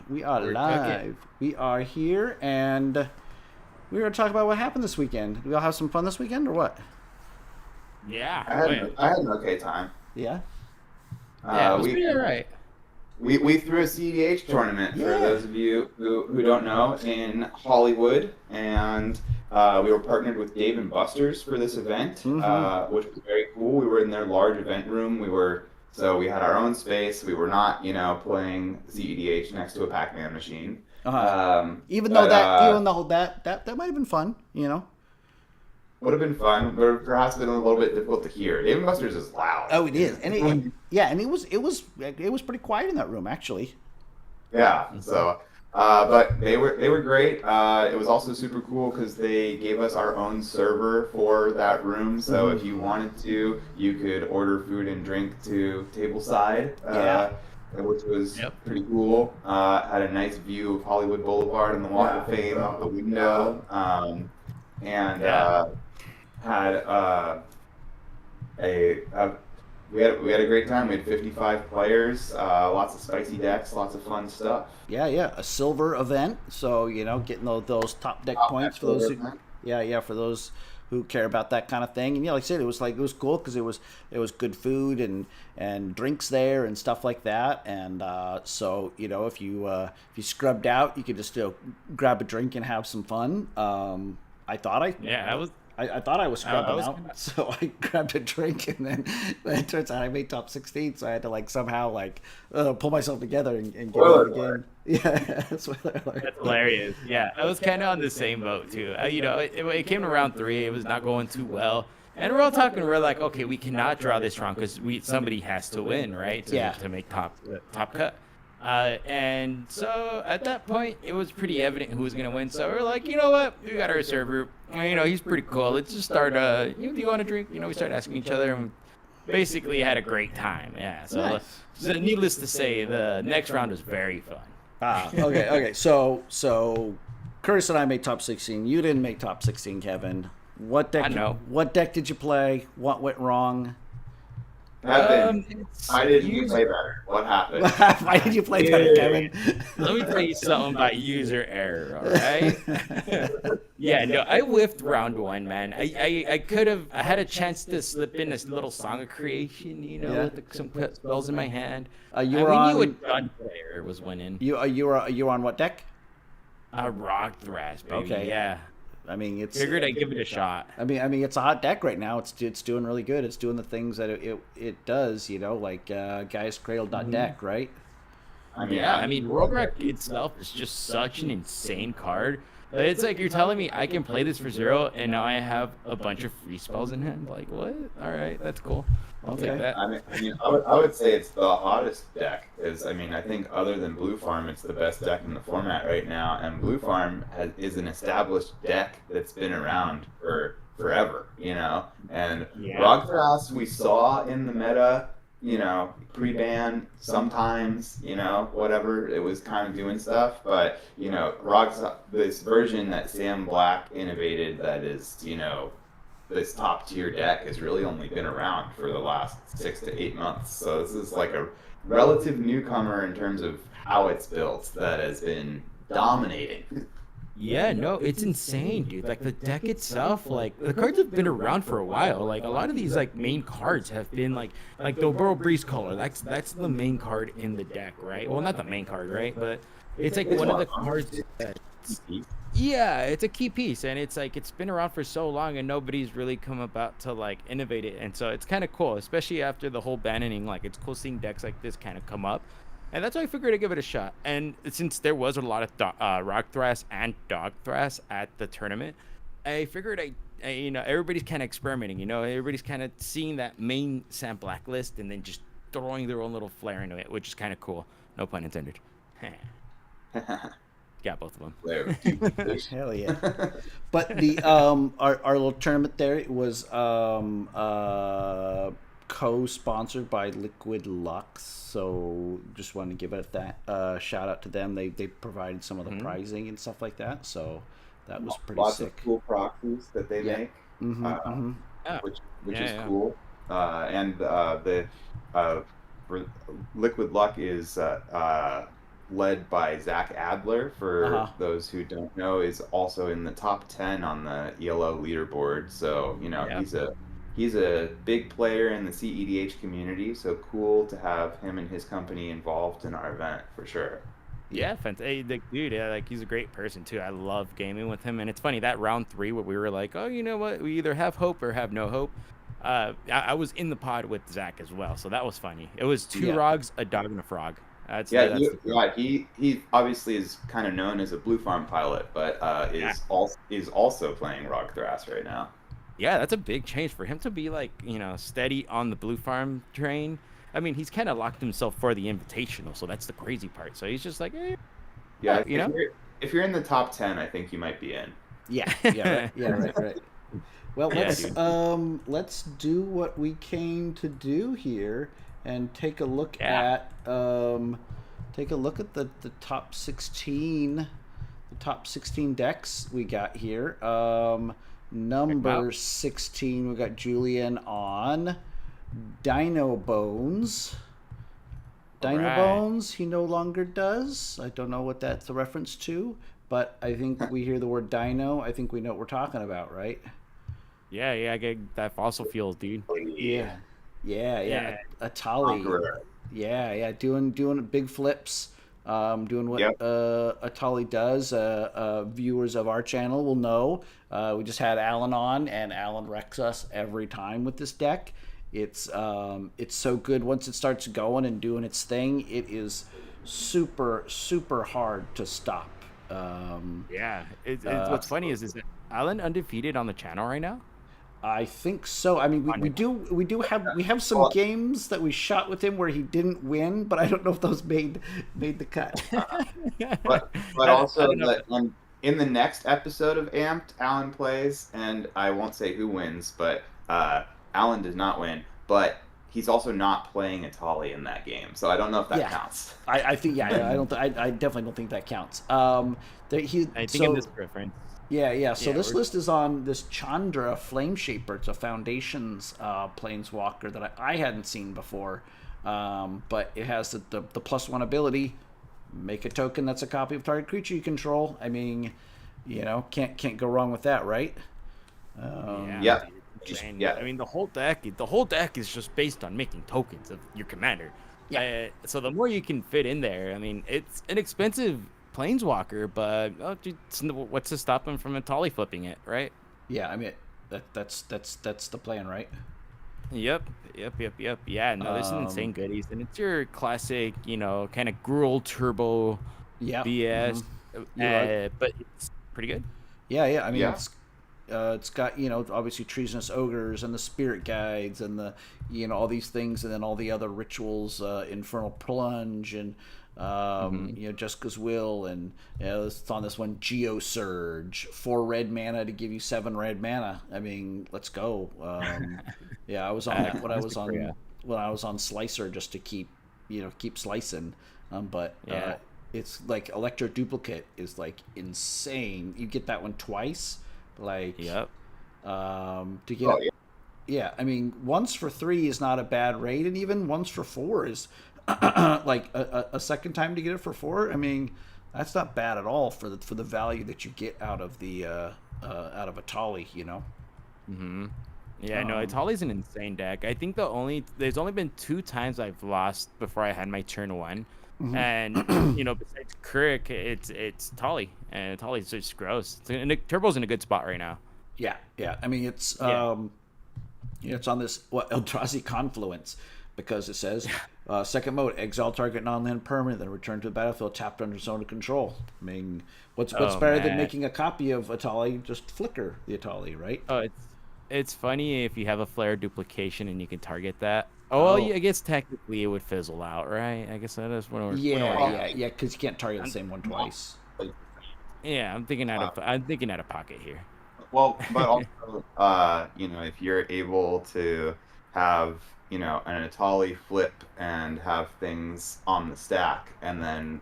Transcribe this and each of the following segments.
We are We're live. cooking. We are here, and we're going to talk about what happened this weekend. Did we all have some fun this weekend, or what? Yeah. I Oh, had yeah. an, I had an okay time. Yeah? Yeah, it Uh, was we pretty alright. we threw a cEDH tournament for Yeah. those of you who don't know in Hollywood, and we were partnered with Dave and Buster's for this event, Mm-hmm. which was very cool. We were in their large event room. We had our own space. We were not, playing cEDH next to a Pac-Man machine. Uh-huh. Um, Even though but that, uh, even though that might have been fun, you know? would have been fun, but perhaps been a little bit difficult to hear. Dave and Buster's is loud. Oh, it is. And it was pretty quiet in that room, actually. Yeah. But they were great. It was also super cool because they gave us our own server for that room. So Mm-hmm. if you wanted to, you could order food and drink to tableside, Yeah. which was Yep. pretty cool. Had a nice view of Hollywood Boulevard and the Walk of Fame out the window, and Yeah. had a we had a great time. We had 55 players, lots of spicy decks, lots of fun stuff. Yeah. A silver event, so, getting those top deck points for those who, for those who care about that kind of thing. And like I said, it was cool because it was good food and drinks there and stuff like that. And so if you scrubbed out, you could just grab a drink and have some fun. I thought Yeah, I thought I was scrubbing was out, kinda- so I grabbed a drink, and then it turns out I made top 16, so I had to somehow pull myself together and get Spoiler into the game. alert. Yeah, spoiler alert. That's hilarious. Yeah, I was kind of on the same boat too. It came to round 3. It was not going too well, and we're all talking. We're like, okay, we cannot draw this round because somebody has to win, right? Yeah. To make top cut. And so at that point, it was pretty evident who was gonna win. So we're like, you know what? We got our server. He's pretty cool. Let's just start. Do you want a drink? We started asking each other, and basically had a great time. Yeah. So, Nice. needless to say, the next round was very fun. Okay. So Curtis and I made top 16. You didn't make top 16, Kevin. What deck? I know. What deck did you play? What went wrong? Evan, I didn't play better. What happened? Why did you play better, Kevin? Let me tell you something about user error, all right? Yeah, no, I whiffed round 1, man. I could have, I had a chance to slip in this little Song of Creation, Yeah. with some spells in my hand. You And were we on. knew a gun player was winning. You were on what deck? Rock Thrash, baby. Okay. Yeah. I mean, it's. Figured I'd give it a shot. I mean, it's a hot deck right now. It's doing really good. It's doing the things that it does. Like Gaia's Cradle.deck, right? I mean, Roguerack itself is just such an insane card. It's like you're telling me I can play this for 0, and now I have a bunch of free spells in hand. Like, what? All right, that's cool. I'll Okay. take that. I would say it's the hottest deck. I think other than Blue Farm, it's the best deck in the format right now. And Blue Farm is an established deck that's been around for forever, And Yeah. Rogthras we saw in the meta, pre-ban sometimes, whatever. It was kind of doing stuff, but this version that Sam Black innovated that is, this top tier deck has really only been around for the last 6 to 8 months. So this is like a relative newcomer in terms of how it's built that has been dominating. Yeah, no, it's insane, dude. Like the deck itself, like the cards have been around for a while. Like a lot of these main cards have been like the Burrow Breeze Color. That's the main card in the deck, right? Well, not the main card, right? But it's one of the cards that. Yeah, it's a key piece, and it's been around for so long, and nobody's really come about to innovate it, and so it's kind of cool, especially after the whole banning. It's cool seeing decks like this kind of come up, and that's why I figured I'd give it a shot. And since there was a lot of Rock Thrash and Dog Thrash at the tournament, I figured everybody's kind of experimenting. Everybody's kind of seeing that main Sam Black list and then just throwing their own little flair into it, which is kind of cool. No pun intended. Got both of them. Hell yeah! But the our little tournament there, it was co-sponsored by Liquid Lux, so just wanted to give it that shout out to them. They provided some of the pricing and stuff like that, so that was pretty Lots sick. of cool proxies that they make, which is cool. And the for Liquid Luck is led by Zach Adler. For Uh-huh. those who don't know, is also in the top 10 on the ELO leaderboard. So Yeah. he's a big player in the cEDH community. So cool to have him and his company involved in our event for sure. Yeah, fantastic. The dude, yeah, like he's a great person too. I love gaming with him, and it's funny that round 3 where we were like, oh, you know what, we either have hope or have no hope. I was in the pod with Zach as well, so that was funny. It was 2 Yeah. Rogs, a dog, and a frog. Yeah, That's the he obviously is kind of known as a Blue Farm pilot, but yeah. is also playing Rock Thras right now. Yeah, that's a big change for him to be like, steady on the Blue Farm train. I mean, he's kind of locked himself for the invitational, so that's the crazy part. So he's just like, Yeah, you know. if you're in the top 10, I think you might be in. Yeah, right. Well, Yeah, dude. let's do what we came to do here and take a look Yeah. at the top 16, the top 16 decks we got here. Number 16, we got Julian on Dino Bones. Dino Right. Bones, he no longer does. I don't know what that's a reference to, but I think we hear the word dino. I think we know what we're talking about, right? Yeah, I get that fossil fuels, dude. Yeah. Yeah. Atali. Conqueror. Yeah. Doing big flips. Doing what Yep. Atali does. Viewers of our channel will know. We just had Alan on, and Alan wrecks us every time with this deck. It's so good once it starts going and doing its thing. It is super hard to stop. Yeah. What's funny is that Alan undefeated on the channel right now? I think so. I mean, we have some games that we shot with him where he didn't win, but I don't know if those made the cut. But also in the next episode of Amped, Alan plays, and I won't say who wins, but Alan does not win, but he's also not playing Atali in that game, so I don't know if that counts. I think I definitely don't think that counts. I think in this preference. Yeah. So this list is on this Chandra Flameshaper. It's a Foundations Planeswalker that I hadn't seen before, but it has the +1 ability. Make a token that's a copy of target creature you control. I mean, can't go wrong with that, right? Yeah. I mean, the whole deck is just based on making tokens of your commander. Yeah. So the more you can fit in there, I mean, it's an expensive planeswalker, but what's to stop him from Atali flipping it, right? Yeah, I mean that's the plan, right? Yep. Yeah, no, there's some insane goodies, and it's your classic, kind of Gruul turbo BS, but it's pretty good. Yeah. I mean, it's got obviously treasonous ogres and the spirit guides and the all these things, and then all the other rituals, infernal plunge and Jessica's Will, and it's on this one Geosurge, 4 red mana to give you 7 red mana. I mean, let's go. I was on that when I was on Slicer just to keep slicing. But it's like Electro Duplicate is like insane. You get that one twice, like to get. Yeah, I mean, once for 3 is not a bad rate, and even once for 4 is like a second time to get it for 4. I mean, that's not bad at all for the value that you get out of the out of Atali, Yeah, no, Atali's an insane deck. I think there's only been 2 times I've lost before I had my turn 1. And besides Kruik, it's Atali, and Atali's just gross. Turbo's in a good spot right now. Yeah. I mean, it's it's on this Eldrazi Confluence, because it says second mode, exile target non-land permanent, then return to the battlefield tapped under zone of control. I mean, what's better than making a copy of Atali? Just flicker the Atali, right? Oh, it's funny if you have a flare duplication and you can target that. Oh, well, I guess technically it would fizzle out, right? I guess that is one. Yeah, because you can't target the same one twice. Yeah, I'm thinking out of pocket here. Well, but also, if you're able to have, an Atali flip and have things on the stack, and then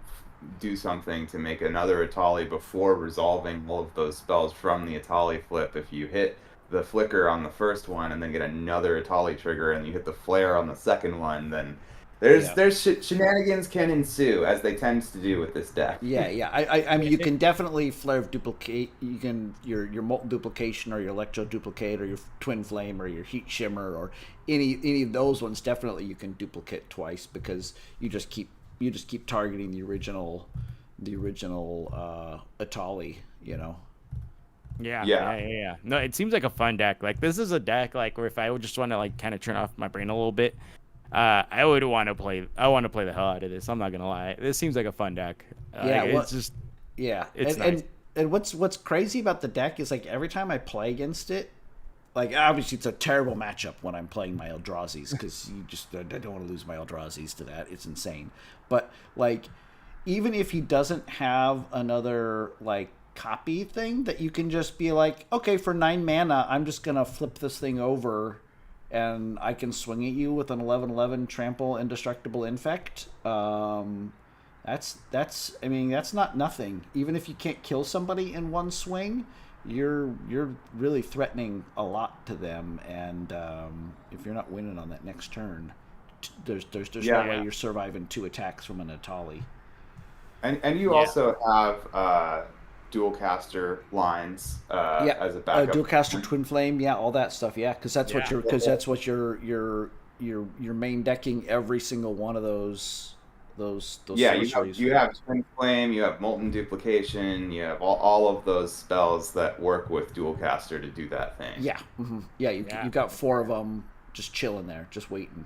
do something to make another Atali before resolving all of those spells from the Atali flip. If you hit the flicker on the first one and then get another Atali trigger, and you hit the flare on the second one, then There's shenanigans can ensue, as they tend to do with this deck. Yeah. I mean, you can definitely Flare of Duplicate. You can your Molten Duplication or your Electro Duplicate or your Twin Flame or your Heat Shimmer or any of those ones. Definitely, you can duplicate twice because you just keep targeting the original Atali. You know. Yeah. No, it seems like a fun deck. Like this is a deck like where if I would just want to like kind of turn off my brain a little bit, I would want to play. I want to play the hell out of this. I'm not gonna lie. This seems like a fun deck. It's just it's nice. And what's crazy about the deck is like every time I play against it, like obviously it's a terrible matchup when I'm playing my Eldrazi's because I don't want to lose my Eldrazi's to that. It's insane. But like even if he doesn't have another like copy thing that you can just be like, okay, for 9 mana, I'm just gonna flip this thing over, and I can swing at you with an 11/11 trample indestructible infect. That's I mean that's not nothing. Even if you can't kill somebody in one swing, you're really threatening a lot to them. And if you're not winning on that next turn, there's no way you're surviving 2 attacks from an Atali. And you also have dual caster lines as a backup. Dual caster, Twin Flame, all that stuff, because that's what you're main decking every single one of those. You have Twin Flame, you have Molten Duplication, you have all of those spells that work with dual caster to do that thing. You got 4 of them just chilling there, just waiting.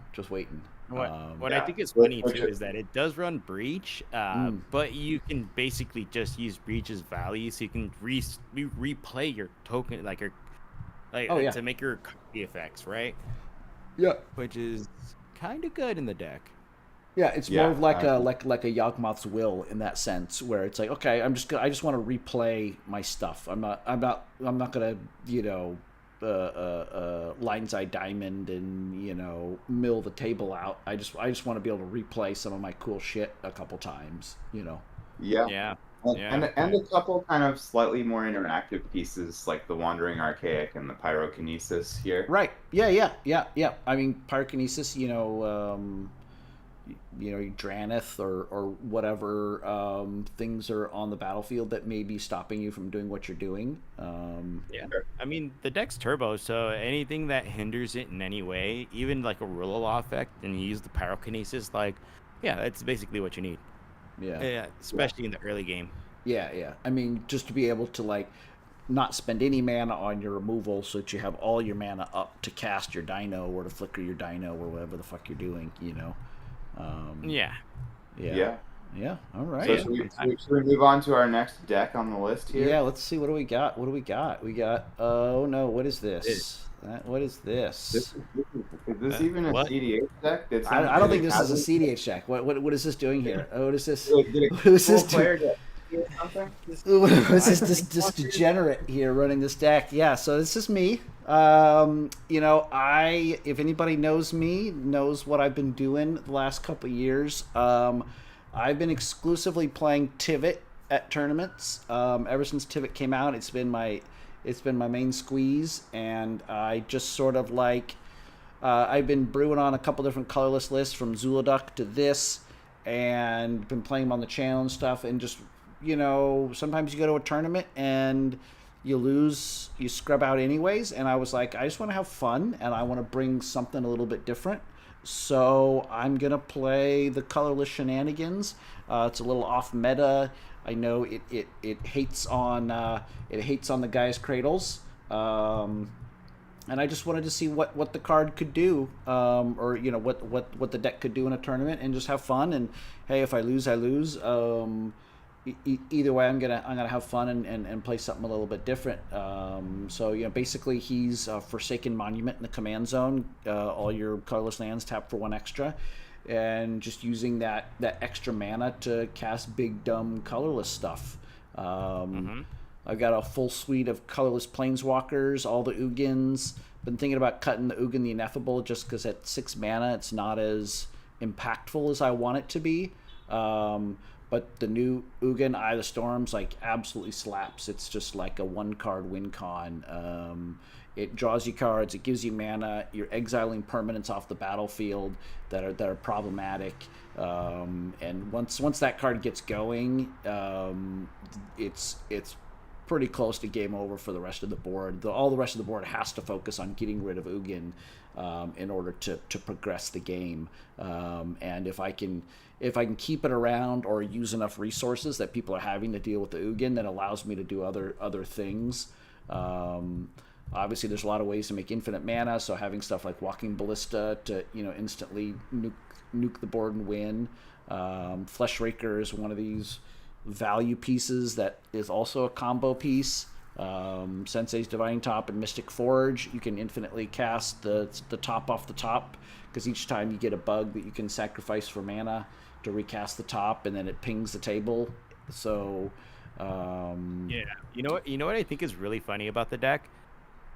What I think is funny too is that it does run Breach, but you can basically just use Breach's value, so you can replay your token to make your copy effects, right? Yeah, which is kind of good in the deck. Yeah, it's more of like a Yawgmoth's Will in that sense, where it's like, okay, I just want to replay my stuff. I'm not gonna Lion's Eye Diamond and mill the table out. I just want to be able to replay some of my cool shit a couple times. And a couple kind of slightly more interactive pieces like the Wandering Archaic and the Pyrokinesis here. Right. Yeah. I mean, Pyrokinesis. Dranith or whatever things are on the battlefield that may be stopping you from doing what you're doing. I mean, the deck's turbo, so anything that hinders it in any way, even like a Rule Law effect, and you use the Pyrokinesis, that's basically what you need. Especially in the early game. Yeah. I mean, just to be able to not spend any mana on your removal so that you have all your mana up to cast your Dino or to flicker your Dino or whatever the fuck you're doing, Yeah. All right. So should we move on to our next deck on the list here? Yeah. Let's see. What do we got? We got. Oh no! What is this? What is this? Is this even a cEDH deck? I don't think this is a cEDH deck. What is this doing here? Oh, what is this? What is this doing? What is this degenerate here running this deck? Yeah. So this is me. If anybody knows me, knows what I've been doing the last couple of years. I've been exclusively playing Tivit at tournaments. Ever since Tivit came out, it's been my main squeeze, and I just sort of I've been brewing on a couple different colorless lists from Zuladuck to this, and been playing them on the channel and stuff, and just sometimes you go to a tournament and you lose, you scrub out anyways, and I was like, I just want to have fun, and I want to bring something a little bit different. So I'm gonna play the colorless shenanigans. It's a little off meta. I know it hates on the Gaia's Cradles, and I just wanted to see what the card could do, or what the deck could do in a tournament, and just have fun. And hey, if I lose, I lose. Either way, I'm gonna have fun and play something a little bit different. So basically he's Forsaken Monument in the command zone. All your colorless lands tap for 1 extra, and just using that extra mana to cast big dumb colorless stuff. I've got a full suite of colorless planeswalkers, all the Ugins. Been thinking about cutting the Ugin the Ineffable just because at 6 mana it's not as impactful as I want it to be. but the new Ugin Eye of the Storms like absolutely slaps. It's just like a 1-card win con. It draws you cards, it gives you mana, you're exiling permanents off the battlefield that are problematic. And once that card gets going, it's pretty close to game over for the rest of the board. All the rest of the board has to focus on getting rid of Ugin in order to progress the game. And if I can keep it around or use enough resources that people are having to deal with the Ugin, that allows me to do other things. Obviously, there's a lot of ways to make infinite mana, so having stuff like Walking Ballista to instantly nuke the board and win. Fleshraker is one of these value pieces that is also a combo piece. Sensei's Divining Top and Mystic Forge, you can infinitely cast the top off the top, because each time you get a bug that you can sacrifice for mana to recast the top, and then it pings the table. So yeah, you know what I think is really funny about the deck?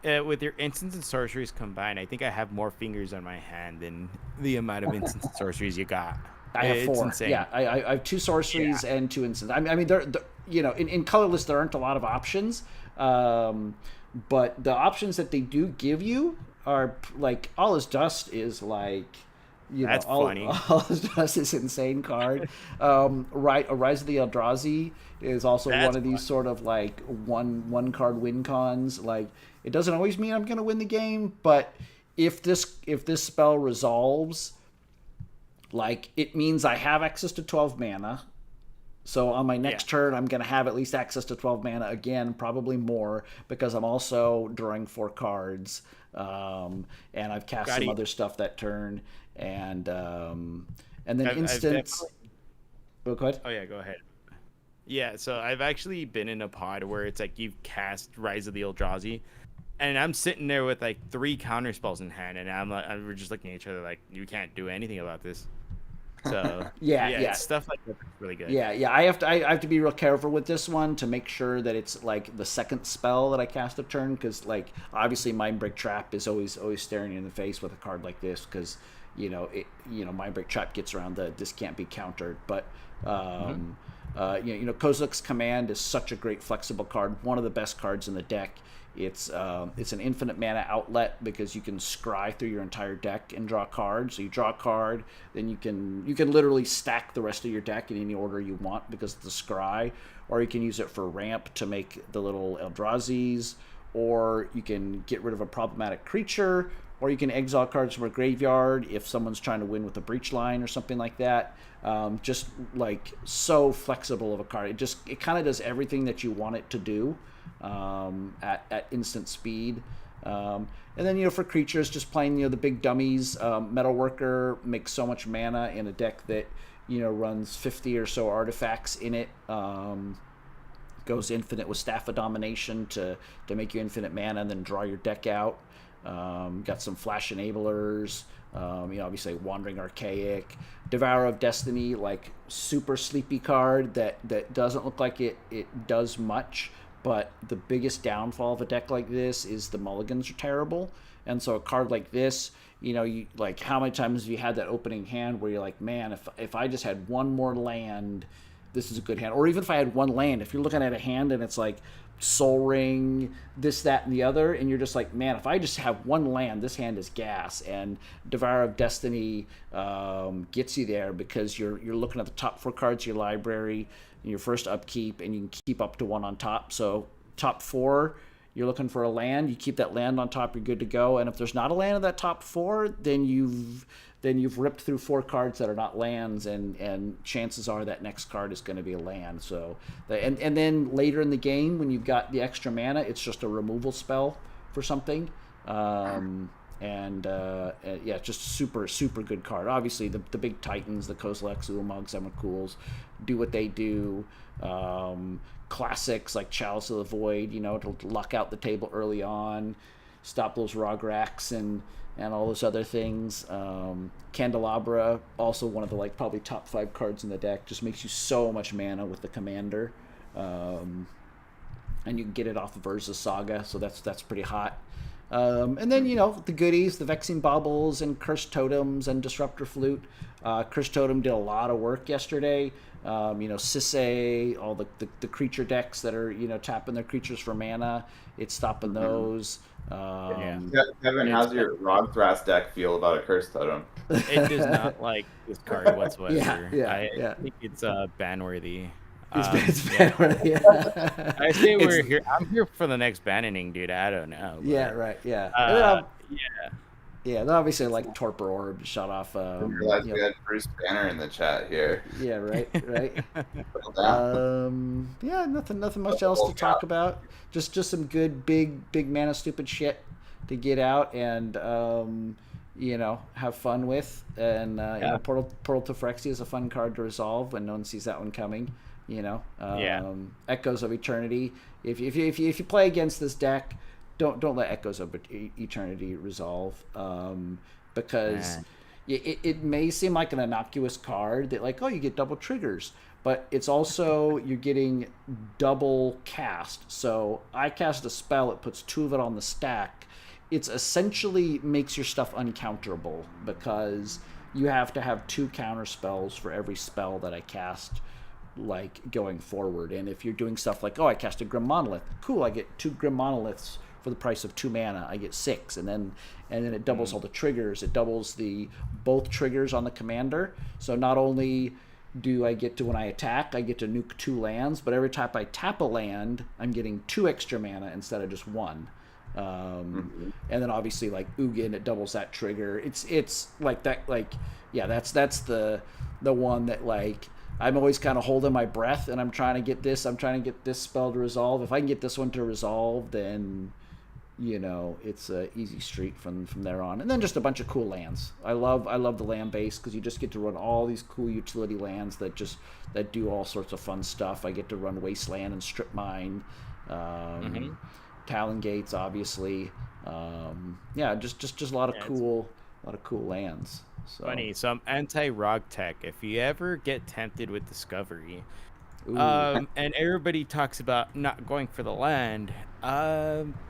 With your instants and sorceries combined, I think I have more fingers on my hand than the amount of instants and sorceries you got. I have 4. Insane. Yeah, I have 2 sorceries and 2 instants. I mean, they're in colorless there aren't a lot of options, but the options that they do give you are like All Is Dust is like. That's funny. All Is Dust is insane card. Right, Rise of the Eldrazi is also one of these sort of like one card win cons. Like, it doesn't always mean I'm going to win the game, but if this spell resolves, like, it means I have access to 12 mana. So on my next turn, I'm going to have at least access to 12 mana again, probably more, because I'm also drawing 4 cards, and I've cast some other stuff that turn, and then instants. Go ahead. Yeah, so I've actually been in a pod where it's like you've cast Rise of the Eldrazi, and I'm sitting there with like 3 counter spells in hand, and we're just looking at each other like, you can't do anything about this. So yeah, stuff like that's really good. Yeah. I have to be real careful with this one to make sure that it's like the second spell that I cast a turn, because like obviously Mindbreak Trap is always staring you in the face with a card like this, because Mindbreak Trap gets around this can't be countered, but. Kozilek's Command is such a great flexible card, one of the best cards in the deck. It's an infinite mana outlet, because you can scry through your entire deck and draw cards. So you draw a card, then you can literally stack the rest of your deck in any order you want because of the scry, or you can use it for ramp to make the little Eldrazi's, or you can get rid of a problematic creature, or you can exile cards from a graveyard if someone's trying to win with a breach line or something like that. Just like so flexible of a card. It kind of does everything that you want it to do at instant speed. And then for creatures, just playing the big dummies. Metalworker makes so much mana in a deck that runs 50 or so artifacts in it. Goes infinite with Staff of Domination to make you infinite mana and then draw your deck out. Got some flash enablers, obviously Wandering Archaic, Devourer of Destiny, like super sleepy card that doesn't look like it does much, but the biggest downfall of a deck like this is the mulligans are terrible. And so a card like this, you like, how many times have you had that opening hand where you're like, man, if I just had one more land, this is a good hand. Or even if I had one land, if you're looking at a hand and it's like Soul Ring, this, that, and the other, and you're just like, man, if I just have one land, this hand is gas. And Devourer of Destiny gets you there, because you're looking at the top 4 cards of your library in your first upkeep, and you can keep up to 1 on top. So top 4, you're looking for a land, you keep that land on top, you're good to go. And if there's not a land in that top 4, then you've ripped through 4 cards that are not lands, and chances are that next card is going to be a land. So, and then later in the game, when you've got the extra mana, it's just a removal spell for something. Just super, super good card. Obviously, the big titans, the Kozileks, Umogs, Emrakuls, do what they do. Classics like Chalice of the Void, to lock out the table early on, stop those Rograks and all those other things. Candelabra, also one of the probably top 5 cards in the deck, just makes you so much mana with the commander. And you can get it off of Urza's Saga, so that's pretty hot. And then, the goodies, the Vexing Baubles and Cursed Totems and Disruptor Flute. Cursed Totem did a lot of work yesterday. Sisay, all the creature decks that are, tapping their creatures for mana. It's stopping those. Kevin, how's your Rogthras deck feel about a Cursed Totem? It does not like this card whatsoever. I think it's ban-worthy. It's ban-worthy. I say we're here. I'm here for the next banning, dude. I don't know. But, yeah, right. Yeah. Yeah, then obviously like Torpor Orb shot off. I realized we had Bruce Banner in the chat here. Yeah, right. Nothing much else to talk about. Just some good big mana stupid shit to get out and have fun with. And Portal to Phyrexia is a fun card to resolve when no one sees that one coming. Echoes of Eternity. If you play against this deck, don't let Echoes of Eternity resolve, because it may seem like an innocuous card that you get double triggers, but it's also you're getting double cast. So I cast a spell, it puts 2 of it on the stack. It's essentially makes your stuff uncounterable because you have to have 2 counter spells for every spell that I cast going forward. And if you're doing stuff like, I cast a Grim Monolith, cool, I get 2 Grim Monoliths for the price of 2 mana. I get 6, and then it doubles all the triggers. It doubles both triggers on the commander. So not only do I get to, when I attack, I get to nuke 2 lands, but every time I tap a land, I'm getting 2 extra mana instead of just 1. And then obviously Ugin, it doubles that trigger. It's like that. That's the one that I'm always kind of holding my breath, and I'm trying to get this spell to resolve. If I can get this one to resolve, then it's a easy streak from there on. And then just a bunch of cool lands. I love the land base because you just get to run all these cool utility lands that do all sorts of fun stuff. I get to run Wasteland and Strip Mine, Talon Gates, obviously. Just a lot of cool lands. So. Funny, some anti-Rog tech. If you ever get tempted with Discovery, and everybody talks about not going for the land,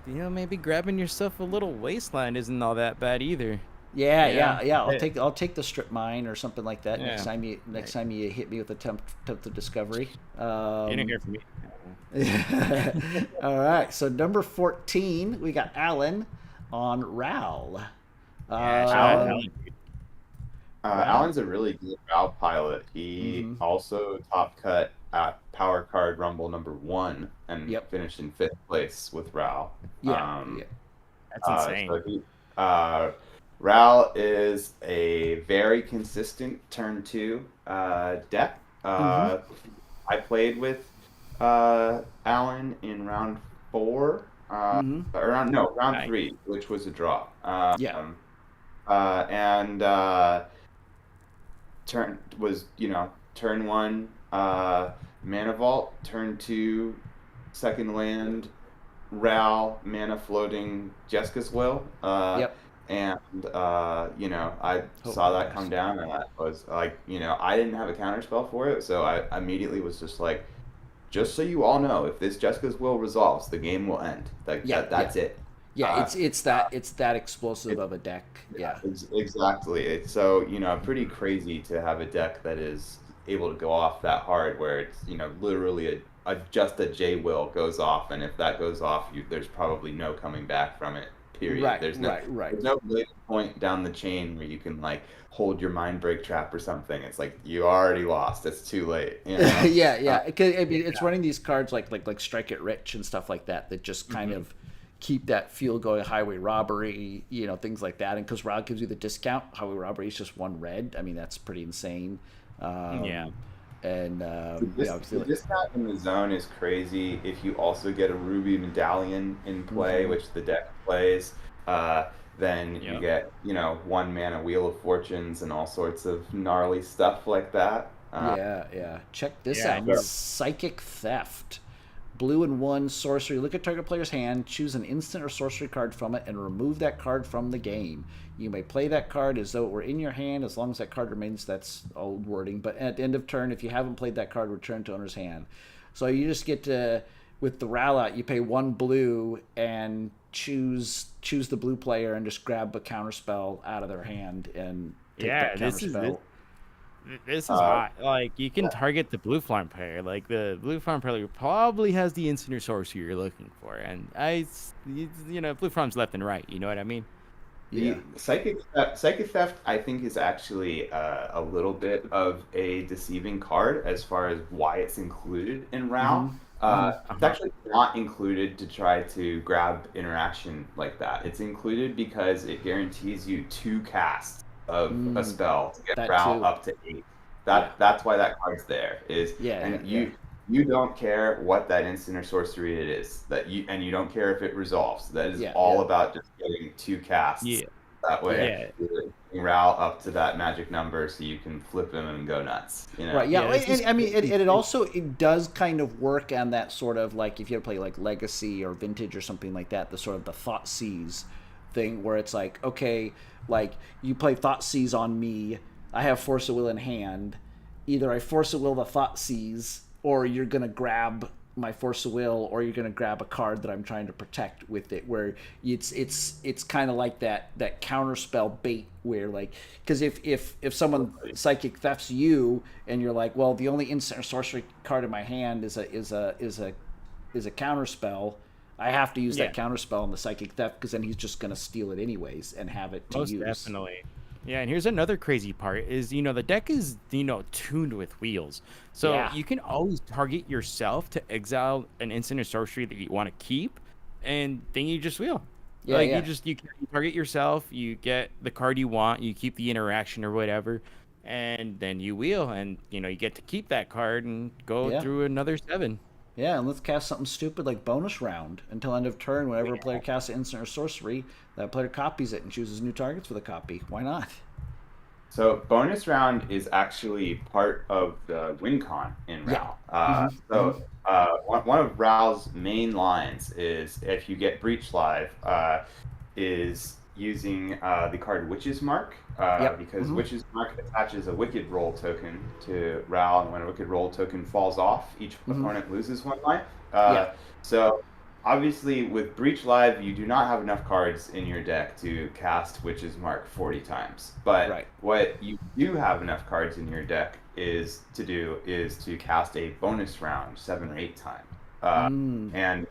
maybe grabbing yourself a little Wasteland isn't all that bad either. I'll take the Strip Mine or something like that next time you hit me with a tempt of Discovery. You didn't hear from me. All right, so number 14, we got Alan on Ral. Alan's a really good Ral pilot. He also top cut at Power Card Rumble number 1 and finished in 5th place with Ral. That's insane. Ral is a very consistent turn 2 deck. I played with Alan in round 4, round 3, which was a draw. Turn 1 Mana Vault, turn 2 second land Ral, mana floating Jeska's Will. And I saw that come down, and I was I didn't have a counter spell for it, so I immediately was just like, just so you all know, if this Jeska's Will resolves, the game will end. That's it. Yeah, it's that explosive of a deck. Yeah, exactly. It's so pretty crazy to have a deck that is able to go off that hard, where it's literally just a J will goes off, and if that goes off, there's probably no coming back from it. Period. Right. There's no later point down the chain where you can hold your mind break trap or something. It's you already lost. It's too late. It's running these cards like Strike It Rich and stuff like that just kind of keep that feel going. Highway Robbery, things like that. And because Ral gives you the discount, Highway Robbery is just 1 red. I mean, that's pretty insane. And the discount in the zone is crazy. If you also get a Ruby Medallion in play, which the deck plays, then you get 1 mana Wheel of Fortunes and all sorts of gnarly stuff like that. Check this out. Psychic Theft. Blue and 1 sorcery. Look at target player's hand, choose an instant or sorcery card from it, and remove that card from the game. You may play that card as though it were in your hand, as long as that card remains. That's old wording. But at the end of turn, if you haven't played that card, return to owner's hand. So you just get to with the Rowlet, you pay 1 blue and choose the blue player and just grab a counterspell out of their hand and take that counterspell. This is hot. Like, you can target the blue farm player. Like, the blue farm player probably has the instant or sorcery you're looking for. And blue farm's left and right. You know what I mean? Yeah. Psychic Theft, I think, is actually a little bit of a deceiving card as far as why it's included in RAL. It's actually not included to try to grab interaction like that. It's included because it guarantees you 2 casts of a spell to get RAL up to 8. That's why that card's there. You don't care what that instant or sorcery it is you don't care if it resolves. That is all about just getting 2 casts. That way, you're getting RAL up to that magic number, so you can flip him and go nuts. You know? Right? Yeah. It does kind of work on that sort of, like, if you ever play like Legacy or Vintage or something like that, the sort of the Thought Seize thing, where it's like, okay, like, you play Thought Seize on me, I have Force of Will in hand. Either I Force of Will the Thought Seize, or you're gonna grab my Force of Will, or you're gonna grab a card that I'm trying to protect with it. Where it's kind of like that counterspell bait, where, like, because if someone Psychic Thefts you and you're like, well, the only instant or sorcery card in my hand is a counterspell, I have to use that counterspell on the Psychic Theft, because then he's just gonna steal it anyways and have it to use. Most definitely. Yeah, and here's another crazy part is, the deck is, tuned with wheels. So you can always target yourself to exile an instant or sorcery that you want to keep, and then you just wheel. You target yourself, you get the card you want, you keep the interaction or whatever, and then you wheel, and, you get to keep that card and go through another 7. Yeah, and let's cast something stupid like bonus round until end of turn. Whenever a player casts an instant or sorcery, that player copies it and chooses new targets for the copy. Why not? So bonus round is actually part of the win con in RAL. One of RAL's main lines is, if you get Breach Live, is using the card Witch's Mark, because Witch's Mark attaches a Wicked Roll token to RAL, and when a Wicked Roll token falls off, each opponent loses 1 life. So obviously with Breach Live, you do not have enough cards in your deck to cast Witch's Mark 40 times. But what you do have enough cards in your deck is to cast a bonus round 7 or 8 times. And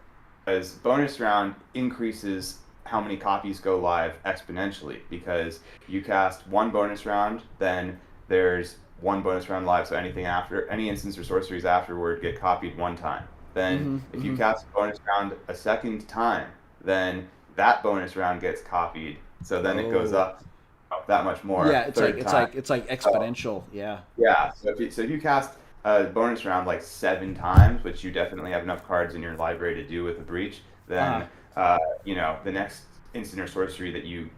as bonus round increases how many copies go live exponentially, because you cast 1 bonus round, then there's 1 bonus round live, so any instants or sorceries afterward get copied 1 time. Then if you cast a bonus round a second time, then that bonus round gets copied, so then it goes up that much more. Yeah, it's like exponential. So if you cast a bonus round like 7 times, which you definitely have enough cards in your library to do with a breach, then the next instant or sorcery that you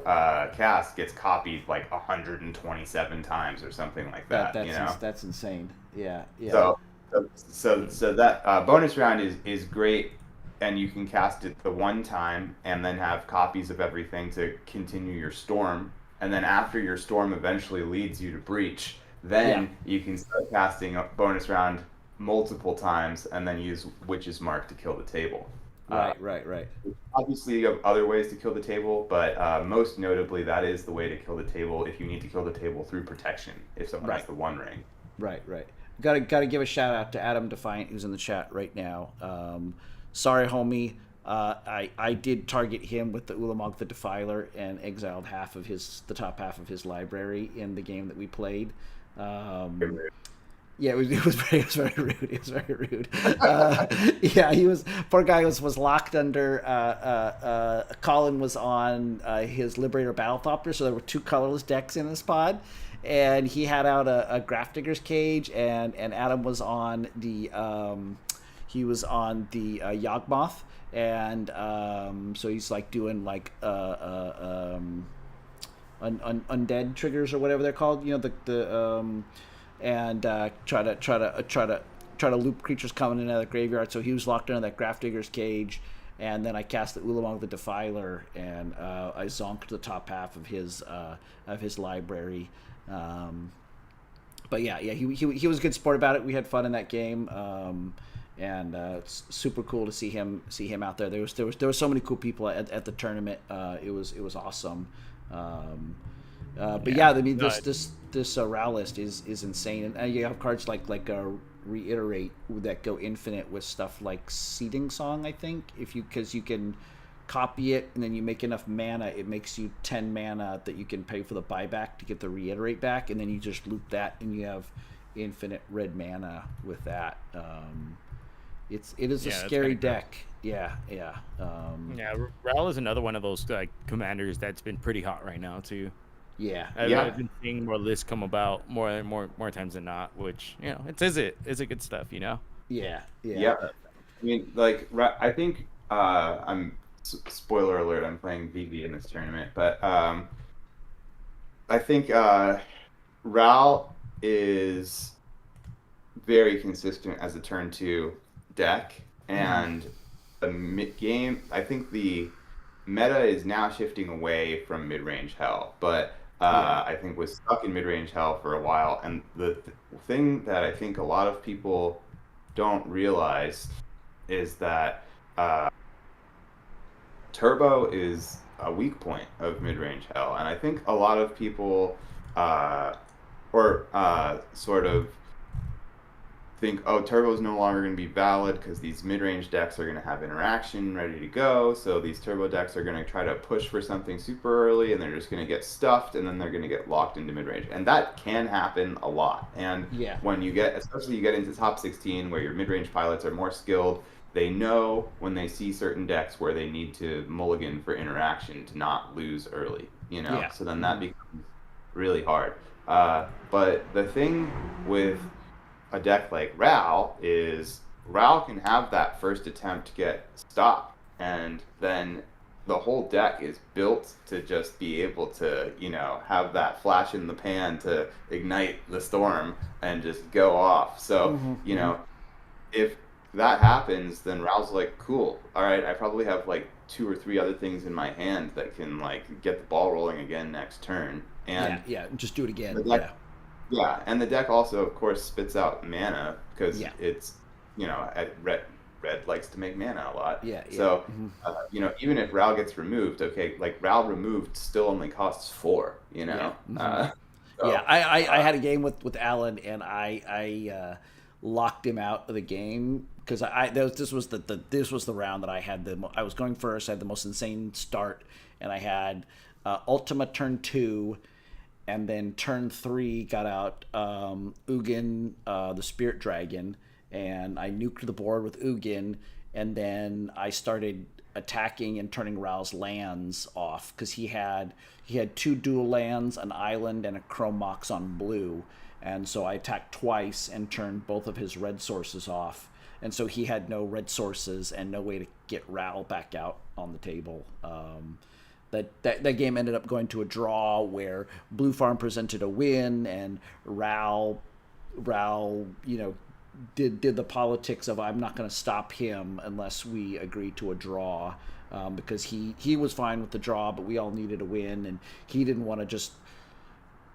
cast gets copied like 127 times or something like that. That's insane. Yeah. So that bonus round is great, and you can cast it the 1 time and then have copies of everything to continue your storm. And then after your storm eventually leads you to breach, then you can start casting a bonus round multiple times and then use Witch's Mark to kill the table. Right. Obviously, you have other ways to kill the table, but most notably, that is the way to kill the table if you need to kill the table through protection, if someone has the 1 ring. Right. Got to give a shout out to Adam Defiant, who's in the chat right now. Sorry, homie. I did target him with the Ulamog the Defiler and exiled the top half of his library in the game that we played. Yeah, it was very rude. It was very rude. He was, poor guy was locked under. Colin was on his Liberator Battlethopter, so there were 2 colorless decks in this pod, and he had out a Grafdigger's Cage, and Adam was on the Yawgmoth, and so he's like doing like undead triggers or whatever they're called, and try to loop creatures coming in out of the graveyard. So he was locked into that Grafdigger's Cage, and then I cast the Ulamog the Defiler, and I zonked the top half of his library. But he was a good sport about it. We had fun in that game, and it's super cool to see him out there. There was so many cool people at the tournament. It was awesome. But yeah, I mean this Ral list is insane, and you have cards like Reiterate that go infinite with stuff like Seeding Song. I think because you can copy it and then you make enough mana, it makes you 10 mana that you can pay for the buyback to get the Reiterate back, and then you just loop that and you have infinite red mana with that. It is a scary deck. Yeah. Ral is another one of those like commanders that's been pretty hot right now too. Yeah, I've been seeing more lists come about more times than not, which is it good stuff, Yeah. I mean, like, I think I'm spoiler alert. I'm playing Vivv in this tournament, but I think Ral is very consistent as a turn 2 deck, and the mid game. I think the meta is now shifting away from mid-range hell, but I think was stuck in mid-range hell for a while. And the thing that I think a lot of people don't realize is that Turbo is a weak point of mid-range hell, and I think a lot of people sort of think, oh, Turbo is no longer going to be valid because these mid-range decks are going to have interaction ready to go, so these Turbo decks are going to try to push for something super early, and they're just going to get stuffed, and then they're going to get locked into mid-range. And that can happen a lot. And when especially you get into top 16, where your mid-range pilots are more skilled, they know when they see certain decks where they need to mulligan for interaction to not lose early, So then that becomes really hard. But the thing with a deck like Ral is Ral can have that first attempt get stopped, and then the whole deck is built to just be able to, have that flash in the pan to ignite the storm and just go off. So, if that happens, then Ral's like, cool, all right, I probably have like 2 or 3 other things in my hand that can like get the ball rolling again next turn. And just do it again. Yeah, and the deck also, of course, spits out mana because it's, red likes to make mana a lot. So, even if Ral gets removed, okay, like Ral removed still only costs 4, I had a game with Alan, and I locked him out of the game because this was the round that I had I was going first. I had the most insane start, and I had Ultima turn 2. And then turn 3 got out Ugin, the Spirit Dragon, and I nuked the board with Ugin, and then I started attacking and turning Ral's lands off because he had 2 dual lands, an island, and a Chrome Mox on blue, and so I attacked twice and turned both of his red sources off, and so he had no red sources and no way to get Ral back out on the table. That game ended up going to a draw where Blue Farm presented a win, and Ral did the politics of I'm not going to stop him unless we agree to a draw, because he was fine with the draw, but we all needed a win, and he didn't want to just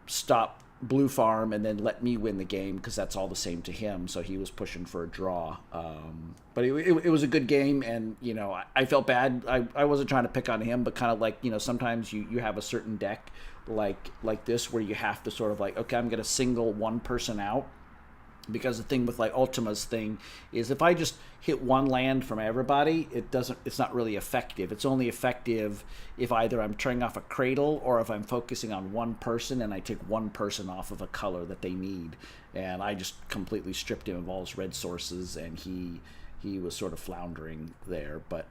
stop Blue Farm and then let me win the game because that's all the same to him. So he was pushing for a draw. But it was a good game, and I felt bad. I wasn't trying to pick on him, but kind of like sometimes you have a certain deck like this where you have to sort of like, okay, I'm going to single one person out. Because the thing with like Ultima's thing is if I just hit one land from everybody, it's not really effective. It's only effective if either I'm turning off a Cradle or if I'm focusing on one person and I take one person off of a color that they need. And I just completely stripped him of all his red sources, and he was sort of floundering there. But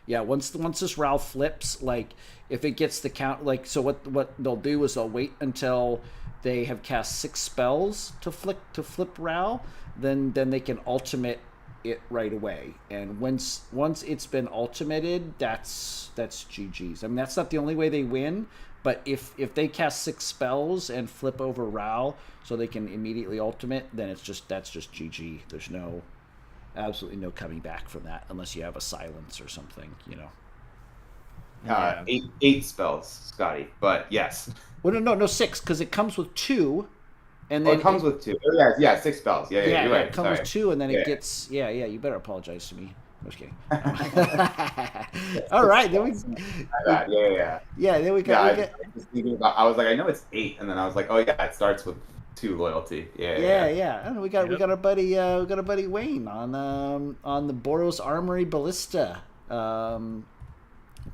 once this Ral flips, like if it gets the count, like so what they'll do is they'll wait until they have cast 6 spells to flip Ral, then they can ultimate it right away. And once it's been ultimated, that's GG's. I mean, that's not the only way they win, but if they cast 6 spells and flip over Ral so they can immediately ultimate, then that's just GG. There's absolutely no coming back from that unless you have a silence or something, 8 spells, Scotty, but yes. Well, no, 6, because it comes with 2, And Oh, then it comes with 2. Oh, yeah, 6 spells. Yeah, yeah, you're yeah, right. it comes Sorry. with 2, and then Yeah. it gets you better apologize to me. I'm just kidding. Yeah, All 6 right, then spells. My bad. Yeah. then Yeah, we I got was just thinking about. I was like, I know it's 8, and then I was like, oh yeah, it starts with 2 loyalty. yeah. I don't know, we got our buddy Wayne on the Boros Armory Ballista.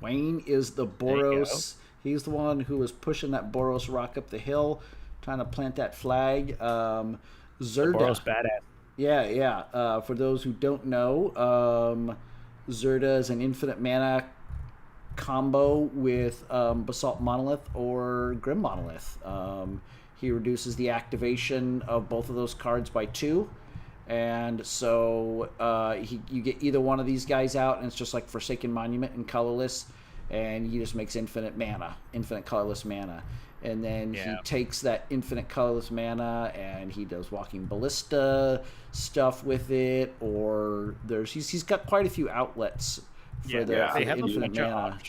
Wayne is the There you go. Boros. He's the one who was pushing that Boros rock up the hill, trying to plant that flag. The Zerda. Boros badass. Yeah. For those who don't know, Zerda is an infinite mana combo with Basalt Monolith or Grim Monolith. He reduces the activation of both of those cards by 2. And so you get either one of these guys out, and it's just like Forsaken Monument and Colorless, and he just makes infinite colorless mana. And then he takes that infinite colorless mana and he does Walking Ballista stuff with it, or he's got quite a few outlets for the infinite mana.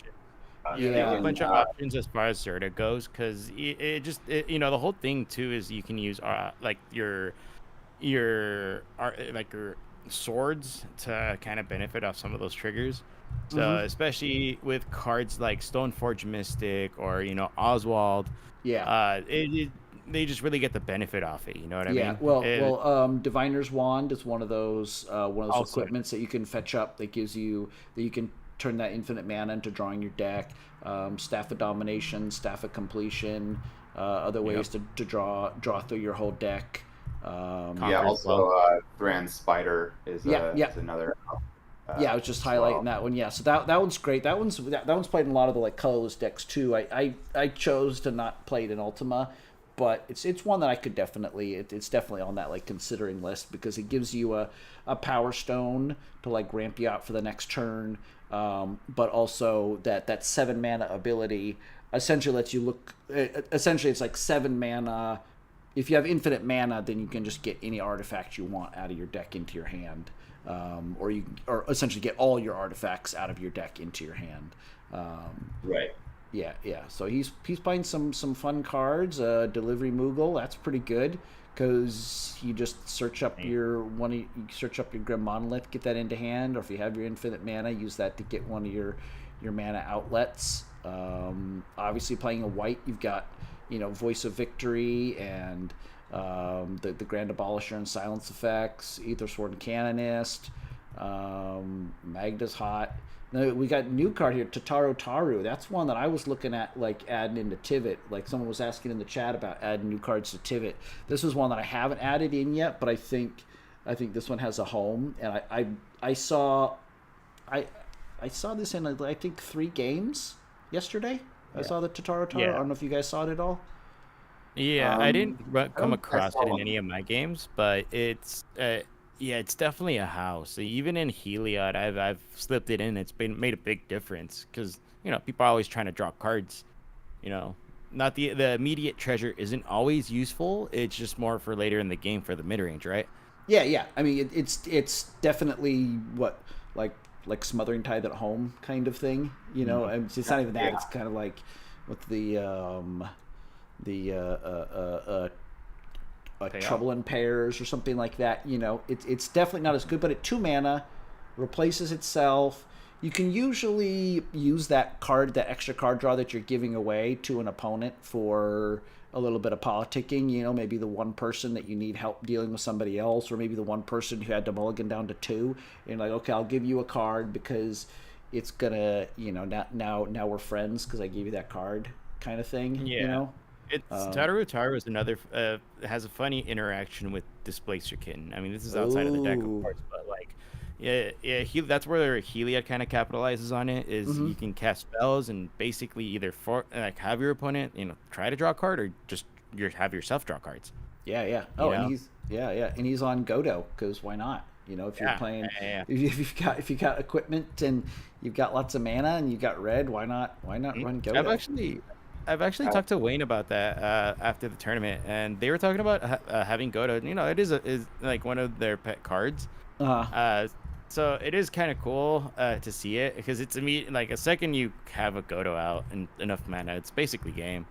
They have a bunch of options as far as Zerda goes, because the whole thing too is you can use like your swords to kind of benefit off some of those triggers. So especially with cards like Stoneforge Mystic or Oswald, they just really get the benefit off it. You know what I mean? Yeah. Well, Diviner's Wand is one of those equipments that you can fetch up that gives you that you can turn that infinite mana into drawing your deck. Staff of Domination, Staff of Completion, other ways to draw through your whole deck. Also Brand Spider is another. I was just highlighting that one. Yeah, so that one's great. That one's played in a lot of the like colorless decks too. I chose to not play it in Ultima, but it's one that I could definitely it's definitely on that like considering list, because it gives you a power stone to like ramp you out for the next turn, but also that 7 mana ability essentially lets you look. Essentially, it's like 7 mana. If you have infinite mana, then you can just get any artifact you want out of your deck into your hand. Or essentially get all your artifacts out of your deck into your hand. Right. Yeah. So he's playing some fun cards. Delivery Moogle, that's pretty good, because you just search up your Grim Monolith, get that into hand, or if you have your infinite mana, use that to get one of your mana outlets. Obviously, playing a white, you've got Voice of Victory and the Grand Abolisher and Silence Effects, Aether Sword and Canonist, Magda's Hot. Now, we got a new card here, Tataru Taru. That's one that I was looking at, like adding into Tivit. Like someone was asking in the chat about adding new cards to Tivit. This is one that I haven't added in yet, but I think this one has a home. And I saw this in I think 3 games yesterday. I saw the Tataru Taru. I don't know if you guys saw it at all. Yeah, I didn't come across it in any of my games, but it's definitely a house. Even in Heliod, I've slipped it in. It's made a big difference, because people are always trying to draw cards. Not the immediate treasure isn't always useful. It's just more for later in the game for the mid range, right? Yeah. I mean, it's definitely what like Smothering Tithe at home kind of thing. It's not even that. It's kind of like with the Trouble in Pairs or something like that. It's definitely not as good, but at 2 mana replaces itself. You can usually use that extra card draw that you're giving away to an opponent for a little bit of politicking. Maybe the one person that you need help dealing with somebody else, or maybe the one person who had to mulligan down to 2, and like, okay, I'll give you a card because it's gonna, now we're friends because I gave you that card, kind of thing. It's Tataru Taru is another has a funny interaction with Displacer Kitten. I mean, this is outside of the deck, of course, but like, that's where Heliod kind of capitalizes on it. Is you can cast spells and basically either have your opponent try to draw a card, or just have yourself draw cards. Yeah. And he's on Godo, because why not? If you're playing, if you've got equipment and you've got lots of mana and you've got red, why not run Godo? I've actually talked to Wayne about that after the tournament, and they were talking about having Godo. It is like one of their pet cards. So it is kind of cool to see it, because it's immediate. Like a second you have a Godo out and enough mana, it's basically game.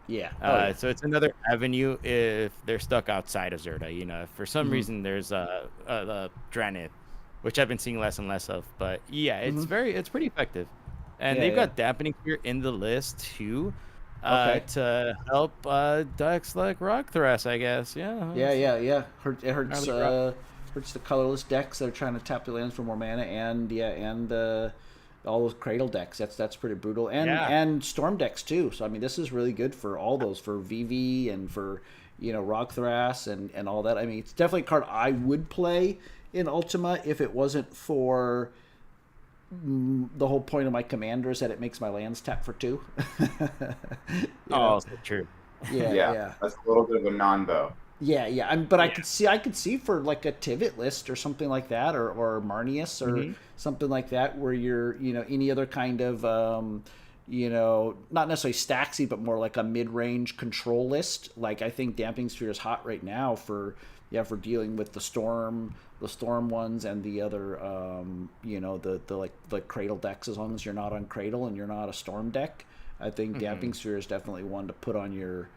Yeah. So it's another avenue if they're stuck outside of Zerda. If for some reason there's a Dranith, which I've been seeing less and less of. But yeah, it's pretty effective, and they've got dampening here in the list too, to help decks like Rock Thrash, I guess. Yeah. Yeah. It hurts the colorless decks that are trying to tap the lands for more mana, and all those cradle decks. That's pretty brutal, and storm decks too. So I mean, this is really good for all those, for Vivv and for Rogthras and all that. I mean, it's definitely a card I would play in Ultima if it wasn't for the whole point of my commander is that it makes my lands tap for 2. So true. Yeah. That's a little bit of a non-bow. Yeah. But I could see for like a Tivit list or something like that, or Marnius or something like that, where you're any other kind of not necessarily Staxy, but more like a mid-range control list. Like I think Damping Sphere is hot right now for dealing with the storm ones and the other the cradle decks. As long as you're not on cradle and you're not a storm deck, I think Damping Sphere is definitely one to put on your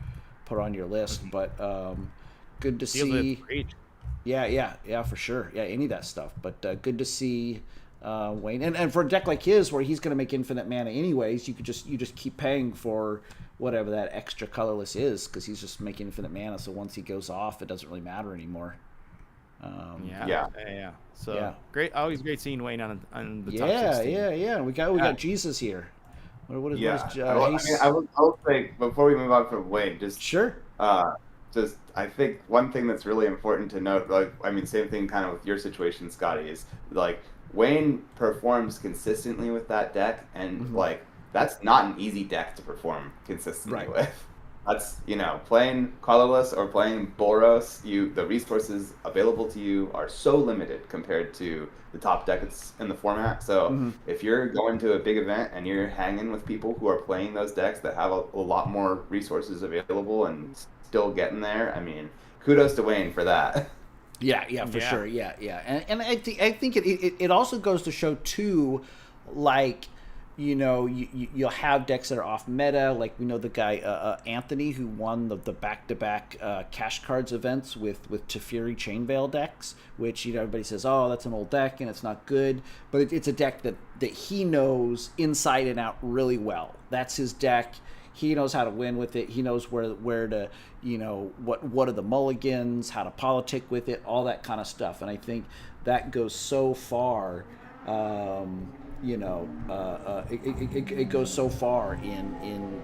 list. But good to see. Yeah, for sure. Yeah, any of that stuff. But good to see Wayne. And for a deck like his, where he's going to make infinite mana anyways, you just keep paying for whatever that extra colorless is, because he's just making infinite mana. So once he goes off, it doesn't really matter anymore. So great. Always great seeing Wayne on the top 16. Yeah. We got Jesus here. What is I will say before we move on from Wayne, just sure. Just I think one thing that's really important to note, like I mean, same thing kind of with your situation, Scotty, is like Wayne performs consistently with that deck, and like that's not an easy deck to perform consistently with. That's playing Colorless or playing Boros, the resources available to you are so limited compared to the top decks in the format. So if you're going to a big event and you're hanging with people who are playing those decks that have a lot more resources available and still getting there, I mean, kudos to Wayne for that. Yeah, for sure. Yeah. And I think it also goes to show too, like, you'll have decks that are off meta. Like we know the guy Anthony, who won the back-to-back Cash Cards events with Teferi Chainveil decks, which everybody says, oh, that's an old deck and it's not good, but it's a deck that he knows inside and out really well. That's his deck. He knows how to win with it. He knows where to what are the mulligans, how to politic with it, all that kind of stuff. And I think that goes so far. It goes so far in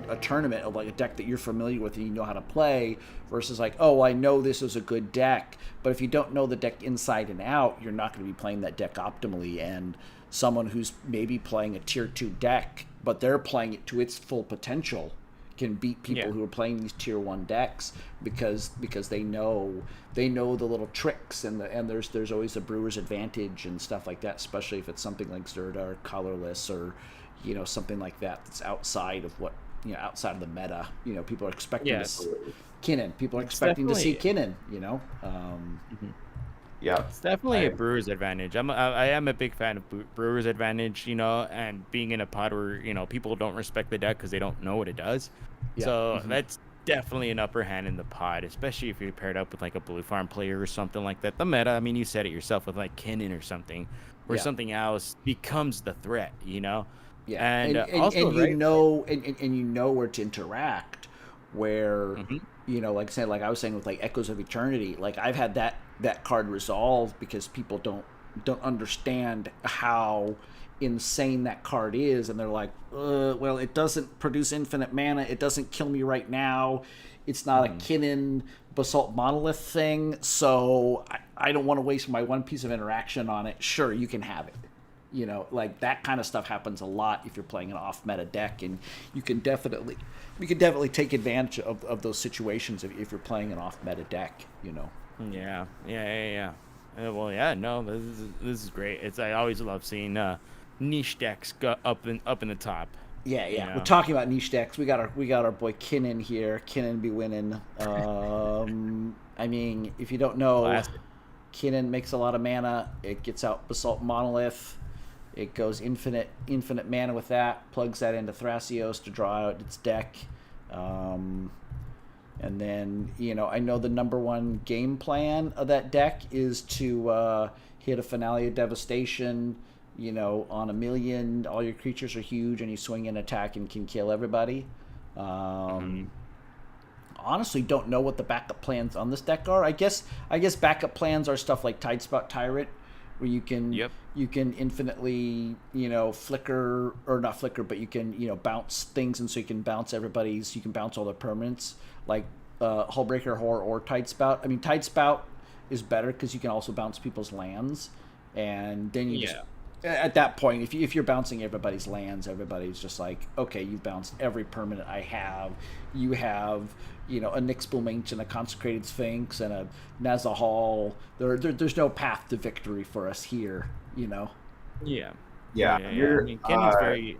a tournament of like a deck that you're familiar with and you know how to play, versus like, oh, I know this is a good deck, but if you don't know the deck inside and out, you're not going to be playing that deck optimally. And someone who's maybe playing a tier 2 deck, but they're playing it to its full potential, can beat people who are playing these tier 1 decks because they know the little tricks, and there's always a brewer's advantage and stuff like that, especially if it's something like Zerda or Colorless or something like that's outside of what outside of the meta. People are expecting to see Kinnan. People are expecting to see Kinnan. Yeah, it's definitely a brewer's advantage. I am a big fan of brewer's advantage, and being in a pod where people don't respect the deck because they don't know what it does. Yeah. So that's definitely an upper hand in the pod, especially if you're paired up with like a blue farm player or something like that. The meta, I mean, you said it yourself with like Kinnan or something, where something else becomes the threat. Yeah, and also you know where to interact. Where like I was saying with like Echoes of Eternity, like I've had that card resolved because people don't understand how insane that card is, and they're like, well, it doesn't produce infinite mana, it doesn't kill me right now, it's not a Kinnan Basalt Monolith thing, so I don't want to waste my one piece of interaction on it. Sure, you can have it. Like that kind of stuff happens a lot if you're playing an off meta deck, and you can definitely take advantage of those situations if you're playing an off meta deck. Yeah. Well, no, this is great. I always love seeing niche decks go up in the top. Yeah. We're talking about niche decks. We got our boy Kinnan here. Kinnan be winning. I mean, if you don't know, Kinnan makes a lot of mana. It gets out Basalt Monolith. It goes infinite mana with that. Plugs that into Thrasios to draw out its deck. And then, I know the number one game plan of that deck is to hit a Finale of Devastation, on 1,000,000. All your creatures are huge, and you swing an attack and can kill everybody. Honestly, don't know what the backup plans on this deck are. I guess backup plans are stuff like Tidespout Tyrant, where you can infinitely flicker, or not flicker, but you can bounce things, and so you can bounce you can bounce all the permanents like Hullbreaker Horror or Tidespout. I mean, Tidespout is better because you can also bounce people's lands, and then you just, at that point, if you're bouncing everybody's lands, everybody's just like, okay, you've bounced every permanent I have. You have a Nyxboom Ancient, a Consecrated Sphinx, and a Nazahal. There's no path to victory for us here. Yeah. I mean, Kinnan's very.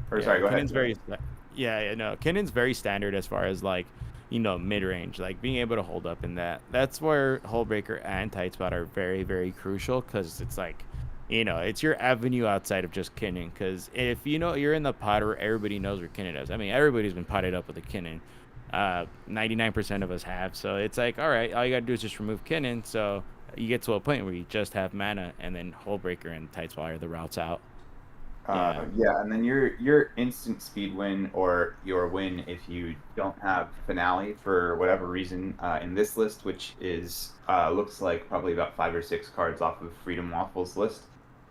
Or sorry, go Kinnan's ahead. Kinnan's very standard as far as like, mid-range, like being able to hold up in that. That's where Hullbreaker and Tidespot are very, very crucial, because it's like, it's your avenue outside of just Kinnan. Because if you're in the pot where everybody knows where Kinnan is. I mean, everybody's been potted up with a Kinnan. 99% of us have. So it's like, all right, all you got to do is just remove Kinnan. So you get to a point where you just have mana, and then Hullbreaker and Tidespot are the routes out. And then your instant speed win, or your win if you don't have Finale for whatever reason in this list, which is looks like probably about 5 or 6 cards off of Freedom Waffle's list.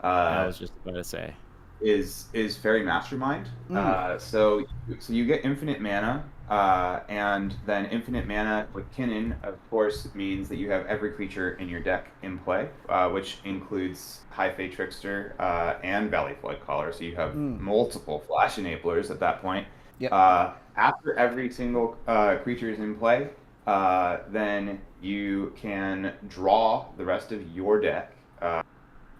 I was just about to say is Fairy Mastermind. So you get infinite mana, and then infinite mana with Kinnan, of course, means that you have every creature in your deck in play, which includes High Fae Trickster and Valley Flood Caller. So you have multiple Flash Enablers at that point. Yep. After every single creature is in play, then you can draw the rest of your deck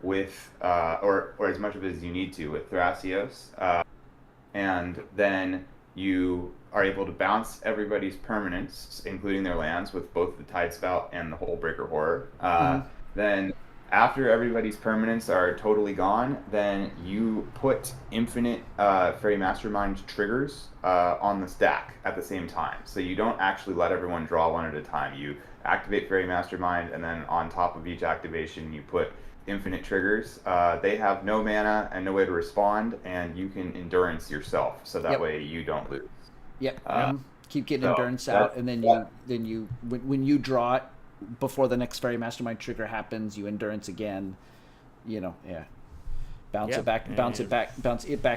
with or as much of it as you need to with Thrasios, and then you are able to bounce everybody's permanents, including their lands, with both the Tidespout and the Hullbreaker Horror. Then after everybody's permanents are totally gone, then you put infinite Fairy Mastermind triggers on the stack at the same time. So you don't actually let everyone draw one at a time. You activate Fairy Mastermind, and then on top of each activation, you put infinite triggers. They have no mana and no way to respond, and you can endurance yourself, so that way you don't lose. Keep getting endurance out, and then you when you draw it before the next Fairy Mastermind trigger happens, you endurance again. Bounce it back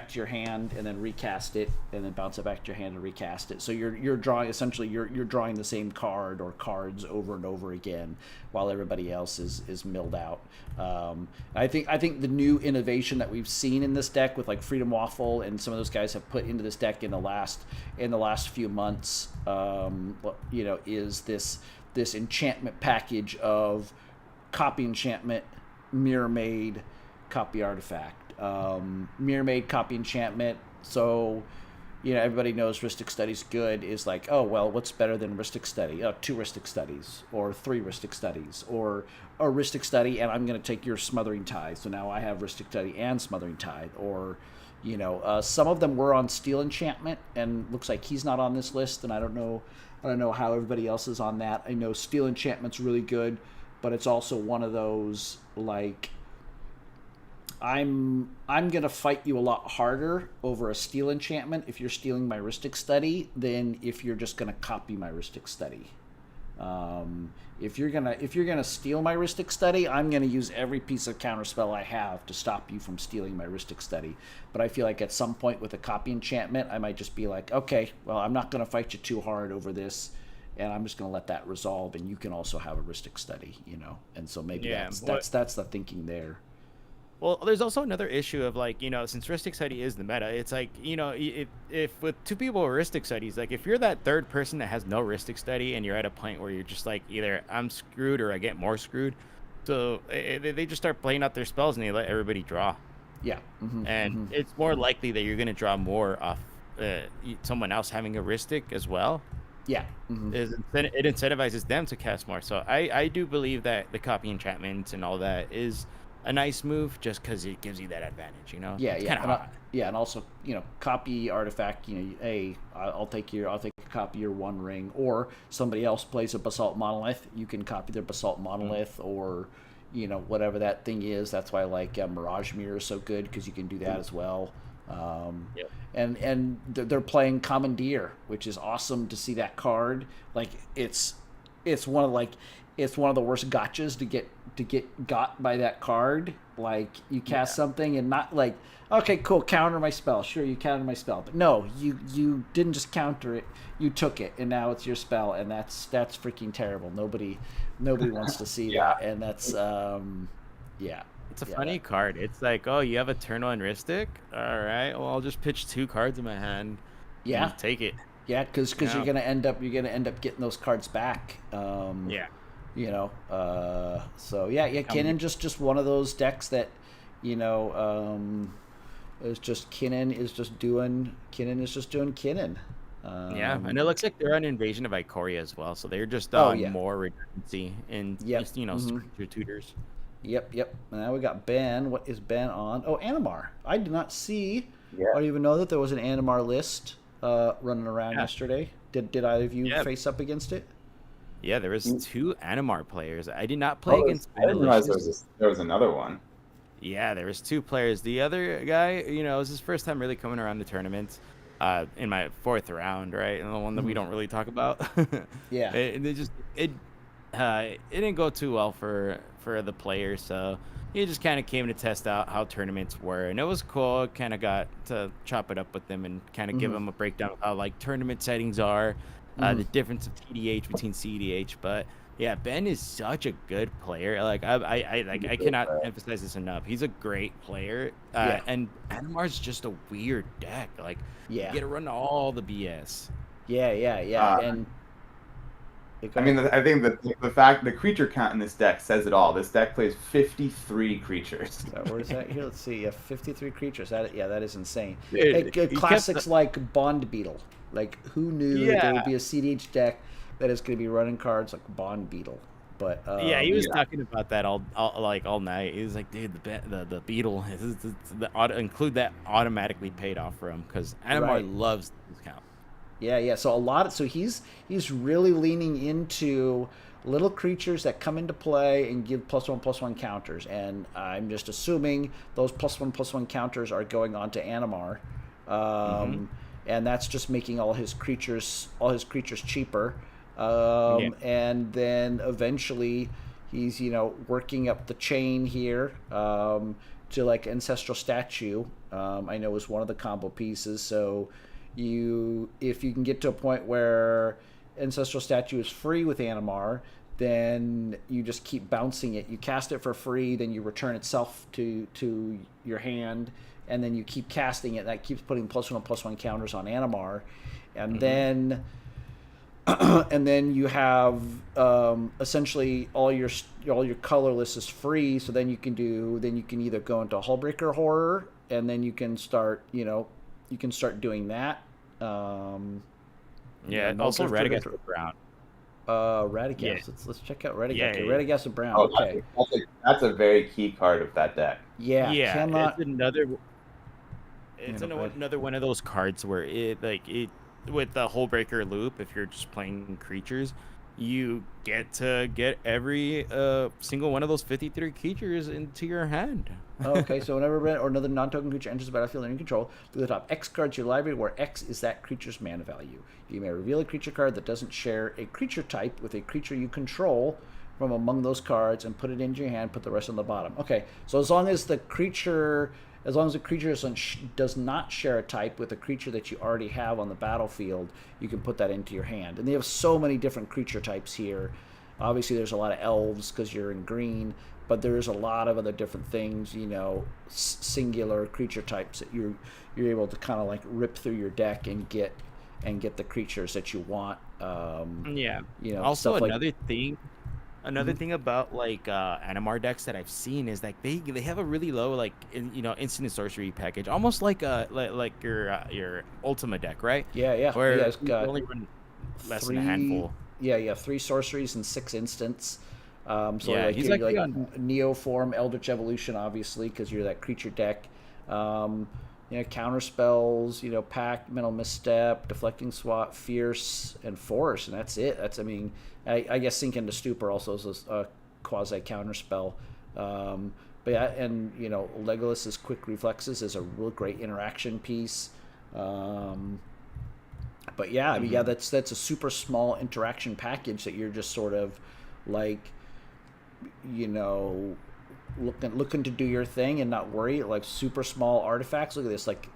to your hand, and then recast it, and then bounce it back to your hand and recast it. So you're drawing, essentially you're drawing the same card or cards over and over again, while everybody else is milled out. I think the new innovation that we've seen in this deck with like Freedom Waffle and some of those guys have put into this deck in the last few months, is this enchantment package of copy enchantment, mirror made, copy artifact, mirror made, copy enchantment. So everybody knows Rhystic Study's good, is like, oh well, what's better than Rhystic Study? 2 Rhystic Studies, or 3 Rhystic Studies, or a Rhystic Study, and I'm going to take your Smothering Tithe, so now I have Rhystic Study and Smothering Tithe. Or some of them were on Steel Enchantment, and looks like he's not on this list, and I don't know how everybody else is on that. I know Steel Enchantment's really good, but it's also one of those, like, I'm gonna fight you a lot harder over a Steel Enchantment if you're stealing my Rhystic Study than if you're just gonna copy my Rhystic Study. If you're gonna steal my Rhystic Study, I'm gonna use every piece of counterspell I have to stop you from stealing my Rhystic Study. But I feel like at some point with a copy enchantment, I might just be like, okay, well, I'm not gonna fight you too hard over this, and I'm just gonna let that resolve, and you can also have a Rhystic Study, And so maybe that's the thinking there. Well, there's also another issue of, like, since Rhystic Study is the meta, it's like, if with 2 people with Rhystic Studies, like, if you're that third person that has no Rhystic Study and you're at a point where you're just like, either I'm screwed or I get more screwed, so they just start playing out their spells and they let everybody draw. Yeah. It's more likely that you're going to draw more off someone else having a Rhystic as well. Yeah. It incentivizes them to cast more. So I do believe that the copy enchantments and all that is a nice move just because it gives you that advantage. You know. Yeah, It's yeah, kind of hot. and also, copy artifact. Hey, I'll take a copy of your One Ring, or somebody else plays a Basalt Monolith. You can copy their Basalt Monolith, or whatever that thing is. That's why I like Mirage Mirror is so good because you can do that as well. Yep. And they're playing Commandeer, which is awesome to see that card. Like it's one of the worst gotchas to get got by that card. Like you cast something and not like, okay, cool, counter my spell. Sure, you counter my spell, but no, you didn't just counter it. You took it, and now it's your spell, and that's freaking terrible. Nobody wants to see that, and that's yeah. It's a funny card. It's like, oh, you have a turn on Ristic? All right, well, I'll just pitch 2 cards in my hand. Yeah, take it. Yeah, because you're gonna end up getting those cards back. Yeah. So yeah. Kinnan just one of those decks that, is just Kinnan is just doing Kinnan. And it looks like they're on Invasion of Ikoria as well, so they're just more redundancy and creature tutors. Yep. Now we got Ben. What is Ben on? Oh, Animar. I did not see. I don't even know that there was an Animar list running around yesterday. Did either of you face up against it? Yeah, there was 2 Animar players. I did not play against. I didn't realize there was another one. Yeah, there was 2 players. The other guy, it was his first time really coming around the tournament. In my 4th round, right, and the one that we don't really talk about. Yeah, it didn't go too well for the players, so he just kind of came to test out how tournaments were, and it was cool. Kind of got to chop it up with them and kind of give them a breakdown of how like tournament settings are, the difference of TDH between cEDH. But yeah, Ben is such a good player. Like I cannot emphasize this enough. He's a great player, and Animar's just a weird deck. Like you get to run all the BS. And I mean, I think the fact the creature count in this deck says it all. This deck plays 53 creatures. Where is that here? Let's see. 53 creatures. That is insane. Dude, classics like Bond Beetle. Like who knew that there would be a cEDH deck that is going to be running cards like Bond Beetle? But he was talking about that all night. He was like, dude, the Beetle include that automatically paid off for him because Animar loves this count. Yeah. So he's really leaning into little creatures that come into play and give +1/+1 counters, and I'm just assuming those +1/+1 counters are going on to Animar, and that's just making all his creatures cheaper, and then eventually he's working up the chain here to like Ancestral Statue. I know is one of the combo pieces, so. If you can get to a point where Ancestral Statue is free with Animar, then you just keep bouncing it. You cast it for free, then you return itself to your hand, and then you keep casting it. That keeps putting +1/+1 counters on Animar, and then you have essentially all your colorless is free. So then you can either go into Hullbreaker Horror, and then you can start doing that. Also Radagast Brown. Radagast. Yeah. Let's check out Radagast. Yeah. Radagast and Brown. Oh, okay. That's a very key card of that deck. Yeah. It's another one of those cards where it with the Hullbreaker loop. If you're just playing creatures, you get to get every single one of those 53 creatures into your hand. Okay, so whenever or another non-token creature enters the battlefield under your control, do the top X cards in your library, where X is that creature's mana value. You may reveal a creature card that doesn't share a creature type with a creature you control from among those cards and put it into your hand. Put the rest on the bottom. Okay, so as long as the creature does not share a type with a creature that you already have on the battlefield, you can put that into your hand. And they have so many different creature types here. Obviously, there's a lot of elves because you're in green, but there's a lot of other different things, singular creature types that you're able to kind of like rip through your deck and get the creatures that you want. Also, another thing about like Animar decks that I've seen is like they have a really low instant sorcery package, almost like your Ultima deck, right? Yeah. Where it's got only run less than a handful. Yeah, 3 sorceries and 6 instants. So Yeah, like he's you're actually like on. Neoform, Eldritch Evolution, obviously, because you're that creature deck. Counter spells, Pact, Mental Misstep, Deflecting Swat, Fierce, and Force, and that's it. I guess Sink into Stupor also is a quasi counter spell. But yeah, and Legolas's Quick Reflexes is a real great interaction piece. But yeah, I mean, yeah, that's a super small interaction package that you're just sort of like, you know, looking to do your thing and not worry. Like super small artifacts. Look at this, like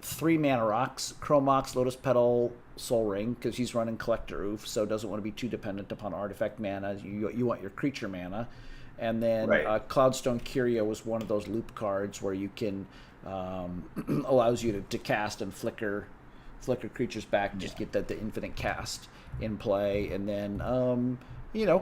3 mana rocks, Chromox, Lotus Petal, Soul Ring, because he's running Collector Oof, so doesn't want to be too dependent upon artifact mana. You want your creature mana. And then Right. Cloudstone Curio was one of those loop cards where you can allows you to cast and flicker creatures back, just get the infinite cast in play. And then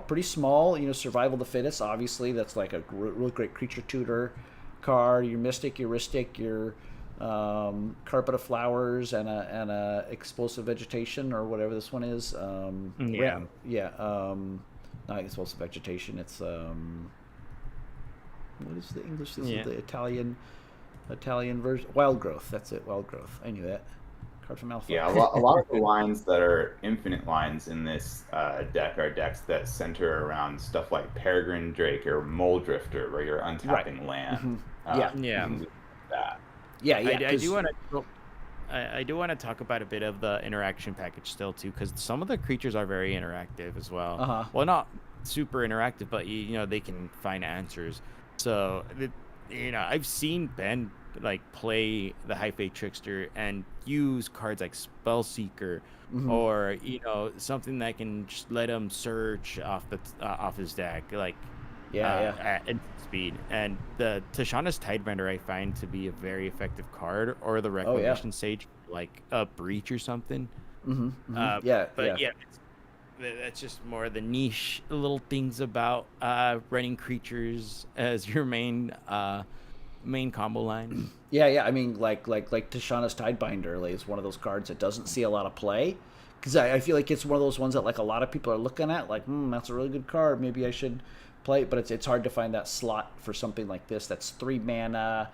pretty small, Survival of the Fittest, obviously that's like a real great creature tutor card. Your Mystic, your Ristic, your Carpet of Flowers, and a Explosive Vegetation, or whatever this one is. Yeah. Not Explosive Vegetation, it's what is the English? This Yeah. is the Italian version. Wild Growth, that's it. Wild Growth, I knew that. Card from Alpha. Yeah, a lot of the lines that are infinite lines in this deck are decks that center around stuff like Peregrine Drake or Mole Drifter, where you're untapping land. Yeah. Yeah. and that. Yeah, I do want to. I do want to talk about a bit of the interaction package still too, because some of the creatures are very interactive as well. Uh-huh. Well, not super interactive, but they can find answers. So, I've seen Ben like play the High Fate Trickster and use cards like Spellseeker, or something that can just let him search off his deck, like at speed. And the Tishana's Tidebender I find to be a very effective card, or the Reclamation Sage, like a Breach or something. But that's just more the niche little things about running creatures as your main combo line. Yeah. I mean, like Tishana's Tidebinder is one of those cards that doesn't see a lot of play, because I feel like it's one of those ones that like a lot of people are looking at, like, that's a really good card. Maybe I should play it, but it's hard to find that slot for something like this. That's 3 mana,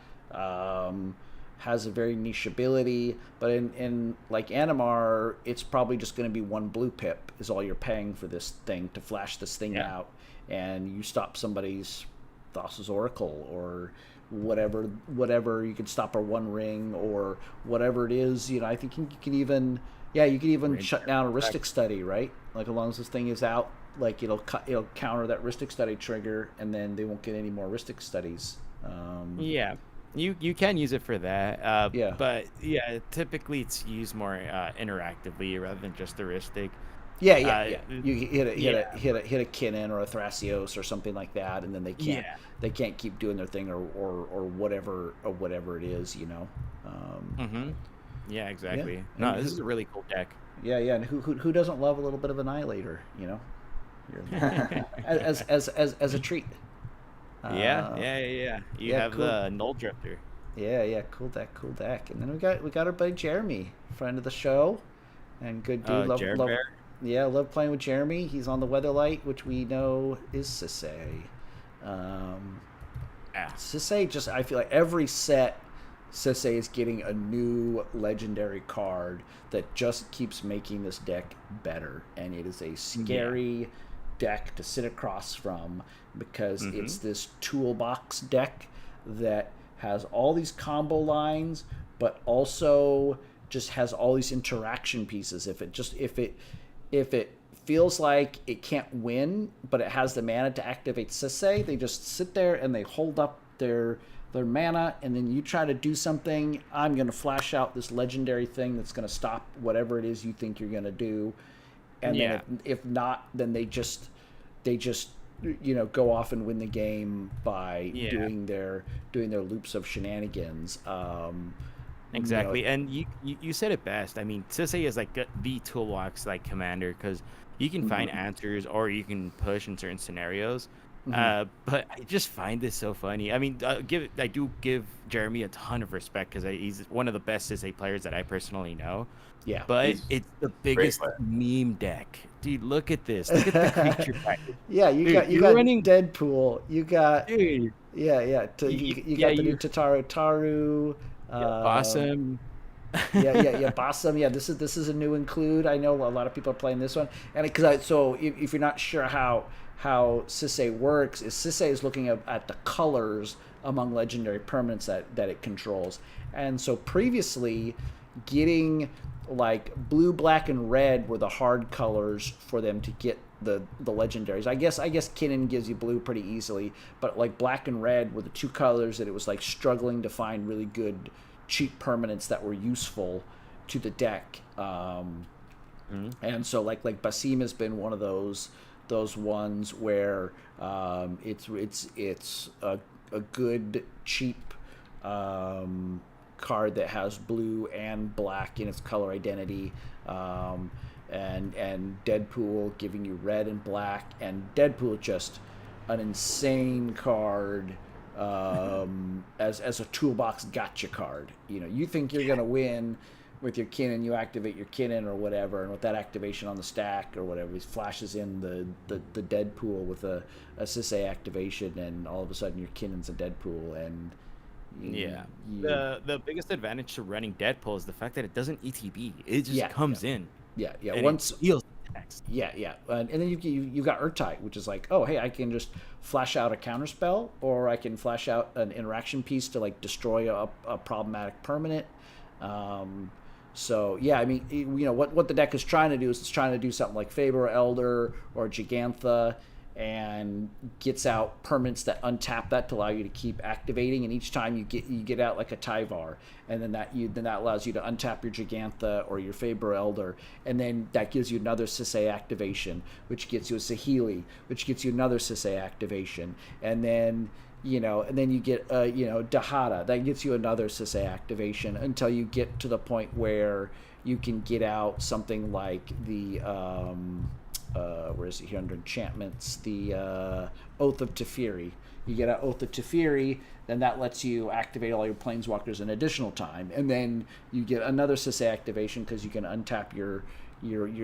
has a very niche ability, but in like Animar, it's probably just going to be 1 blue pip is all you're paying for this thing to flash this thing out, and you stop somebody's Thassa's Oracle or whatever. You can stop a 1 ring or whatever it is. I think you can even shut down a Ristic Study, right? Like, as long as this thing is out, like it'll counter that Ristic Study trigger, and then they won't get any more Ristic Studies. You can use it for that. Yeah. But typically it's used more interactively rather than just the Ristic. Yeah. You hit a Kinnan or a Thrasios or something like that, and then they can't keep doing their thing or whatever it is. Yeah, exactly. Yeah. No, this is a really cool deck. Yeah. And who doesn't love a little bit of Annihilator? As a treat. Yeah. You have cool. the Null Drifter. Yeah, cool deck. And then we got our buddy Jeremy, friend of the show, and good dude. Love playing with Jeremy. He's on the Weatherlight, which we know is Sisay. Sisay, I feel like every set, Sisay is getting a new legendary card that just keeps making this deck better, and it is a scary deck to sit across from, because it's this toolbox deck that has all these combo lines, but also just has all these interaction pieces. If it feels like it can't win, but it has the mana to activate Sisay, they just sit there and they hold up their mana, and then you try to do something. I'm going to flash out this legendary thing that's going to stop whatever it is you think you're going to do. And then if not, then they just go off and win the game by doing their loops of shenanigans. Exactly. And you said it best. I mean, Sisay is like the toolbox like commander, because you can find answers, or you can push in certain scenarios. But I just find this so funny. I mean, I do give Jeremy a ton of respect because he's one of the best Sisay players that I personally know. Yeah. But He's it's the great biggest player. meme deck, dude. Look at this. Look at the creature package. Yeah, Dude, you you're got running, Deadpool. You got dude. you Yeah, got the new you. Taru. Yeah, Um, awesome. yeah, Bossum. Yeah, this is a new include. I know a lot of people are playing this one, and because so if you're not sure how Sisay works, is Sisay is looking at the colors among legendary permanents that it controls, and so previously, getting like blue, black, and red were the hard colors for them to get the legendaries. I guess Kinnan gives you blue pretty easily, but like black and red were the two colors that it was like struggling to find really good cheap permanents that were useful to the deck. And so like Basim has been one of those ones where it's a good cheap card that has blue and black in its color identity. And Deadpool giving you red and black, and Deadpool just an insane card as a toolbox gotcha card. You think you're gonna win with your Kinnan, you activate your Kinnan or whatever, and with that activation on the stack or whatever, he flashes in the Deadpool with a Sisay activation, and all of a sudden your Kinnan's a Deadpool, and The biggest advantage to running Deadpool is the fact that it doesn't ETB. It just yeah, comes in. yeah. And Once it steals attacks. Yeah. And then you got Urtite, which is like, oh hey, I can just flash out a counter spell, or I can flash out an interaction piece to like destroy a problematic permanent. So yeah, I mean, what the deck is trying to do is it's trying to do something like Faber Elder or Gigantha, and gets out permanents that untap that to allow you to keep activating, and each time you get out like a Tyvar, and then that allows you to untap your Gigantha or your Faber Elder, and then that gives you another Sisay activation, which gets you a Saheeli, which gets you another Sisay activation, and then you get Dahada, that gets you another Sisay activation, until you get to the point where you can get out something like the where is it here under enchantments? The Oath of Teferi. You get an Oath of Teferi, then that lets you activate all your planeswalkers an additional time, and then you get another Sisay activation because you can untap your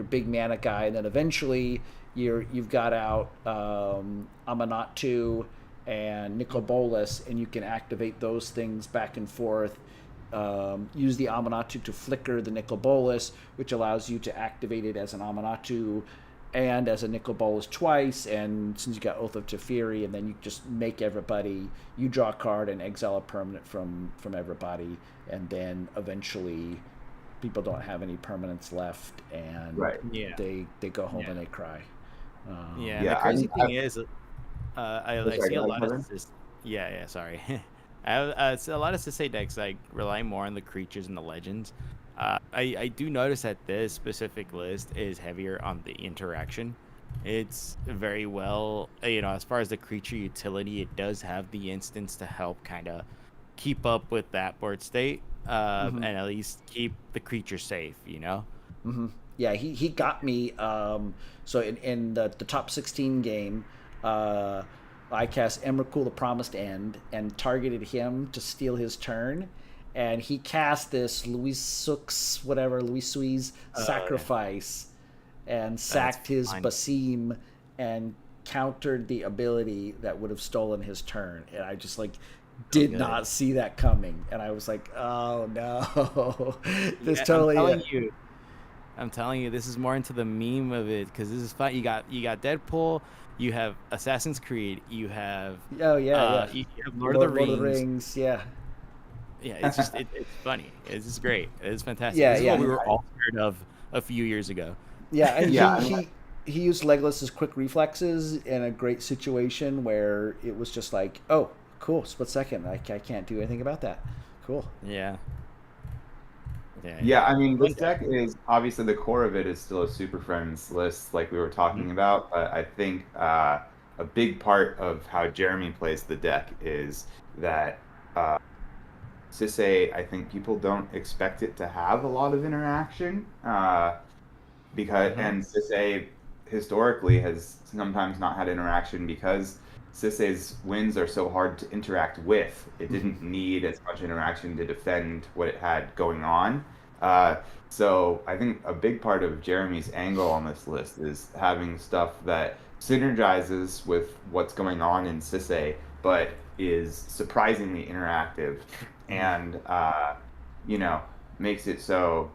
big mana guy, and then eventually you've got out Amanatu and Nicol Bolas, and you can activate those things back and forth. Use the Amanatu to flicker the Nicol Bolas, which allows you to activate it as an Amanatu and as a Nicol Bolas twice, and since you got Oath of Teferi, and then you just make you draw a card and exile a permanent from everybody, and then eventually people don't have any permanents left, and they go home and they cry. The crazy thing is, I see a lot of this. Yeah, sorry. I see a lot of Sisay decks like rely more on the creatures and the legends. I do notice that this specific list is heavier on the interaction. It's very well, as far as the creature utility, it does have the instance to help kind of keep up with that board state, and at least keep the creature safe, Yeah, he got me. So in the top 16 game, I cast Emrakul the Promised End and targeted him to steal his turn, and he cast this Louis Suisse sacrifice, and sacked his Basim and countered the ability that would have stolen his turn, and I just did not see that coming, and I was like, oh no. I'm telling you, this is more into the meme of it, because this is fun. You got Deadpool, you have Assassin's Creed, you have you have Lord of the Rings. Yeah, it's just it's funny. It's just great. It's fantastic. Yeah, this is what we were all scared of a few years ago. Yeah, and he used Legolas's quick reflexes in a great situation where it was just like, oh, cool, split second. I can't do anything about that. Cool. Yeah. Yeah, I mean, this deck is obviously the core of it is still a Super Friends list, like we were talking about. But I think a big part of how Jeremy plays the deck is that Sisay, I think people don't expect it to have a lot of interaction, because and Sisay historically has sometimes not had interaction because Sisay's winds are so hard to interact with. It didn't need as much interaction to defend what it had going on. Uh, so I think a big part of Jeremy's angle on this list is having stuff that synergizes with what's going on in Sisay, but is surprisingly interactive and you know, makes it so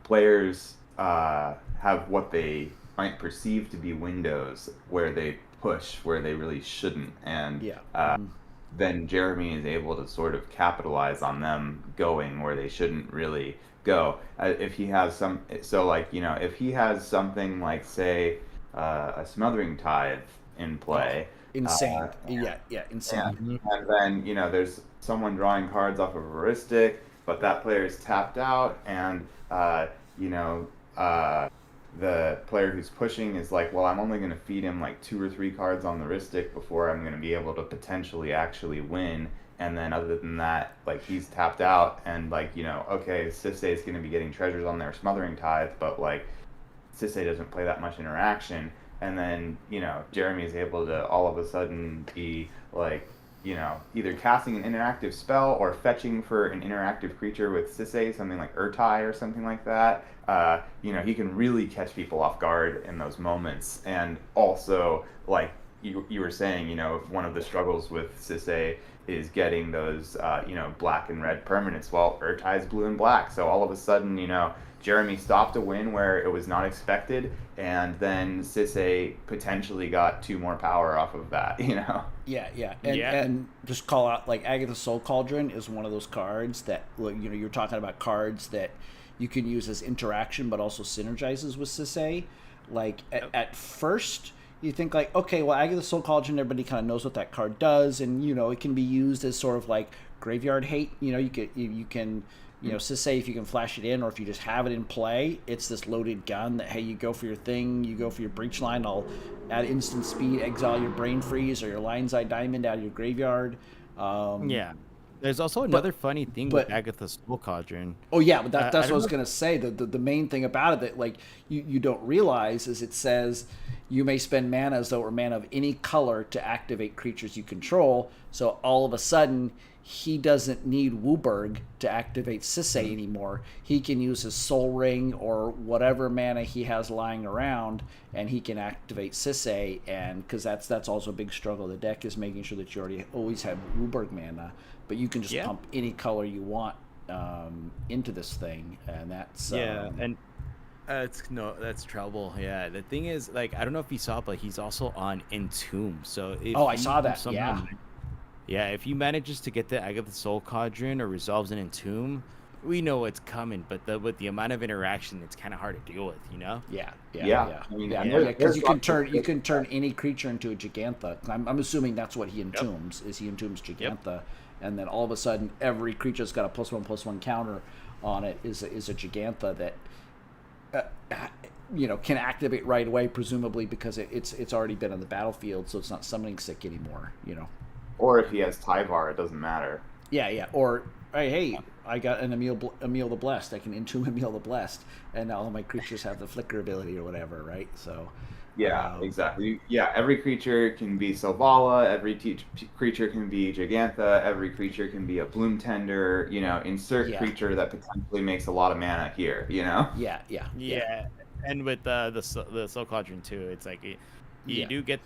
players have what they might perceive to be windows where they push where they really shouldn't, and Yeah. then Jeremy is able to sort of capitalize on them going where they shouldn't really go. If he has some, so like, you know, if he has something like, say, a Smothering Tithe in play, Insane. and, Insane. and then, you know, there's someone drawing cards off of a heuristic, but that player is tapped out, and you know, the player who's pushing is like, well, I'm only going to feed him like 2 or 3 cards on the heuristic before I'm going to be able to potentially actually win. And then other than that, like, he's tapped out, and like, you know, okay, Sisay is going to be getting treasures on their Smothering Tithe, but like, Sisay doesn't play that much interaction. And then, you know, Jeremy is able to all of a sudden be like, you know, either casting an interactive spell or fetching for an interactive creature with Sisay, something like Urtai or something like that. You know, he can really catch people off guard in those moments. And also, like you were saying, you know, one of the struggles with Sisay is getting those, you know, black and red permanents. Well, Urtai's blue and black. So all of a sudden, you know, Jeremy stopped a win where it was not expected, and then Sisay potentially got 2 more power off of that, you know? Yeah. And just call out, like, Agatha's Soul Cauldron is one of those cards that, you know, you're talking about cards that you can use as interaction but also synergizes with Sisay. Like, at first, you think, like, okay, well, Agatha's Soul Cauldron, everybody kind of knows what that card does, and, you know, it can be used as sort of like graveyard hate. You know, you can you know, Sisay, if you can flash it in, or if you just have it in play, it's this loaded gun that, hey, you go for your thing, you go for your breach line, I'll add instant speed, exile your Brain Freeze or your Lion's Eye Diamond out of your graveyard. Yeah. There's also another funny thing with Agatha's Soul Cauldron. Oh yeah, but that's what I was gonna say. The main thing about it that, like, you don't realize is it says you may spend mana as though it were mana of any color to activate creatures you control. So all of a sudden, he doesn't need Wooburg to activate Sisay anymore. He can use his Soul Ring or whatever mana he has lying around, and he can activate Sisay. And because that's also a big struggle of the deck, is making sure that you always have Wooburg mana, but you can just pump any color you want into this thing, and that's that's trouble. Yeah, the thing is, like, I don't know if you saw, but he's also on Entomb. So if I saw that. Yeah, if he manages to get the Agatha Soul Cauldron or resolves an Entomb, we know what's coming. But with the amount of interaction, it's kind of hard to deal with, you know? Yeah. I mean, because you can turn any creature into a Gigantha. I'm assuming that's what he entombs. Is he entombs Gigantha, and then all of a sudden every creature's got a +1/+1 counter on it is a Gigantha that you know, can activate right away, presumably because it's already been on the battlefield, so it's not summoning sick anymore, you know. Or if he has Tyvar, it doesn't matter. Yeah. Or, hey, I got an Emil the Blessed. I can entomb Emil the Blessed, and all of my creatures have the flicker ability or whatever, right? So. Yeah, exactly. Yeah, every creature can be Selvala, every creature can be Gigantha, every creature can be a Bloom Tender, you know, insert creature that potentially makes a lot of mana here, you know? Yeah. And with the Soul Cauldron too, it's like you do get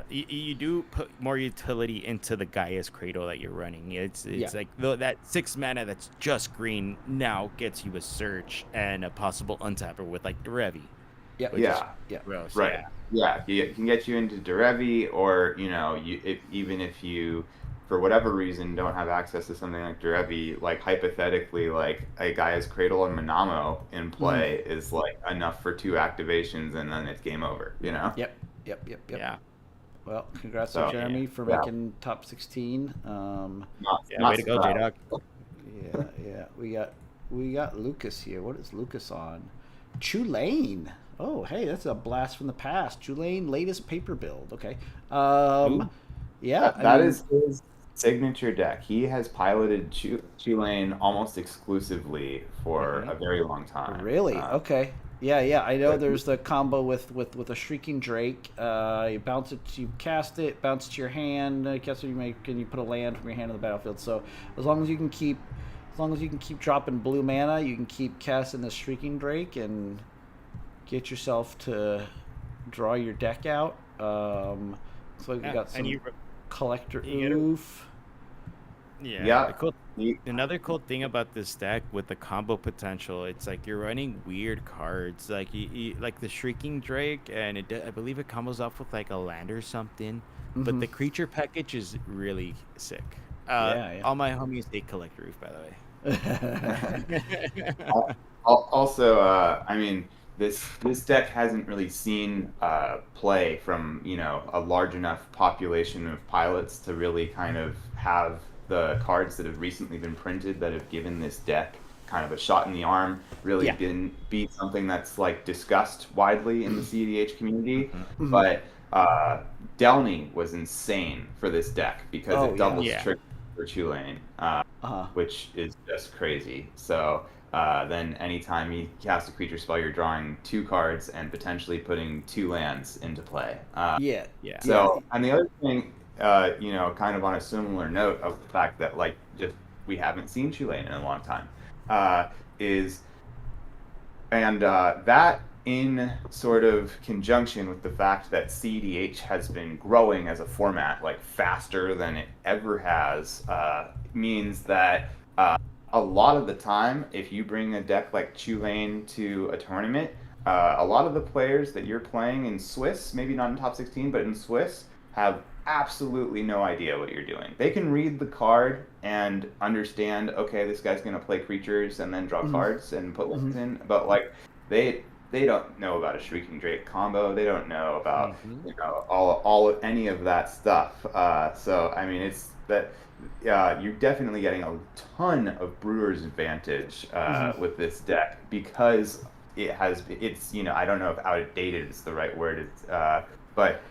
you do put more utility into the Gaia's Cradle that you're running. It's like that 6 mana that's just green now gets you a search and a possible untapper with like Derevi. Gross, right. Yeah, it can get you into Derevi, or, you know, even if you, for whatever reason, don't have access to something like Derevi, like, hypothetically, like, a Gaia's Cradle and Manamo in play is like enough for 2 activations, and then it's game over, you know? Yep. Yeah. Well, congrats to Jeremy for making top 16. Way to go, J-Dog. Yeah. We got Lucas here. What is Lucas on? Chulane. Oh, hey, that's a blast from the past. Chulane, latest paper build. Okay. That is his signature deck. He has piloted Chulane almost exclusively for a very long time. Really? Okay. Yeah. I know But there's the combo with a Shrieking Drake. You bounce it, you cast it, bounce it to your hand. Cast it, and you put a land from your hand on the battlefield. So as long as you can keep, dropping blue mana, you can keep casting the Shrieking Drake and get yourself to draw your deck out. Looks like we got and some collector you oof. Yeah, yeah, you- another cool thing about this deck with the combo potential, it's like you're running weird cards, like like the Shrieking Drake, and I believe it combos off with like a land or something. But Mm-hmm. the creature package is really sick. Yeah. All my homies they collect roof, by the way. Also, I mean, this deck hasn't really seen play from a large enough population of pilots to really kind of have the cards that have recently been printed that have given this deck kind of a shot in the arm really be something that's like discussed widely in the cEDH community. Mhm. But Delney was insane for this deck because it doubles Yeah. trick for Chulane, which is just crazy. So then anytime you cast a creature spell, you're drawing 2 cards and potentially putting 2 lands into play. Yeah. So, and the other thing, kind of on a similar note of the fact that like just we haven't seen Chulane in a long time, is that in sort of conjunction with the fact that cEDH has been growing as a format like faster than it ever has, means that a lot of the time, if you bring a deck like Chulane to a tournament, a lot of the players that you're playing in Swiss, maybe not in top 16, but in Swiss, have absolutely no idea what you're doing. They can read the card and understand, okay, this guy's going to play creatures and then draw cards and put lands in, but like they don't know about a Shrieking Drake combo. They don't know about all of any of that stuff. So I mean, it's that you're definitely getting a ton of Brewer's advantage with this deck because it's I don't know if outdated is the right word. But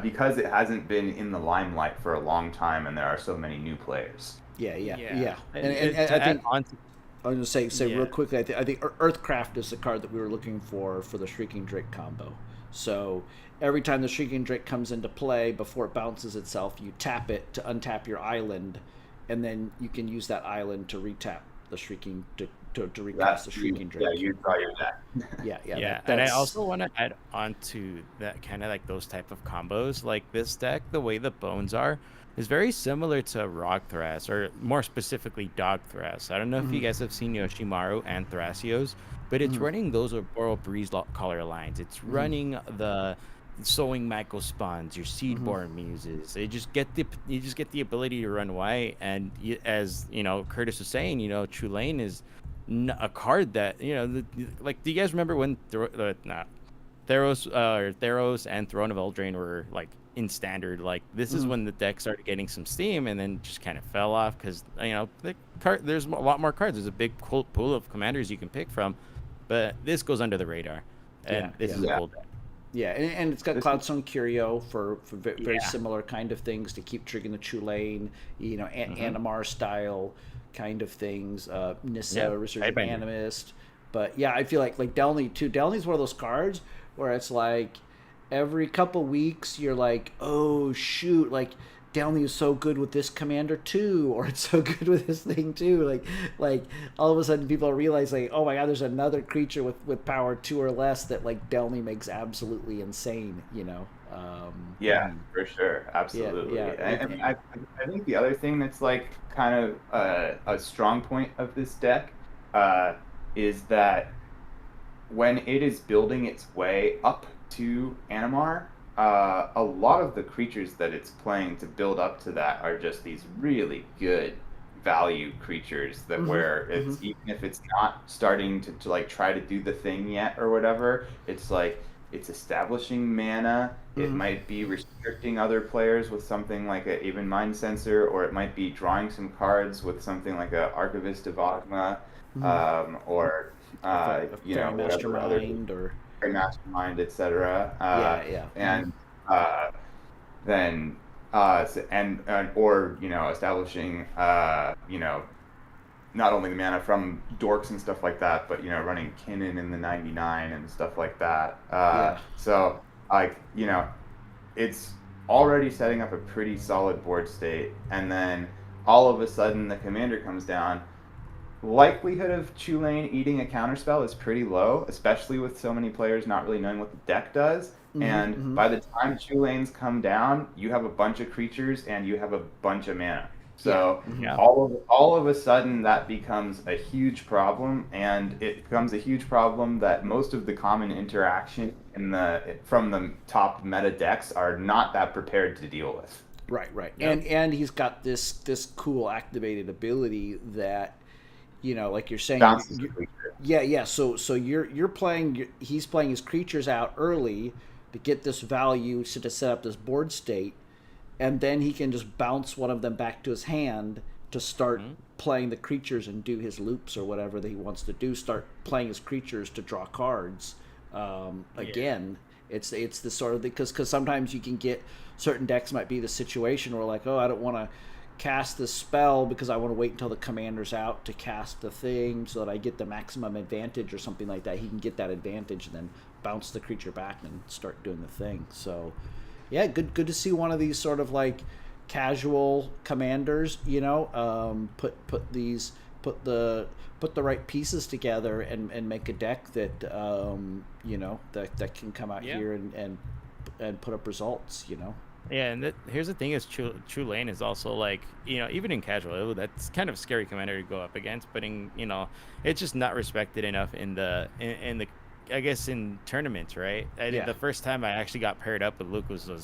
because it hasn't been in the limelight for a long time and there are so many new players. Yeah. And I think on I was going to say real quickly, I think Earthcraft is the card that we were looking for the Shrieking Drake combo. So every time the Shrieking Drake comes into play, before it bounces itself, you tap it to untap your island, and then you can use that island to retap the Shrieking to recast the Shrieking Drake. Yeah, you draw your deck. Yeah. And I also want to add on to that, kind of like those type of combos. Like this deck, the way the bones are, is very similar to Rock Thras, or more specifically Dog Thras. I don't know if you guys have seen Yoshimaru and Thrasios, but it's running those Boros Breeze color lines. It's running the Sowing Michael Spawns, your Seedborn Muses. You just get the ability to run white, and as Curtis was saying, Chulane is a card that like. Do you guys remember when Theros and Throne of Eldraine were like in standard? Like this is when the deck started getting some steam, and then just kind of fell off because there's a lot more cards. There's a big pool of commanders you can pick from, but this goes under the radar, and this is a cool deck. Yeah, and it's got Cloudstone Curio for very similar kind of things to keep triggering the Chulane, Animar style kind of things. Nissa, Resurgent Animist. But yeah, I feel like Delney too. Delney's one of those cards where it's like every couple weeks you're like, oh shoot, like Delney is so good with this commander too, or it's so good with this thing too. Like all of a sudden people realize like, oh my god, there's another creature with power 2 or less that like Delney makes absolutely insane. Yeah, for sure, absolutely. I think the other thing that's like kind of a strong point of this deck is that when it is building its way up to Animar, a lot of the creatures that it's playing to build up to that are just these really good value creatures that where it's even if it's not starting to like try to do the thing yet or whatever, it's like it's establishing mana. It might be restricting other players with something like a even Mind Sensor, or it might be drawing some cards with something like a Archivist of Ogma, or Mastermind or Mastermind, etc. And then or establishing not only the mana from dorks and stuff like that, but running Kinnan in the 99 and stuff like that. So it's already setting up a pretty solid board state, and then all of a sudden the commander comes down. Likelihood of Chulane eating a counterspell is pretty low, especially with so many players not really knowing what the deck does. And by the time Chulanes come down, you have a bunch of creatures and you have a bunch of mana. So all of a sudden that becomes a huge problem, and it becomes a huge problem that most of the common interaction from the top meta decks are not that prepared to deal with. Right. Yep. And he's got this cool activated ability that, like you're saying, So you're playing. He's playing his creatures out early to get this value to set up this board state, and then he can just bounce one of them back to his hand to start playing the creatures and do his loops or whatever that he wants to do. Start playing his creatures to draw cards. Again, it's the sort of because sometimes you can get certain decks might be the situation where like, oh, I don't want to cast this spell because I want to wait until the commander's out to cast the thing so that I get the maximum advantage or something like that. He can get that advantage and then bounce the creature back and start doing the thing. So yeah, good to see one of these sort of like casual commanders, put the right pieces together and make a deck that that can come out here and put up results. Yeah, and here's the thing: is Chulane is also like even in casual, that's kind of a scary commander to go up against. But it's just not respected enough in the I guess in tournaments, right? The first time I actually got paired up with Luke was it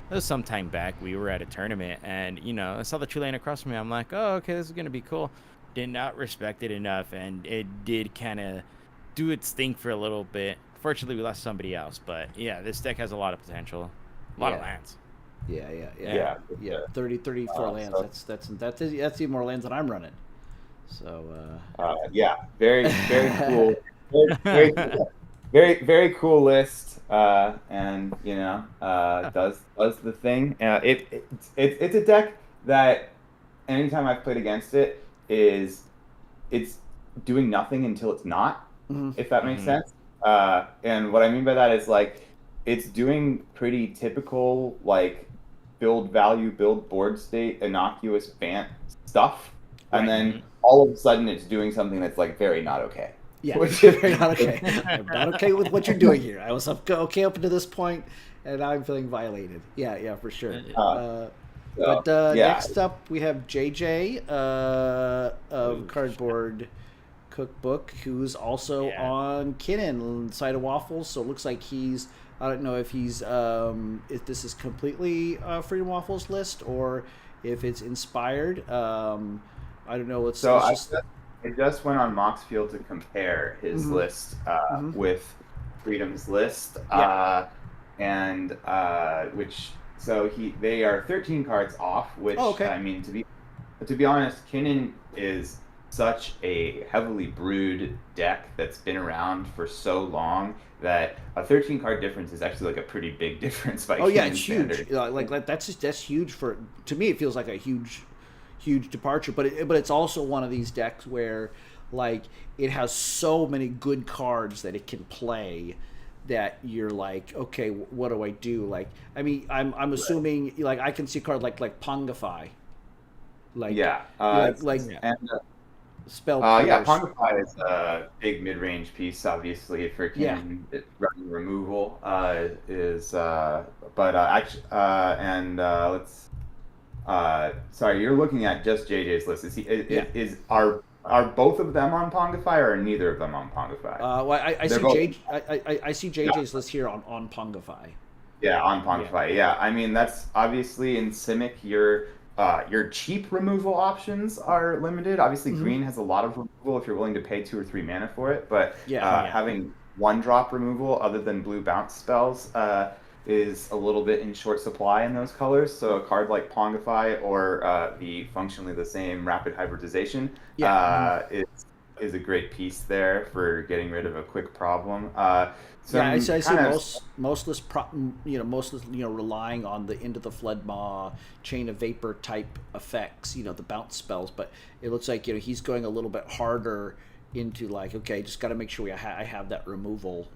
was some time back. We were at a tournament, and I saw the Chulane across from me. I'm like, oh, okay, this is gonna be cool. Did not respect it enough, and it did kind of do its thing for a little bit. Fortunately, we lost somebody else, but yeah, this deck has a lot of potential, a lot of lands. Yeah. 34 lands. That's even more lands than I'm running. So very cool. Very cool list, and does the thing. It's a deck that anytime I've played against it it's doing nothing until it's not, if that makes sense. And what I mean by that is like it's doing pretty typical like build value, build board state, innocuous Bant stuff, and then all of a sudden it's doing something that's like very not okay. Yeah, very not okay. I'm not okay with what you're doing here. I was okay up to this point, and I'm feeling violated. Yeah, for sure. Next up, we have JJ of Cardboard Cookbook, who's also on Kinnan, side of Waffles. So it looks like he's. I don't know if he's if this is completely Freedom Waffles list or if it's inspired. I don't know. I just went on Moxfield to compare his list with Freedom's list, and they are 13 cards off. Which I mean, to be honest, Kinnan is such a heavily brewed deck that's been around for so long that a 13 card difference is actually like a pretty big difference by it's standard. Huge. Like that's huge to me. It feels like a huge departure, but it's also one of these decks where like it has so many good cards that it can play that you're like, okay, what do I do? Like, I mean, I'm assuming like I can see a card like Pongify, spell. Pongify is a big mid-range piece, obviously for Kinnan. Running removal sorry, you're looking at just JJ's list. Are both of them on Pongify, or are neither of them on Pongify? I see JJ's list here on Pongify. Yeah, on Pongify. Yeah, I mean that's obviously in Simic. Your cheap removal options are limited. Obviously, green has a lot of removal if you're willing to pay 2 or 3 mana for it. But having 1-drop removal other than blue bounce spells is a little bit in short supply in those colors. So a card like Pongify or the functionally the same Rapid Hybridization is is a great piece there for getting rid of a quick problem. I see mostless, relying on the Into the Flood Maw, Chain of Vapor type effects, the bounce spells. But it looks like he's going a little bit harder into like, okay, just got to make sure I have that removal.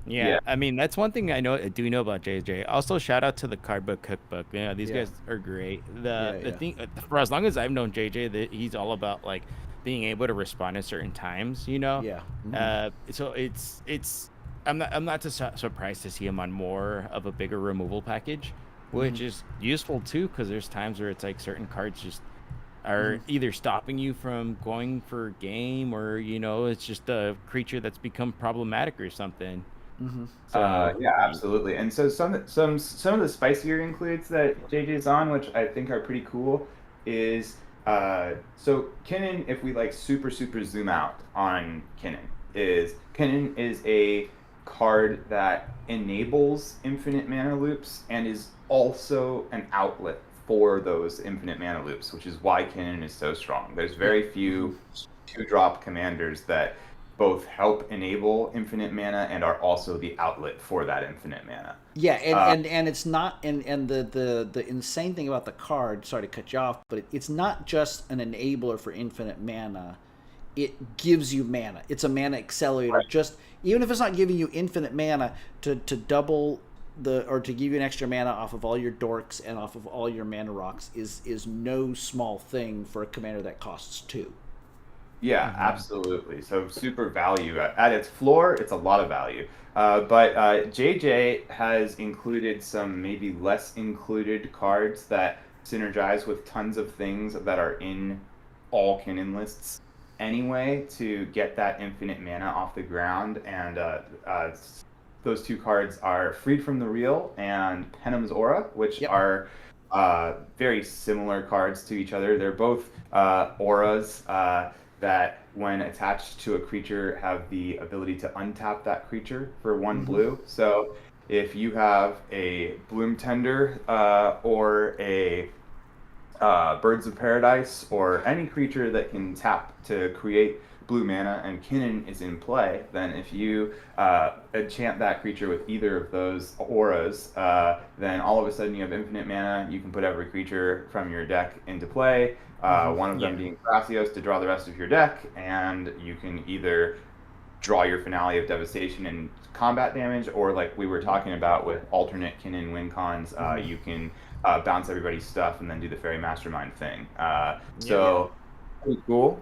Yeah, I mean that's one thing I do know about JJ. Also, shout out to the card book cookbook. These guys are great. The thing for as long as I've known JJ, that he's all about like being able to respond at certain times. Yeah. Mm-hmm. So it's I'm not surprised to see him on more of a bigger removal package, which is useful too, because there's times where it's like certain cards just are either stopping you from going for game, or it's just a creature that's become problematic or something. So, yeah, absolutely. And so some of the spicier includes that JJ's on, which I think are pretty cool, is so Kinnan, if we like super zoom out on Kinnan is a card that enables infinite mana loops and is also an outlet for those infinite mana loops, which is why Kinnan is so strong. There's very few 2-drop commanders that both help enable infinite mana and are also the outlet for that infinite mana. Yeah, and it's not, and the insane thing about the card, sorry to cut you off, but it's not just an enabler for infinite mana. It gives you mana. It's a mana accelerator. Right. Just even if it's not giving you infinite mana, to double or to give you an extra mana off of all your dorks and off of all your mana rocks is no small thing for a commander that costs 2. Yeah, absolutely. So super value at its floor. It's a lot of value. But JJ has included some maybe less included cards that synergize with tons of things that are in all Kinnan lists anyway to get that infinite mana off the ground. And those 2 cards are Freed from the Real and Penum's Aura, which are very similar cards to each other. They're both auras that, when attached to a creature, have the ability to untap that creature for 1 blue. So if you have a Bloom Tender or a Birds of Paradise or any creature that can tap to create blue mana and Kinnan is in play, then if you enchant that creature with either of those auras, then all of a sudden you have infinite mana. You can put every creature from your deck into play, one of them being Thrasios, to draw the rest of your deck, and you can either draw your Finale of Devastation and combat damage, or like we were talking about with alternate Kinnan win cons, you can bounce everybody's stuff and then do the Fairy Mastermind thing. Pretty cool.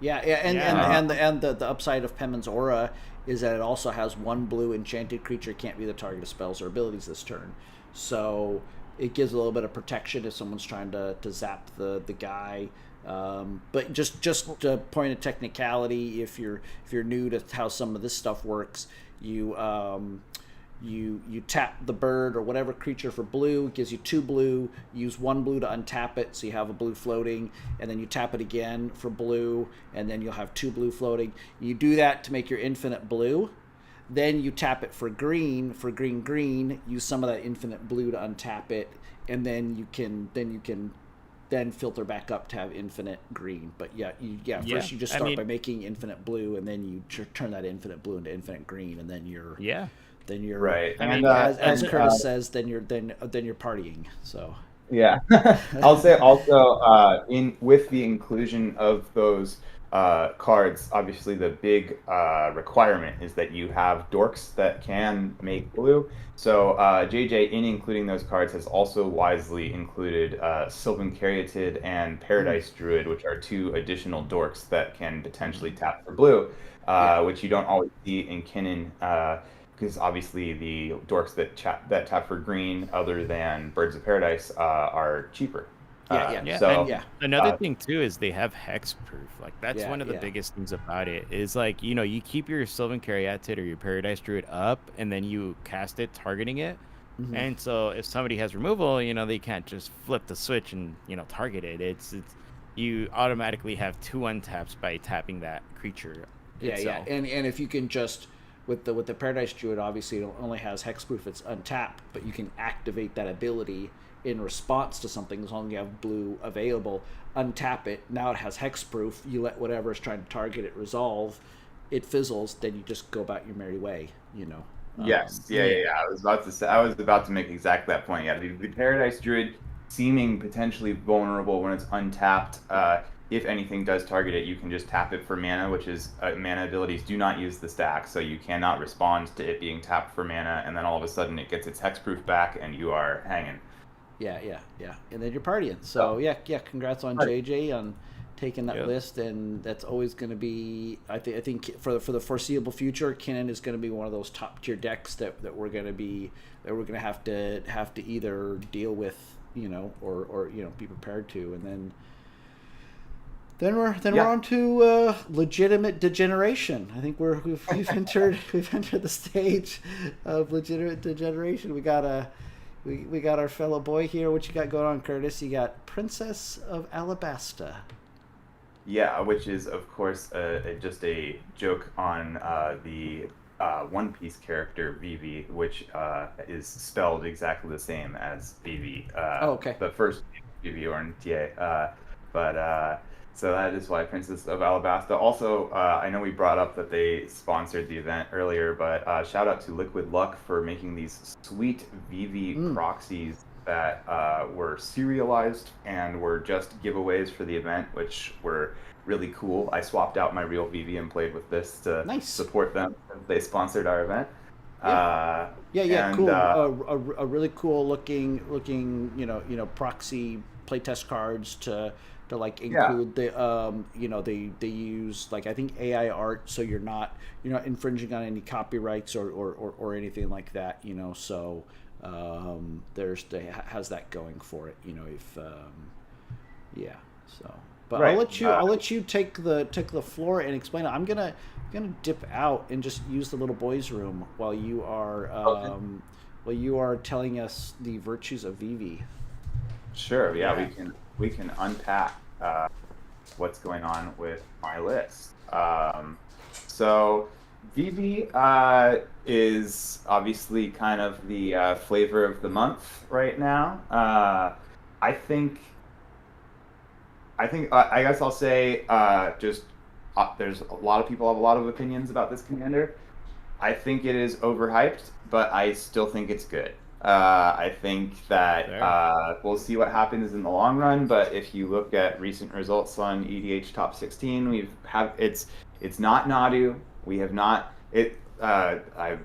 And the upside of Penum's Aura is that it also has 1 blue enchanted creature can't be the target of spells or abilities this turn. So it gives a little bit of protection if someone's trying to zap the guy. But just a point of technicality, if you're new to how some of this stuff works, you tap the bird or whatever creature for blue. It gives you 2 blue. Use 1 blue to untap it, so you have a blue floating, and then you tap it again for blue, and then you'll have 2 blue floating. You do that to make your infinite blue. Then you tap it for green. For green. Use some of that infinite blue to untap it, and then you can filter back up to have infinite green. But first you just start by making infinite blue, and then you turn that infinite blue into infinite green, and then you're right. And as Curtis says, then you're partying. So yeah, I'll say also with the inclusion of those cards, obviously the big requirement is that you have dorks that can make blue. So JJ, in including those cards, has also wisely included Sylvan Caryatid and Paradise Druid, which are 2 additional dorks that can potentially tap for blue, which you don't always see in Kinnan. Because obviously the dorks that tap for green, other than Birds of Paradise, are cheaper. Another thing too is they have hexproof. Like that's one of the biggest things about it. Is like you keep your Sylvan Caryatid or your Paradise Druid up, and then you cast it targeting it. And so if somebody has removal, they can't just flip the switch and target it. It's you automatically have 2 untaps by tapping that creature. Itself. And if you can just with the Paradise Druid, obviously it only has hexproof. It's untapped, but you can activate that ability in response to something, as long as you have blue available, untap it. Now it has hexproof. You let whatever is trying to target it resolve. It fizzles. Then you just go about your merry way. Yes. Yeah. I was about to make exactly that point. Yeah. The Paradise Druid seeming potentially vulnerable when it's untapped. If anything does target it, you can just tap it for mana, which is mana abilities do not use the stack, so you cannot respond to it being tapped for mana, and then all of a sudden it gets its hexproof back and you are hanging. Yeah. And then you're partying. So yeah. Congrats on JJ on taking that list, and that's always going to be. I think for the foreseeable future, Kinnan is going to be one of those top tier decks that we're going to have to either deal with, or be prepared to, and then we're on to legitimate degeneration. I think we've entered the stage of legitimate degeneration. We got our fellow boy here. What you got going on, Curtis? You got Princess of Alabasta. Yeah, which is of course just a joke on the One Piece character Vivv, which is spelled exactly the same as Vivv. Okay. The first Vivv or NTA. So that is why Princess of Alabasta. Also, I know we brought up that they sponsored the event earlier, but shout out to Liquid Luck for making these sweet Vivv proxies that were serialized and were just giveaways for the event, which were really cool. I swapped out my real Vivv and played with this to support them. They sponsored our event. Cool. A really cool looking proxy playtest cards to like include the they use like I think AI art, so you're not infringing on any copyrights or anything like that, so has that going for it, but right. I'll let you take the floor and explain it. I'm gonna dip out and just use the little boys room while you are telling us the virtues of Vivv. Sure. Yeah. We can unpack what's going on with my list. So Vivv is obviously kind of the flavor of the month right now. I guess I'll say there's a lot of people have a lot of opinions about this commander. I think it is overhyped, but I still think it's good. I think that we'll see what happens in the long run, but if you look at recent results on EDH Top 16, it's not Nadu. We have not it. I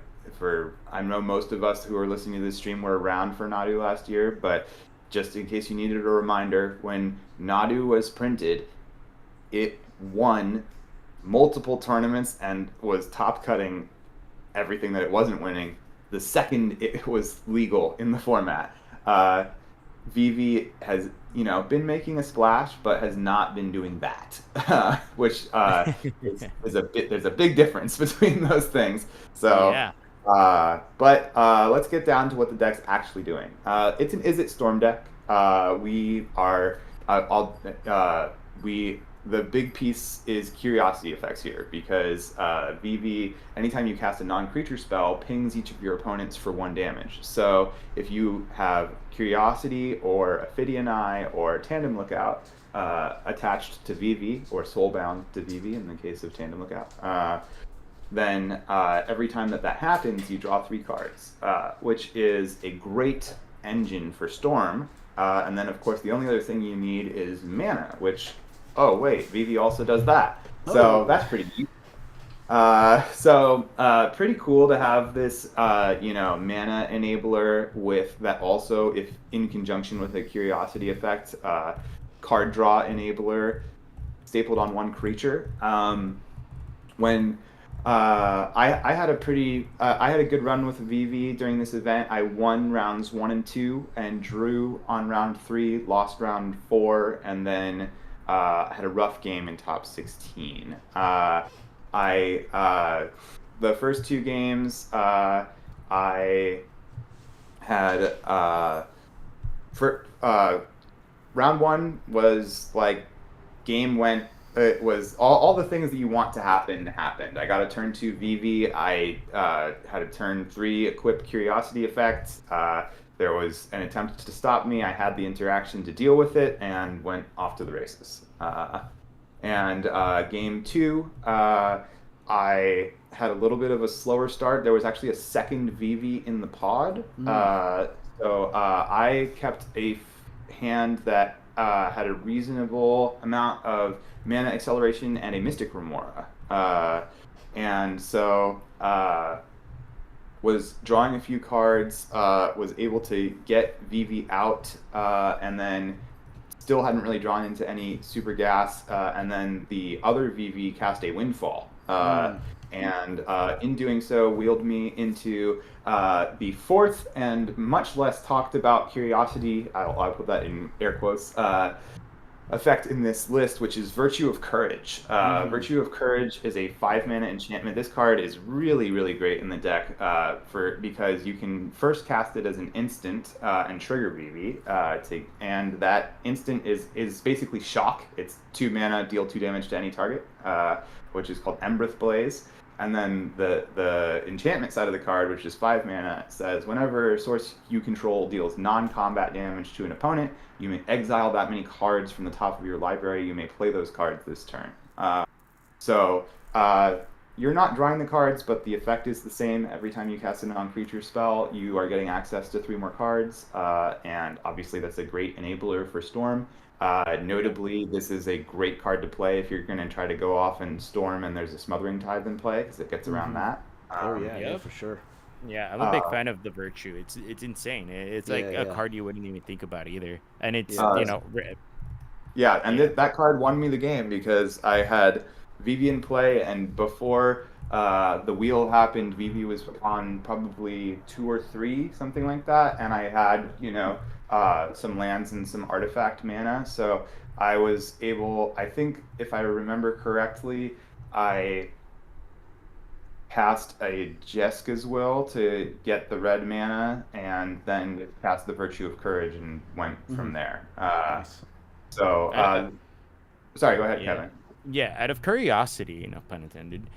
know most of us who are listening to this stream were around for Nadu last year, but just in case you needed a reminder, when Nadu was printed, it won multiple tournaments and was top cutting everything that it wasn't winning the second it was legal in the format. Vivv has, been making a splash, but has not been doing that, which is there's a big difference between those things. So, yeah. But let's get down to what the deck's actually doing. It's an Izzet Storm deck. The big piece is curiosity effects here, because Vivv, anytime you cast a non-creature spell, pings each of your opponents for 1 damage. So if you have Curiosity or Ophidian Eye or Tandem Lookout attached to Vivv, or Soulbound to Vivv in the case of Tandem Lookout, then every time that happens, you draw 3 cards, which is a great engine for Storm. And then, of course, the only other thing you need is mana, which... Oh, wait, Vivv also does that. So that's pretty neat. Pretty cool to have this, mana enabler with that also, if in conjunction with a curiosity effect, card draw enabler stapled on 1 creature. When I had a good run with Vivv during this event. I won rounds 1 and 2 and drew on round 3, lost round 4, and then I had a rough game in top 16. The first 2 games, I had round 1 was like game went. It was all the things that you want to happen happened. I got a turn 2 Vivv. I had a turn 3 equip curiosity effect. there was an attempt to stop me. I had the interaction to deal with it and went off to the races. And game 2, I had a little bit of a slower start. There was actually a second Vivv in the pod. So I kept a hand that had a reasonable amount of mana acceleration and a Mystic Remora. And so was drawing a few cards, was able to get Vivv out, and then still hadn't really drawn into any super gas, and then the other Vivv cast a Windfall. And in doing so, wheeled me into the fourth and much less talked about Curiosity, I'll put that in air quotes, effect in this list, which is Virtue of Courage. Virtue of Courage is a 5-mana enchantment. This card is really, really great in the deck because you can first cast it as an instant and trigger Vivv, and that instant is basically Shock. It's 2 mana, deal 2 damage to any target, which is called Embereth Blaze. And then the enchantment side of the card, which is 5 mana, says whenever a source you control deals non-combat damage to an opponent, you may exile that many cards from the top of your library. You may play those cards this turn. So you're not drawing the cards, but the effect is the same. Every time you cast a non-creature spell, you are getting access to 3 more cards. And obviously that's a great enabler for Storm. Notably, this is a great card to play if you're going to try to go off and Storm and there's a Smothering Tithe in play, because it gets around that. Yeah, for sure. Yeah, I'm a big fan of the Virtue. It's insane. It's like a card you wouldn't even think about either. And it's, Yeah, and that card won me the game because I had Vivv in play, and before the wheel happened, Vivv was on probably 2 or 3, something like that, and I had, some lands and some artifact mana, so I was able, I think if I remember correctly, I cast a Jeska's Will to get the red mana, and then cast the Virtue of Courage and went from there. Nice. So, sorry, go ahead, Kevin. Yeah, out of curiosity, no pun intended,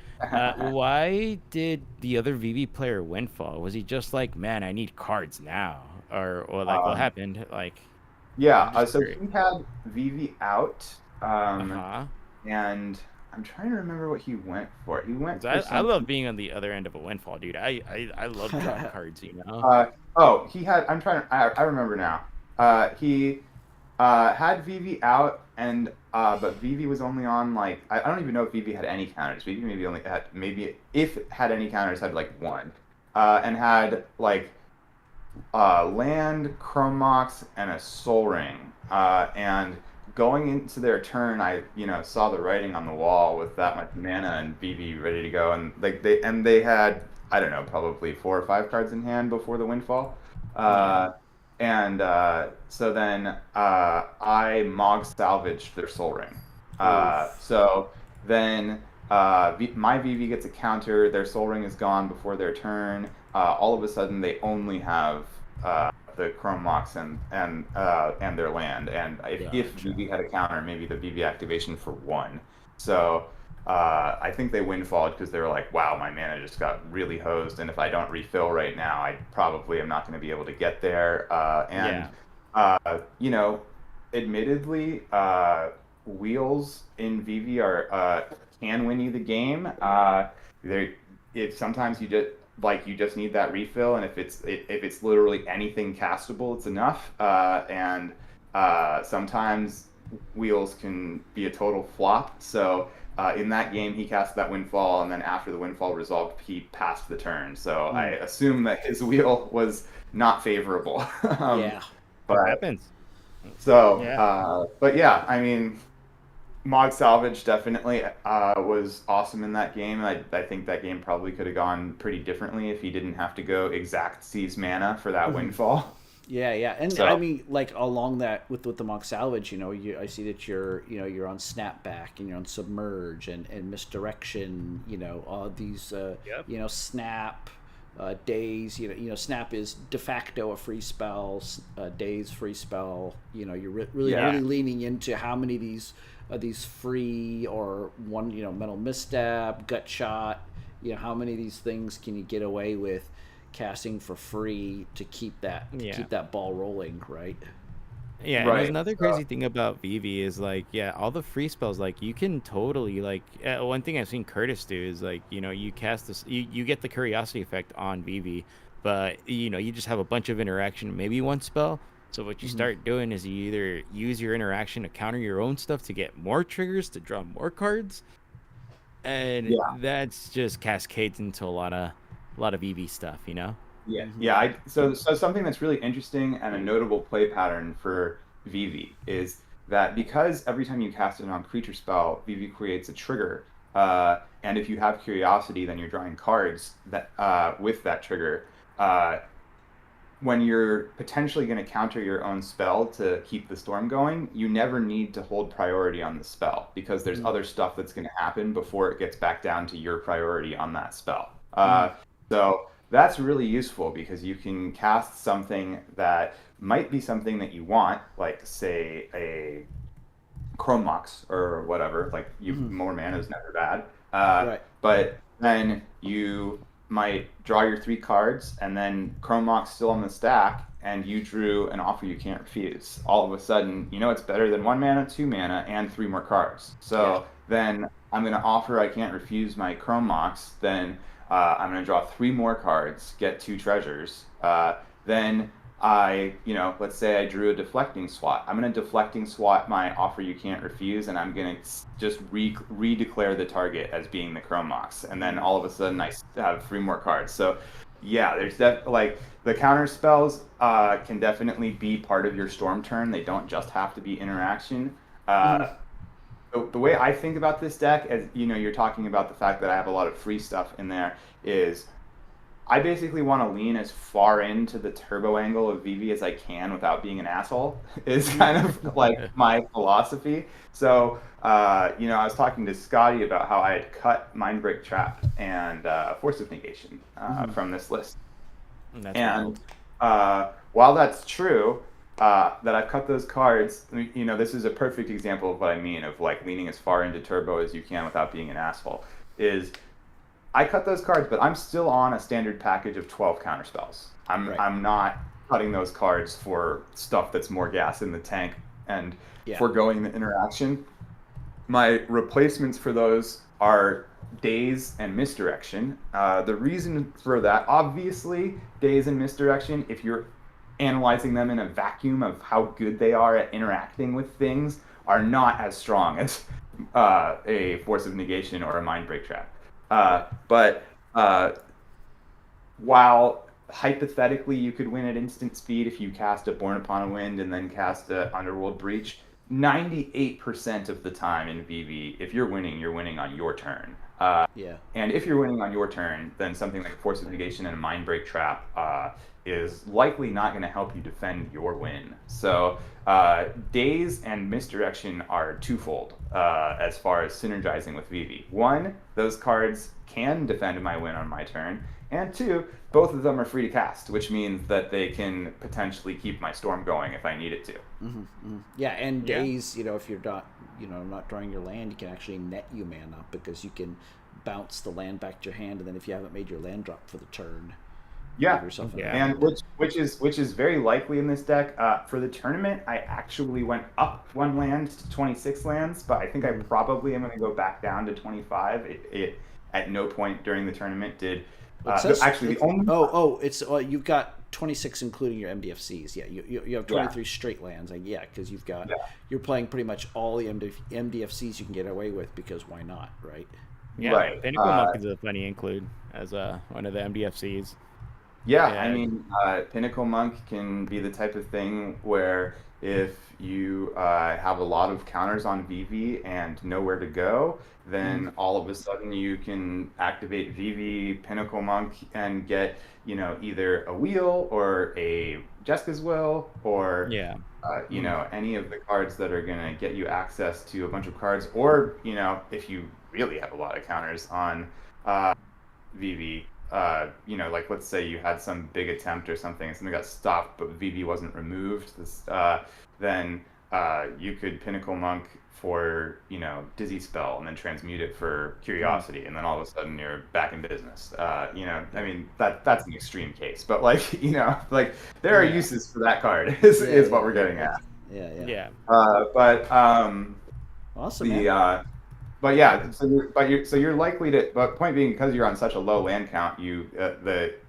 why did the other Vivv player Windfall? Was he just like, man, I need cards now? Or like, what happened? Like, yeah, so he had Vivv out, and I'm trying to remember what he went for. He went for I love being on the other end of a Windfall, dude. I love drawing cards, he had, I remember now. He had Vivv out, and but Vivv was only on, like, I don't even know if Vivv had any counters. Vivv maybe only had, if it had any counters, had like 1, and had like land, Chrome Mox, and a Soul Ring. And going into their turn, I saw the writing on the wall with that much mana and Vivv ready to go, and like they had, I don't know, probably 4 or 5 cards in hand before the Windfall. And so then I Mog salvaged their Soul Ring. So then my Vivv gets a counter, their Soul Ring is gone before their turn. All of a sudden they only have the Chrome Mox and their land. And if Vivv had a counter, maybe the Vivv activation for 1. So I think they Windfalled because they were like, wow, my mana just got really hosed, and if I don't refill right now, I probably am not going to be able to get there. Admittedly, wheels in Vivv can win you the game. Sometimes you just need that refill, and if it's literally anything castable, it's enough. And sometimes wheels can be a total flop. So in that game, he cast that Windfall, and then after the Windfall resolved, he passed the turn. So I assume that his wheel was not favorable. But happens. So, but yeah, I mean, Mog Salvage definitely was awesome in that game. I think that game probably could have gone pretty differently if he didn't have to go exact seize mana for that Windfall. Yeah, and so, I mean, like along that with the Mog Salvage, I see that you're on Snapback and you're on Submerge and Misdirection. These Snap. Daze, Snap is de facto a free spell. Daze free spell. You're really leaning into how many of these free or one, Mental Misstep, Gut Shot. How many of these things can you get away with casting for free to keep that ball rolling, right? Yeah, and Right. there's another crazy thing about Vivv is like, yeah, all the free spells, like you can totally like one thing I've seen Curtis do is like, you cast this, you get the curiosity effect on Vivv, but you just have a bunch of interaction, maybe one spell. So what you start doing is you either use your interaction to counter your own stuff to get more triggers to draw more cards, and Yeah. that's just cascades into a lot of Vivv stuff, Yeah, yeah. So something that's really interesting and a notable play pattern for Vivv is that because every time you cast a non-creature spell, Vivv creates a trigger, and if you have Curiosity, then you're drawing cards that with that trigger. When you're potentially going to counter your own spell to keep the storm going, you never need to hold priority on the spell because there's other stuff that's going to happen before it gets back down to your priority on that spell. So that's really useful because you can cast something that might be something that you want, like say a Chrome Mox or whatever. Like more mana is never bad. Right. But then you might draw your 3 cards, and then Chrome Mox still on the stack, and you drew an offer you can't refuse. All of a sudden, it's better than 1 mana, 2 mana, and 3 more cards. So then I'm going to offer I can't refuse my Chrome Mox. Then I'm going to draw 3 more cards, get 2 treasures. Then let's say I drew a deflecting swat. I'm going to deflecting swat my offer you can't refuse, and I'm going to just redeclare the target as being the Chrome Mox. And then all of a sudden I have 3 more cards. So yeah, there's like the counter spells can definitely be part of your storm turn. They don't just have to be interaction. The way I think about this deck, as you're talking about the fact that I have a lot of free stuff in there, is I basically want to lean as far into the turbo angle of Vivv as I can without being an asshole, is kind of like my philosophy. So, I was talking to Scotty about how I had cut Mindbreak Trap and Force of Negation from this list. That's While that's true, that I've cut those cards, this is a perfect example of what I mean, of like leaning as far into turbo as you can without being an asshole, is I cut those cards, but I'm still on a standard package of 12 counterspells. I'm not cutting those cards for stuff that's more gas in the tank and foregoing the interaction. My replacements for those are Daze and Misdirection. The reason for that, obviously, Daze and Misdirection, if you're analyzing them in a vacuum of how good they are at interacting with things, are not as strong as a Force of Negation or a Mindbreak Trap. But while hypothetically you could win at instant speed if you cast a Born Upon a Wind and then cast a Underworld Breach, 98% of the time in Vivv, if you're winning on your turn. And if you're winning on your turn, then something like Force of Negation and a Mindbreak Trap is likely not going to help you defend your win. So Daze and Misdirection are twofold as far as synergizing with Vivv. 1, those cards can defend my win on my turn, and 2, both of them are free to cast, which means that they can potentially keep my storm going if I need it to. Yeah, and Daze, if you're not drawing your land, you can actually net you mana because you can bounce the land back to your hand, and then if you haven't made your land drop for the turn, and which is very likely in this deck. For the tournament, I actually went up 1 land to 26 lands, but I think I probably am going to go back down to 25. It at no point during the tournament did. You've got 26 including your MDFCs. Yeah, you have 23 straight lands. Because you've got you're playing pretty much all the MDFCs you can get away with, because why not, right? Yeah, right. Pinnacle Monk is a funny include as one of the MDFCs. I mean, Pinnacle Monk can be the type of thing where if you have a lot of counters on Vivv and nowhere to go, then all of a sudden you can activate Vivv, Pinnacle Monk, and get either a wheel or a Jeska's Will or any of the cards that are going to get you access to a bunch of cards. Or if you really have a lot of counters on Vivv, like let's say you had some big attempt or something and something got stopped, but Vivv wasn't removed. Then you could Pinnacle Monk for, Dizzy Spell and then transmute it for Curiosity, and then all of a sudden you're back in business. I mean, that's an extreme case, but like, like there are uses for that card is what we're getting at. Yeah. But awesome. but yeah, so you're likely to. But point being, because you're on such a low land count,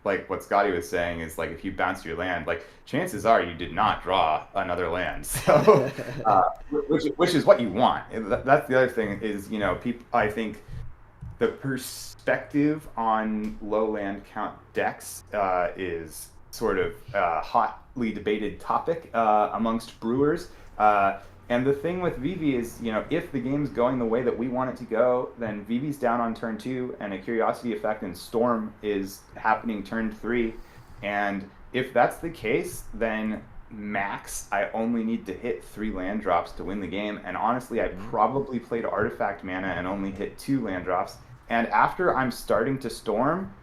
like what Scotty was saying is like if you bounce your land, like chances are you did not draw another land. So, which is what you want. That's the other thing is people. I think the perspective on low land count decks is sort of a hotly debated topic amongst brewers. And the thing with Vivv is, if the game's going the way that we want it to go, then Vivv's down on turn 2, and a Curiosity effect and Storm is happening turn 3. And if that's the case, then max, I only need to hit 3 land drops to win the game. And honestly, I probably played Artifact mana and only hit 2 land drops. And after I'm starting to Storm,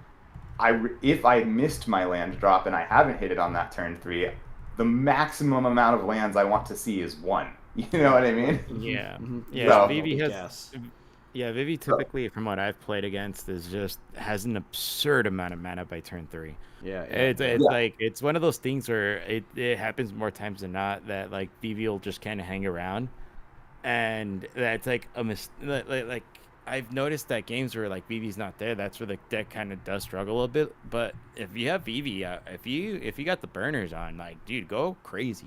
if I missed my land drop and I haven't hit it on that turn 3, the maximum amount of lands I want to see is 1. You know what I mean? Yeah. Yeah. So, Vivv typically, from what I've played against, has an absurd amount of mana by turn 3. It's like it's one of those things where it happens more times than not that like Vivv will just kind of hang around, and that's like like I've noticed that games where like Vivv's not there, that's where the deck kind of does struggle a bit. But if you have Vivv, if you got the burners on, like dude, go crazy.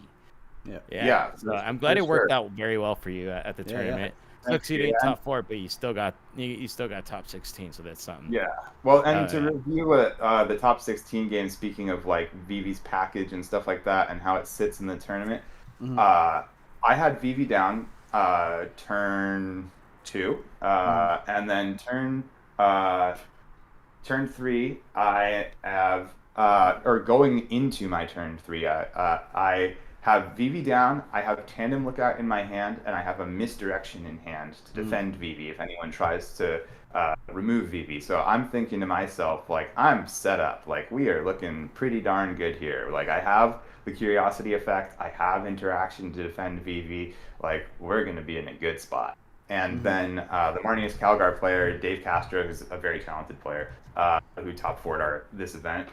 Yeah. So I'm glad it worked out very well for you at the tournament. Succeeded in top 4, but you still got top 16, so that's something. Yeah. Well, and to review the top 16 game, speaking of like Vivv's package and stuff like that, and how it sits in the tournament, I had Vivv down turn 2, and then turn 3, I have or going into my turn 3, I have Vivv down, I have Tandem Lookout in my hand, and I have a Misdirection in hand to defend Vivv if anyone tries to remove Vivv. So I'm thinking to myself, like, I'm set up. Like, we are looking pretty darn good here. Like, I have the Curiosity effect, I have Interaction to defend Vivv. Like, we're going to be in a good spot. And then the Marnius Calgar player, Dave Castro, who's a very talented player, who top 4'd this event,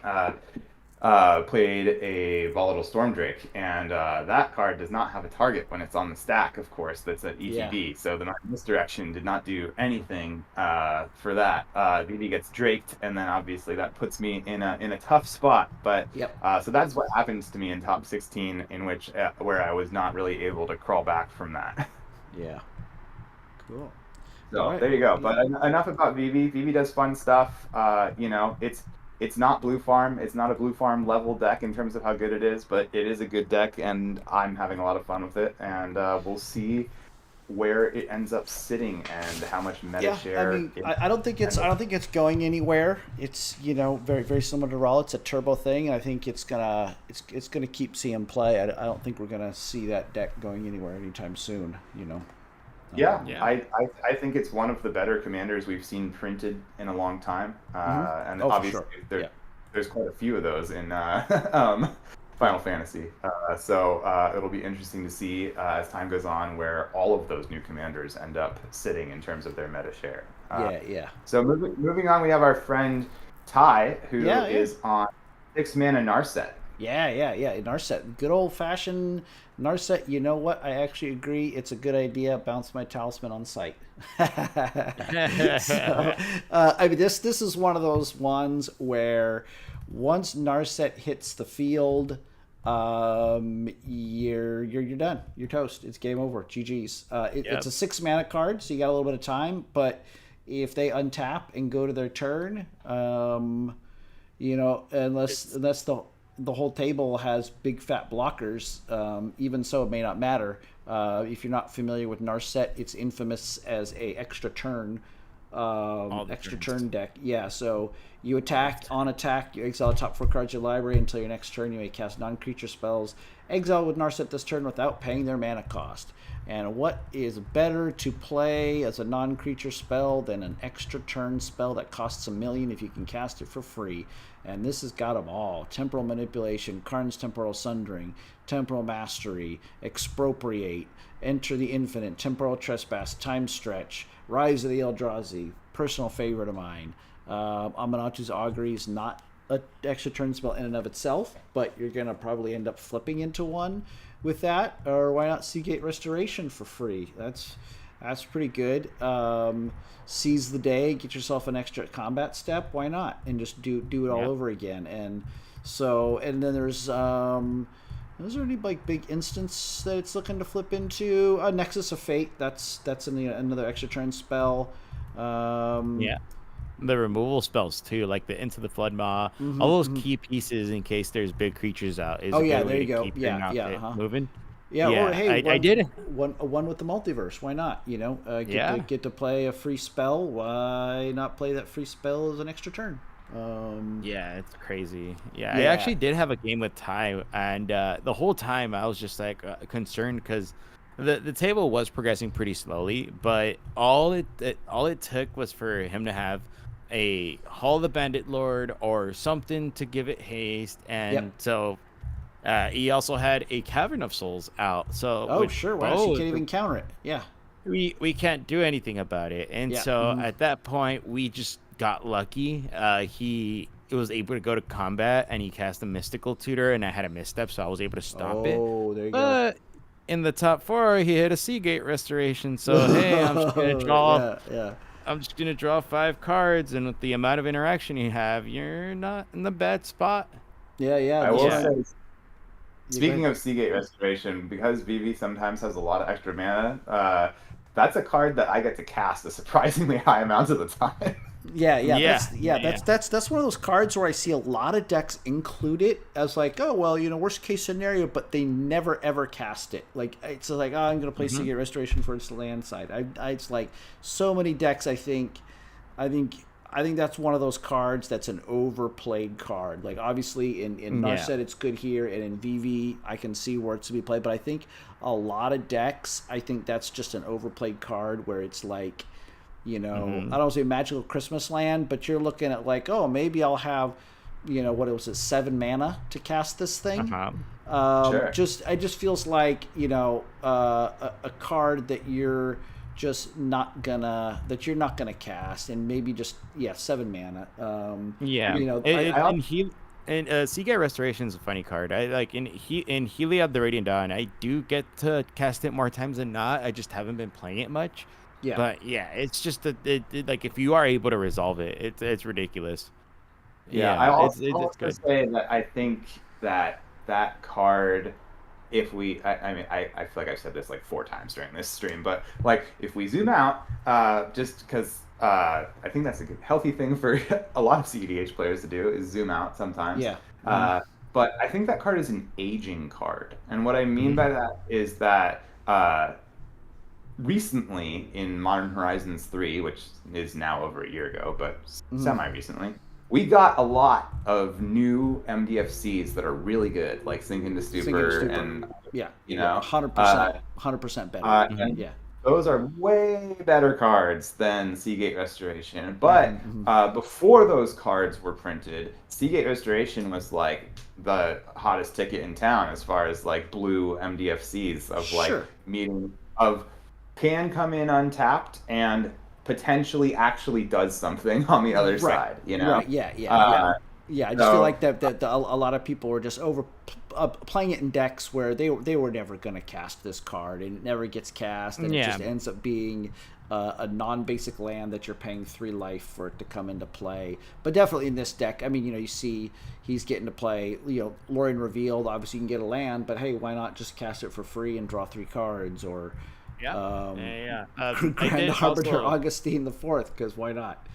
played a Volatile Stormdrake, and that card does not have a target when it's on the stack, of course, that's at ETB, so the Misdirection did not do anything for that. Vivv gets draked, and then obviously that puts me in a tough spot, but so that's what happens to me in top 16, in which where I was not really able to crawl back from that. Yeah. Cool. So there you go. But enough about Vivv. Vivv does fun stuff. It's not Blue Farm. It's not a Blue Farm level deck in terms of how good it is, but it is a good deck, and I'm having a lot of fun with it. And we'll see where it ends up sitting and how much meta share. I mean, I don't think it's going anywhere. It's very very similar to Raw. It's a turbo thing, and I think it's gonna keep seeing play. I don't think we're gonna see that deck going anywhere anytime soon. I think it's one of the better commanders we've seen printed in a long time, and obviously there's quite a few of those in Final Fantasy. So it'll be interesting to see as time goes on where all of those new commanders end up sitting in terms of their meta share. So moving on, we have our friend Ty, who is on 6 mana Narset. Narset, good old fashioned Narset. You know what? I actually agree. It's a good idea. Bounce my talisman on sight. So, I mean, this is one of those ones where once Narset hits the field, you're done. You're toast. It's game over. GG's. It's a 6 mana card, so you got a little bit of time. But if they untap and go to their turn, unless the whole table has big fat blockers, even so it may not matter. If you're not familiar with Narset, it's infamous as a extra turn deck. So you attack, on attack, you exile top 4 cards of your library until your next turn. You may cast non-creature spells. Exile with Narset this turn without paying their mana cost. And what is better to play as a non-creature spell than an extra turn spell that costs 1 million if you can cast it for free? And this has got them all. Temporal Manipulation, Karn's Temporal Sundering, Temporal Mastery, Expropriate, Enter the Infinite, Temporal Trespass, Time Stretch, Rise of the Eldrazi, personal favorite of mine. Amanatu's Augury is not an extra turn spell in and of itself, but you're going to probably end up flipping into one with that. Or why not Seagate Restoration for free? That's pretty good. Seize the Day, get yourself an extra combat step. Why not? And just do it all over again. And then there's is there any like big instance that it's looking to flip into? Nexus of Fate. That's another extra turn spell. The removal spells too, like the Into the Flood Maw, all those key pieces in case there's big creatures out. Is there you go. Moving. Yeah, or hey, I did one with the multiverse. Why not? Get to play a free spell. Why not play that free spell as an extra turn? It's crazy. I actually did have a game with Ty, and the whole time I was just like concerned because the table was progressing pretty slowly, but all it took was for him to have a Hall of the Bandit Lord or something to give it haste, and so he also had a Cavern of Souls out. So why you can't even counter it? Yeah, we can't do anything about it, and so at that point we just got lucky. He was able to go to combat, and he cast a Mystical Tutor, and I had a misstep, so I was able to stop it. Oh, there you go. In the top 4, he hit a Seagate Restoration. So hey, I'm just gonna draw. I'm just gonna draw 5 cards, and with the amount of interaction you have, you're not in the bad spot. I will say, speaking of Seagate Restoration, because Vivv sometimes has a lot of extra mana, that's a card that I get to cast a surprisingly high amount of the time. That's one of those cards where I see a lot of decks include it as like, oh well, worst case scenario, but they never ever cast it. Like it's like, oh, I'm gonna play Seagate Restoration for its land side. It's like so many decks. I think that's one of those cards that's an overplayed card. Like obviously in Narset it's good here, and in Vivv I can see where it's to be played. But I think a lot of decks, I think that's just an overplayed card where it's like, I don't say Magical Christmas Land, but you're looking at like, oh, maybe I'll have, what was it, 7 mana to cast this thing. Sure. It just feels like, a card that you're just not gonna cast, and maybe just 7 mana. Seagate Restoration is a funny card. I like in Heliod the Radiant Dawn, I do get to cast it more times than not. I just haven't been playing it much. Yeah, but it's just like if you are able to resolve it, it's ridiculous. I also say that I think that card, if we, I feel like I've said this like 4 times during this stream, but like if we zoom out, just because I think that's a good, healthy thing for a lot of cEDH players to do is zoom out sometimes. But I think that card is an aging card, and what I mean by that is that recently in Modern Horizons 3, which is now over a year ago, but semi-recently, we got a lot of new MDFCs that are really good, like Sink into Stupor, and 100% better. Those are way better cards than Seagate Restoration. But before those cards were printed, Seagate Restoration was like the hottest ticket in town as far as like blue MDFCs of like meening of can come in untapped and potentially actually does something on the other side, I just feel like that a lot of people were just over playing it in decks where they were never going to cast this card, and it never gets cast, and it just ends up being a non-basic land that you're paying 3 life for it to come into play. But definitely in this deck, I mean, you see he's getting to play, Lorien Revealed. Obviously you can get a land, but hey, why not just cast it for free and draw 3 cards, or Grand Arbiter Augustine the Fourth, because why not?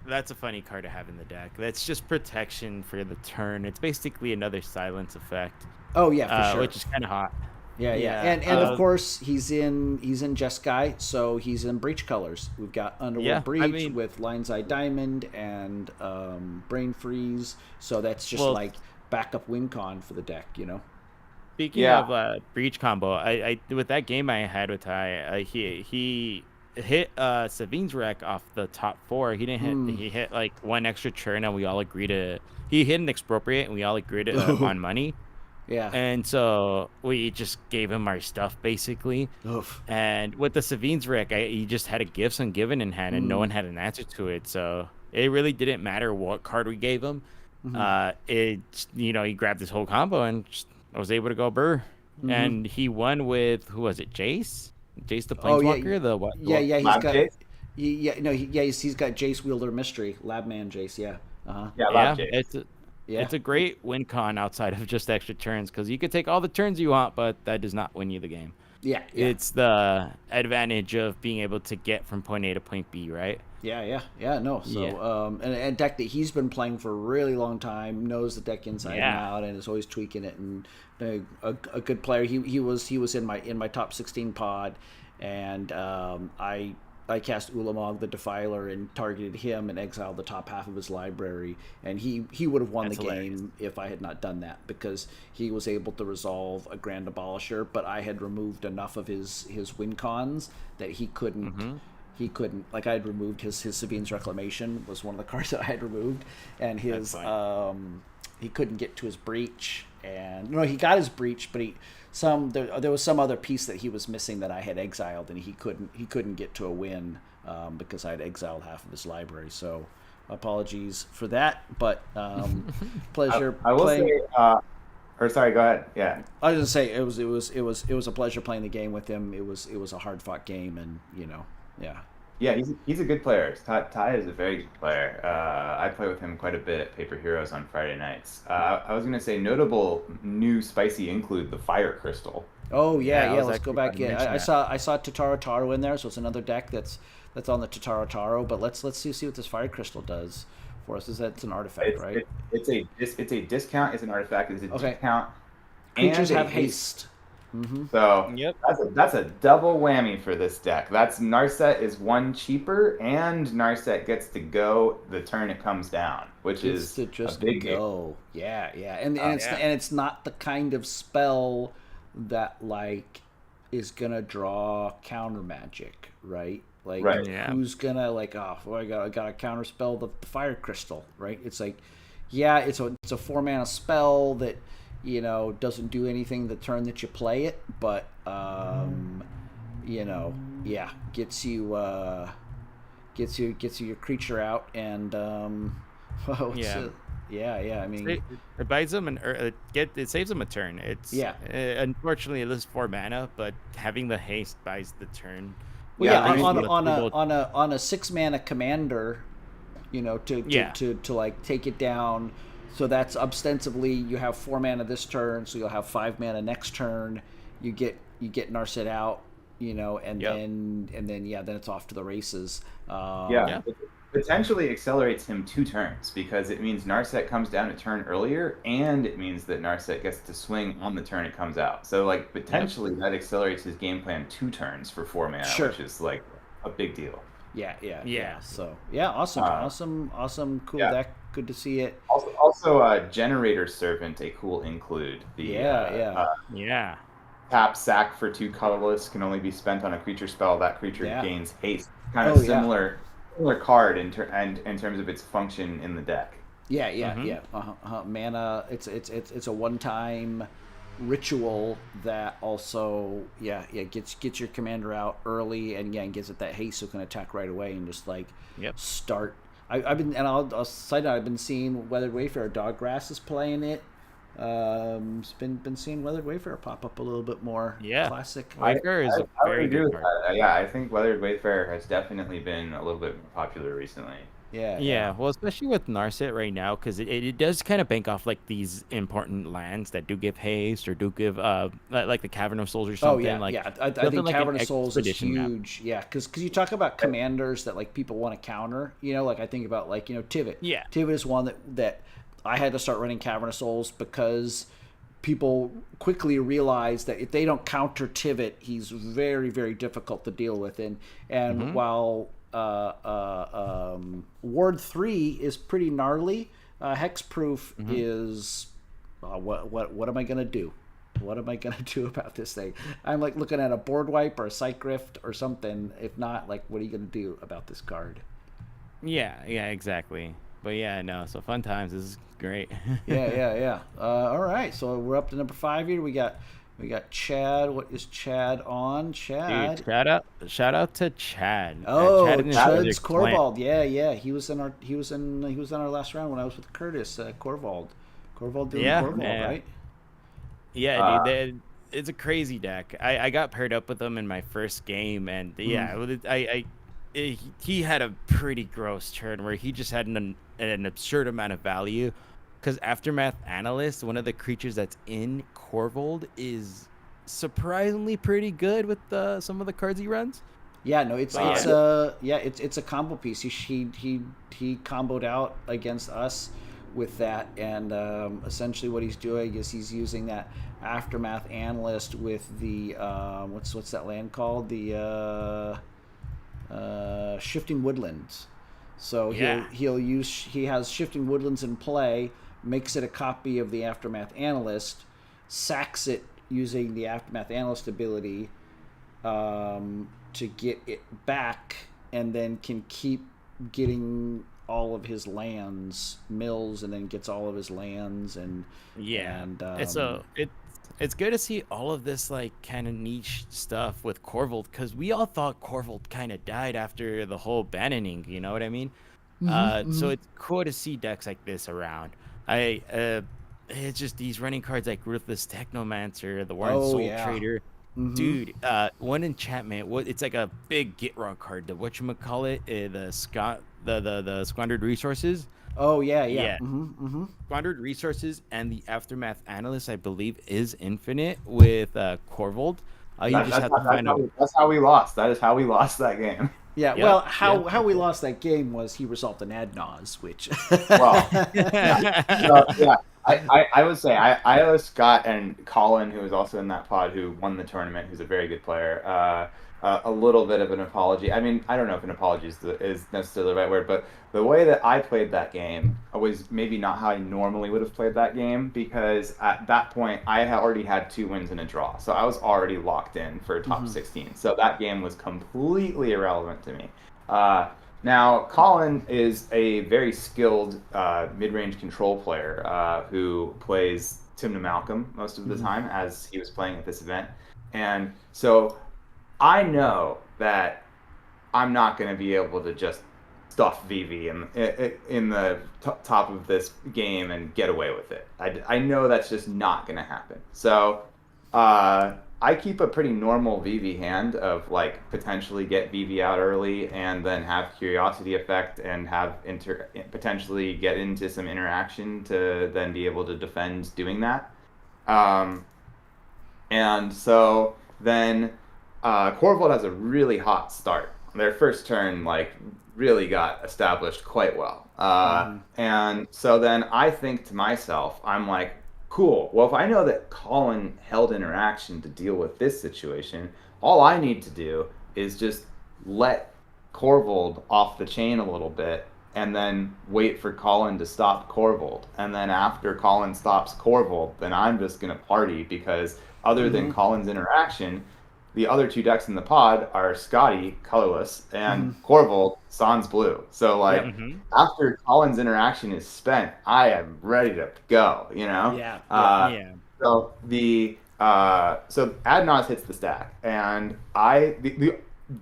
That's a funny card to have in the deck. That's just protection for the turn. It's basically another silence effect. Oh yeah, for sure. Which is kind of hot. And of course he's in Jeskai, so he's in Breach colors. We've got Underworld Breach with Lion's Eye Diamond and Brain Freeze. So that's just like backup win con for the deck, Speaking of breach combo, I with that game I had with Ty, he hit Savine's wreck off the top 4. He didn't hit. He hit like one extra turn, and we all agreed to. He hit an expropriate, and we all agreed on money. Yeah. And so we just gave him our stuff basically. Oof. And with the Savine's wreck, he just had a Gifts Ungiven in hand, and no one had an answer to it. So it really didn't matter what card we gave him. He grabbed this whole combo and I was able to go Brewer. And he won with, who was it, Jace the Planeswalker. He's got Jace Wielder Mystery, Labman Jace. Jace. It's a great win con outside of just extra turns, because you could take all the turns you want, but that does not win you the game. It's the advantage of being able to get from point A to point B, right? And a deck that he's been playing for a really long time, knows the deck inside and out, and is always tweaking it. And a good player. He was in my top 16 pod, and I cast Ulamog the Defiler and targeted him and exiled the top half of his library, and he would have won the game if I had not done that, because he was able to resolve a Grand Abolisher, but I had removed enough of his win cons that he couldn't. He couldn't, like, I had removed his Sabine's Reclamation was one of the cards that I had removed, and his he couldn't get to his breach, and he got his breach, but there was some other piece that he was missing that I had exiled, and he couldn't get to a win because I had exiled half of his library. So apologies for that, but pleasure. I will say. Sorry, go ahead. Yeah. I was gonna say it was a pleasure playing the game with him. It was a hard fought game, and yeah. Yeah, he's a good player. Ty is a very good player. I play with him quite a bit at Paper Heroes on Friday nights. I was gonna say notable new spicy include the Fire Crystal. Oh yeah. Let's go back. Yeah, I saw Tataro Taro in there, so it's another deck that's on the Tataro Taro. But let's see what this Fire Crystal does for us. It's an artifact, right? It's a discount. It's an artifact. It's a discount. Creatures have haste. So that's a double whammy for this deck. That's Narset is one cheaper, and Narset gets to go the turn it comes down, which is a big go. Yeah, and it's not the kind of spell that like is gonna draw counter magic, right? Like who's gonna I gotta counter spell the Fire Crystal, right? It's like, it's a 4-mana spell that doesn't do anything the turn that you play it, but gets you your creature out, and I mean, it buys them it saves them a turn. It's unfortunately it is 4 mana, but having the haste buys the turn. On a 6 mana commander, to like take it down. So that's ostensibly you have 4 mana this turn, so you'll have 5 mana next turn. You get Narset out, and then it's off to the races. It potentially accelerates him 2 turns, because it means Narset comes down a turn earlier, and it means that Narset gets to swing on the turn it comes out. So like potentially that accelerates his game plan 2 turns for 4 mana, which is like a big deal. Yeah. So awesome, cool deck. Good to see it. Also, Generator Servant, a cool include. Tap sack for 2 colorless, can only be spent on a creature spell. That creature gains haste. Kind of similar card in terms of its function in the deck. Mana. It's a one-time ritual that also gets your commander out early, and gets it that haste, so it can attack right away and just start. I've been seeing Weathered Wayfarer. Doggrass is playing it. Been seeing Weathered Wayfarer pop up a little bit more. Classic. Wayfarer is a very good card. I think Weathered Wayfarer has definitely been a little bit more popular recently. Well, especially with Narset right now, because it does kind of bank off like these important lands that do give haste or do give like the Cavern of Souls or something. I think Cavern of Souls is huge. Because you talk about commanders that like people want to counter. I think about Tivit. Tivit is one that I had to start running Cavern of Souls, because people quickly realize that if they don't counter Tivit, he's very, very difficult to deal with. And while Ward 3 is pretty gnarly, Hexproof is what am I gonna do? what am I gonna do about this thing? I'm like looking at a board wipe or a Psych Rift or something. If not, like, what are you gonna do about this card? Yeah, exactly. But yeah, no. So fun times. This is great. Yeah. All right, so we're up to number 5 here. We got Chad. What is Chad on? Dude, Chad. shout out to Chad. Oh, Chad and his Chud's brother Clint. Corvald. Yeah. He was in our last round when I was with Curtis. Corvald. Corvald doing Yeah, Corvald, man. right? Yeah, dude, it's a crazy deck. I got paired up with him in my first game, and yeah, he had a pretty gross turn where he just had an absurd amount of value. Because Aftermath Analyst, one of the creatures that's in Corvold, is surprisingly pretty good with some of the cards he runs. Yeah, no, it's a combo piece. He comboed out against us with that, and essentially what he's doing is he's using that Aftermath Analyst with the what's that land called, the Shifting Woodlands. So he has Shifting Woodlands in play, makes it a copy of the Aftermath Analyst, sacks it using the Aftermath Analyst ability to get it back, and then can keep getting all of his lands, mills, and then gets all of his lands, and it's good to see all of this like kind of niche stuff with Corvold, because we all thought Corvold kind of died after the whole banning, you know what I mean? So it's cool to see decks like this around. It's just these running cards like Ruthless Technomancer, the Warren Soul Trader. Dude, one enchantment. It's like a big get raw card. The whatchamacallit, the Squandered Resources. Oh yeah. Squandered Resources and the Aftermath Analyst, I believe, is infinite with Corvold. That's how we lost. That is how we lost that game. Yeah, well, how we lost that game was he resolved an Adnaz, which... I would say I owe Scott and Colin, who was also in that pod, who won the tournament, who's a very good player, a little bit of an apology. I mean, I don't know if an apology is necessarily the right word, but the way that I played that game was maybe not how I normally would have played that game, because at that point I had already had 2 wins and a draw, so I was already locked in for top 16. So that game was completely irrelevant to me. Now, Colin is a very skilled mid-range control player who plays Timna Malcolm most of the time, as he was playing at this event. And so I know that I'm not going to be able to just stuff Vivv in the top of this game and get away with it. I know that's just not going to happen. So I keep a pretty normal Vivv hand of like potentially get Vivv out early and then have Curiosity Effect and have potentially get into some interaction to then be able to defend doing that. And so then Corvold has a really hot start. Their first turn like really got established quite well. And so then I think to myself, I'm like, cool. Well, if I know that Colin held interaction to deal with this situation, all I need to do is just let Corvold off the chain a little bit and then wait for Colin to stop Corvold. And then after Colin stops Corvold, then I'm just going to party, because other than Colin's interaction, the other 2 decks in the pod are Scotty, Colorless, and Corvold, Sans Blue. So, like, after Colin's interaction is spent, I am ready to go, you know? So, so Adnaz hits the stack, and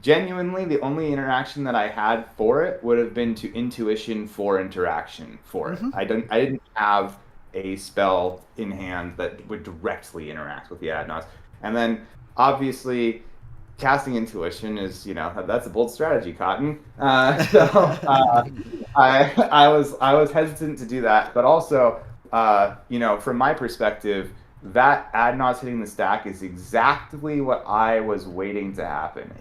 genuinely, the only interaction that I had for it would have been to Intuition for interaction for it. I didn't have a spell in hand that would directly interact with the Adnaz. And then obviously, casting Intuition is, that's a bold strategy, Cotton. I was hesitant to do that, but also, from my perspective, that Adnaz hitting the stack is exactly what I was waiting to happen.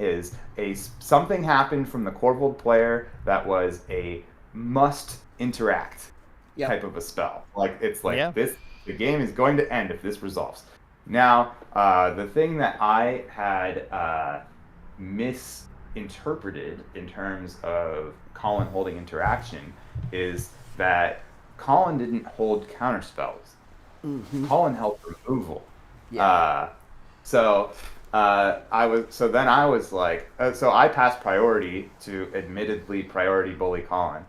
Something happened from the Corvold player that was a must interact type of a spell. Like, it's like this, the game is going to end if this resolves. Now, the thing that I had misinterpreted in terms of Colin holding interaction is that Colin didn't hold counterspells. Colin held removal. Yeah. So I was like, so I passed priority to admittedly priority bully Colin,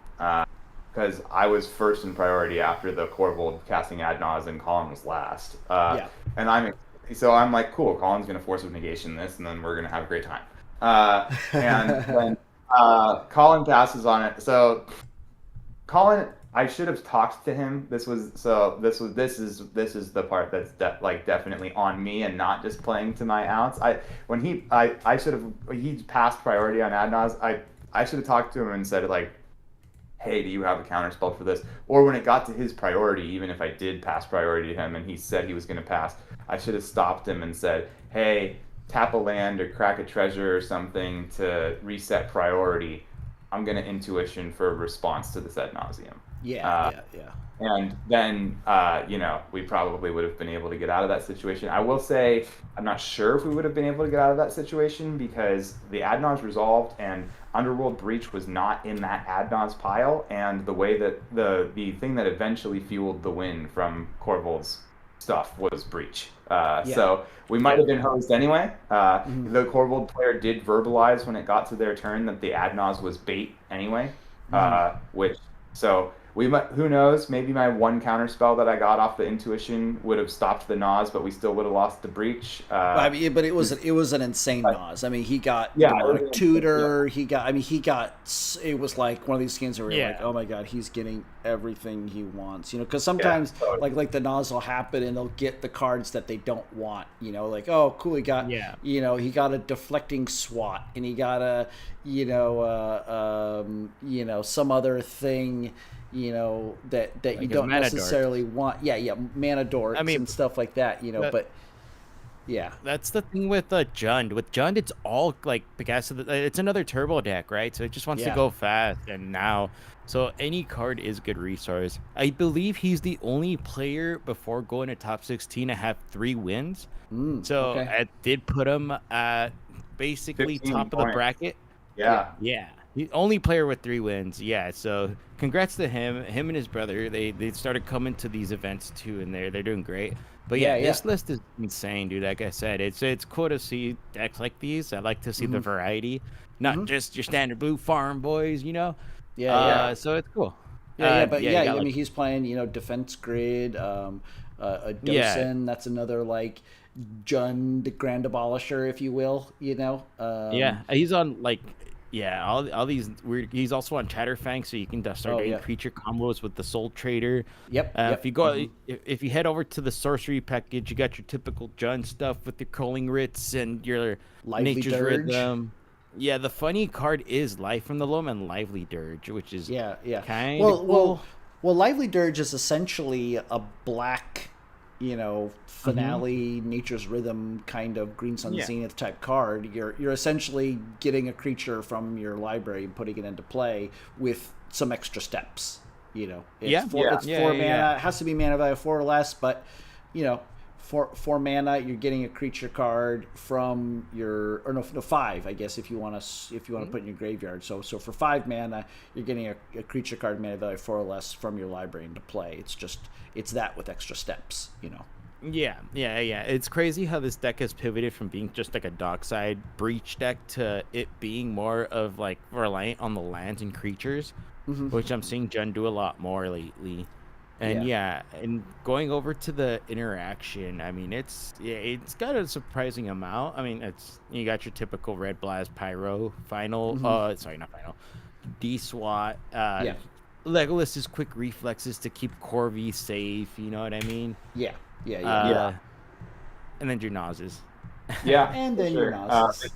because I was first in priority after the Corvald casting ad nause and Colin was last. Yeah. And I'm like, cool, Colin's gonna force of negation this, and then we're gonna have a great time. And then Colin passes on it. So Colin, I should have talked to him. This is the part that's definitely on me and not just playing to my outs. I should have, he passed priority on Adnaz. I should have talked to him and said like, hey, do you have a counter spell for this? Or when it got to his priority, even if I did pass priority to him and he said he was going to pass, I should have stopped him and said, hey, tap a land or crack a treasure or something to reset priority. I'm going to intuition for a response to this ad nauseum. Yeah. And then, we probably would have been able to get out of that situation. I will say, I'm not sure if we would have been able to get out of that situation because the ad nause resolved and Underworld Breach was not in that ad nause pile. And the way that the thing that eventually fueled the win from Corvald's stuff was Breach. So we might have been hosed anyway. The Corvald player did verbalize when it got to their turn that the ad nause was bait anyway, who knows? Maybe my one counter spell that I got off the intuition would have stopped the Nause, but we still would have lost the breach. But it was an insane Nause. I mean, he got demonic tutor. Yeah. It was like one of these games where you're like, oh my god, he's getting everything he wants. Because sometimes like the Nause will happen and they'll get the cards that they don't want. Like, oh cool, he got he got a deflecting SWAT and he got a some other thing. That like you don't necessarily want. Mana dorks and stuff like that. But yeah, that's the thing with Jund. With Jund, it's all like because it's another turbo deck, right? So it just wants to go fast. And now, so any card is a good resource. I believe he's the only player before going to top 16 to have 3 wins. I did put him at basically top of the bracket. Yeah. The only player with 3 wins. Yeah, so congrats to him. Him and his brother, they started coming to these events too, and they're doing great. But this list is insane, dude. Like I said, it's cool to see decks like these. I like to see the variety, not just your standard blue farm boys, So it's cool. I mean, he's playing, Defense Grid, a Dosen. That's another like Jund Grand Abolisher, if you will. He's on like. Yeah, all these weird. He's also on Chatterfang, so you can start doing creature combos with the Soul Trader. If you go, if you head over to the sorcery package, you got your typical Jund stuff with your Culling Writs and your Lively Nature's Dirge. Rhythm. Yeah, the funny card is Life from the Loam and Lively Dirge, which is kind of cool. Well, Lively Dirge is essentially a black, finale, Nature's Rhythm kind of Green Sun Zenith type card. You're essentially getting a creature from your library and putting it into play with some extra steps. It's 4 mana. It has to be mana value 4 or less, but for mana, you're getting a creature card from your 5, I guess, if you want to put in your graveyard. So for 5 mana, you're getting a creature card mana value 4 or less from your library into play. It's that with extra steps. Yeah. It's crazy how this deck has pivoted from being just like a dockside breach deck to it being more of like reliant on the lands and creatures, which I'm seeing Jund do a lot more lately. And and going over to the interaction, I mean, it's got a surprising amount. I mean, you got your typical Red Blast Pyro final. Not final. D-SWAT. Legolas's quick reflexes to keep Corvi safe. You know what I mean? Yeah. And then your Nauses. Yeah. And then your Nauses.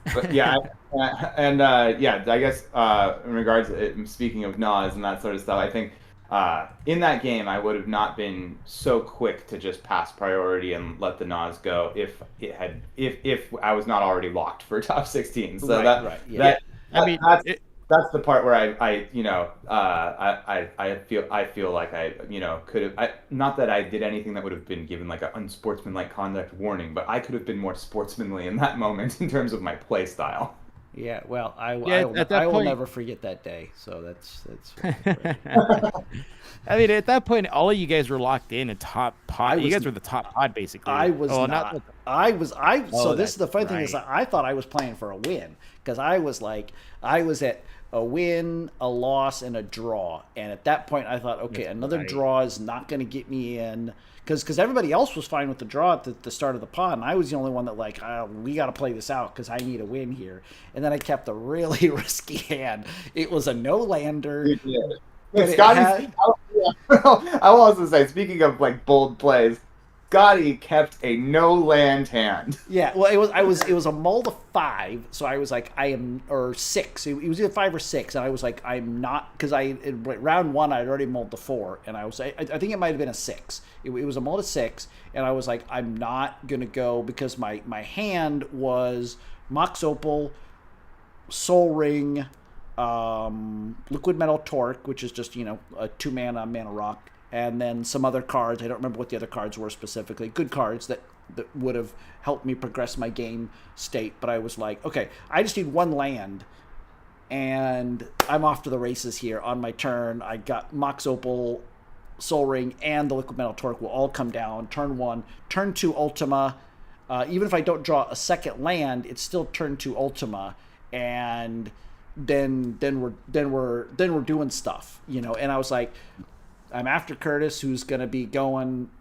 I guess in regards to speaking of Nas and that sort of stuff, I think in that game I would have not been so quick to just pass priority and let the Nas go if I was not already locked for top 16. So that's the part where I feel like I could have, not that I did anything that would have been given like an unsportsmanlike conduct warning, but I could have been more sportsmanly in that moment in terms of my play style. Yeah, well, I at that I will point, never forget that day. So that's I mean, at that point, all of you guys were locked in a top I pod. You was guys were the top pod, basically. I was Oh, not not. the, So oh, this is that's the funny thing is right. that I thought I was playing for a win because I was like I was at a win, a loss, and a draw, and at that point I thought, okay, That's another right. draw is not going to get me in because everybody else was fine with the draw at the start of the pod, and I was the only one that like we got to play this out because I need a win here, and then I kept a really risky hand. It was a no lander. Yeah. But it Scotty's. had- I will also say, speaking of like bold plays, Scotty kept a no land hand. Yeah, well, it was a mold of 5, so I was like, I am, or 6. It was either 5 or 6, and I was like, I'm not, because round 1 I'd already molded the 4, and I think it might have been a 6. It was a mold of 6, and I was like, I'm not gonna go because my hand was Mox Opal, Soul Ring, Liquid Metal Torque, which is just a 2 mana rock, and then some other cards. I don't remember what the other cards were specifically. Good cards that would have helped me progress my game state. But I was like, okay, I just need 1 land, and I'm off to the races here on my turn. I got Mox Opal, Soul Ring, and the Liquid Metal Torque will all come down. Turn 1, turn 2 Ultima. Even if I don't draw a second land, it's still turn 2 Ultima, and then we're doing stuff, And I was like, I'm after Curtis, who's gonna be going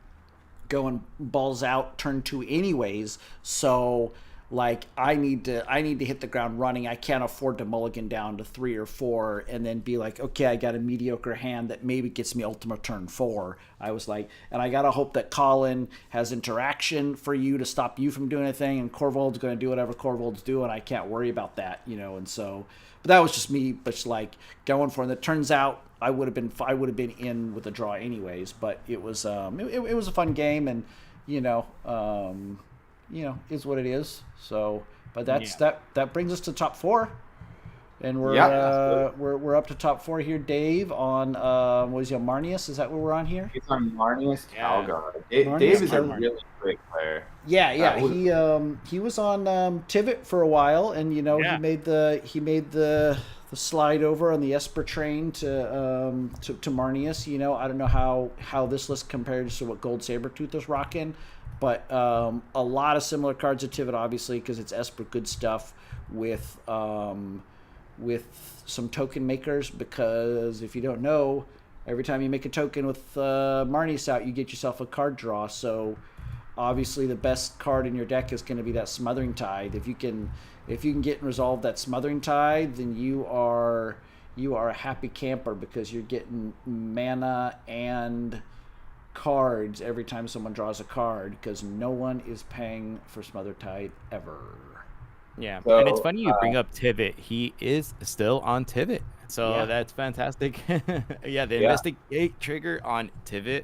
balls out turn 2 anyways. So like I need to hit the ground running. I can't afford to mulligan down to 3 or 4 and then be like, okay, I got a mediocre hand that maybe gets me Ultima turn 4. I was like, and I gotta hope that Colin has interaction for you to stop you from doing anything, and Corvald's gonna do whatever Corvald's doing. I can't worry about that, And so, but that was just me, just like going for it. And it turns out I would have been in with a draw anyways. But it was it was a fun game, and is what it is. So, but that brings us to top 4, and we're up to top 4 here. Dave on what is he on Marnius? Is that what we're on here? He's on Marnius Yeah. Calgar. Marnius Dave is a Calgar. really great player. Yeah. He was on Tivit for a while, and Yeah. he made the slide over on the Esper train to Marnius. I don't know how this list compares to what Gold Sabertooth was rocking, but a lot of similar cards to Tivit, obviously, because it's Esper good stuff with some token makers. Because if you don't know, every time you make a token with Marnius out, you get yourself a card draw. So obviously the best card in your deck is going to be that Smothering Tide. If you can get and resolve that Smothering Tide, then you are a happy camper, because you're getting mana and cards every time someone draws a card, because no one is paying for Smother Tide ever. Yeah, So, and it's funny you bring up Tivit. He is still on Tivit, so Yeah. that's fantastic. Yeah, the investigate trigger on Tivit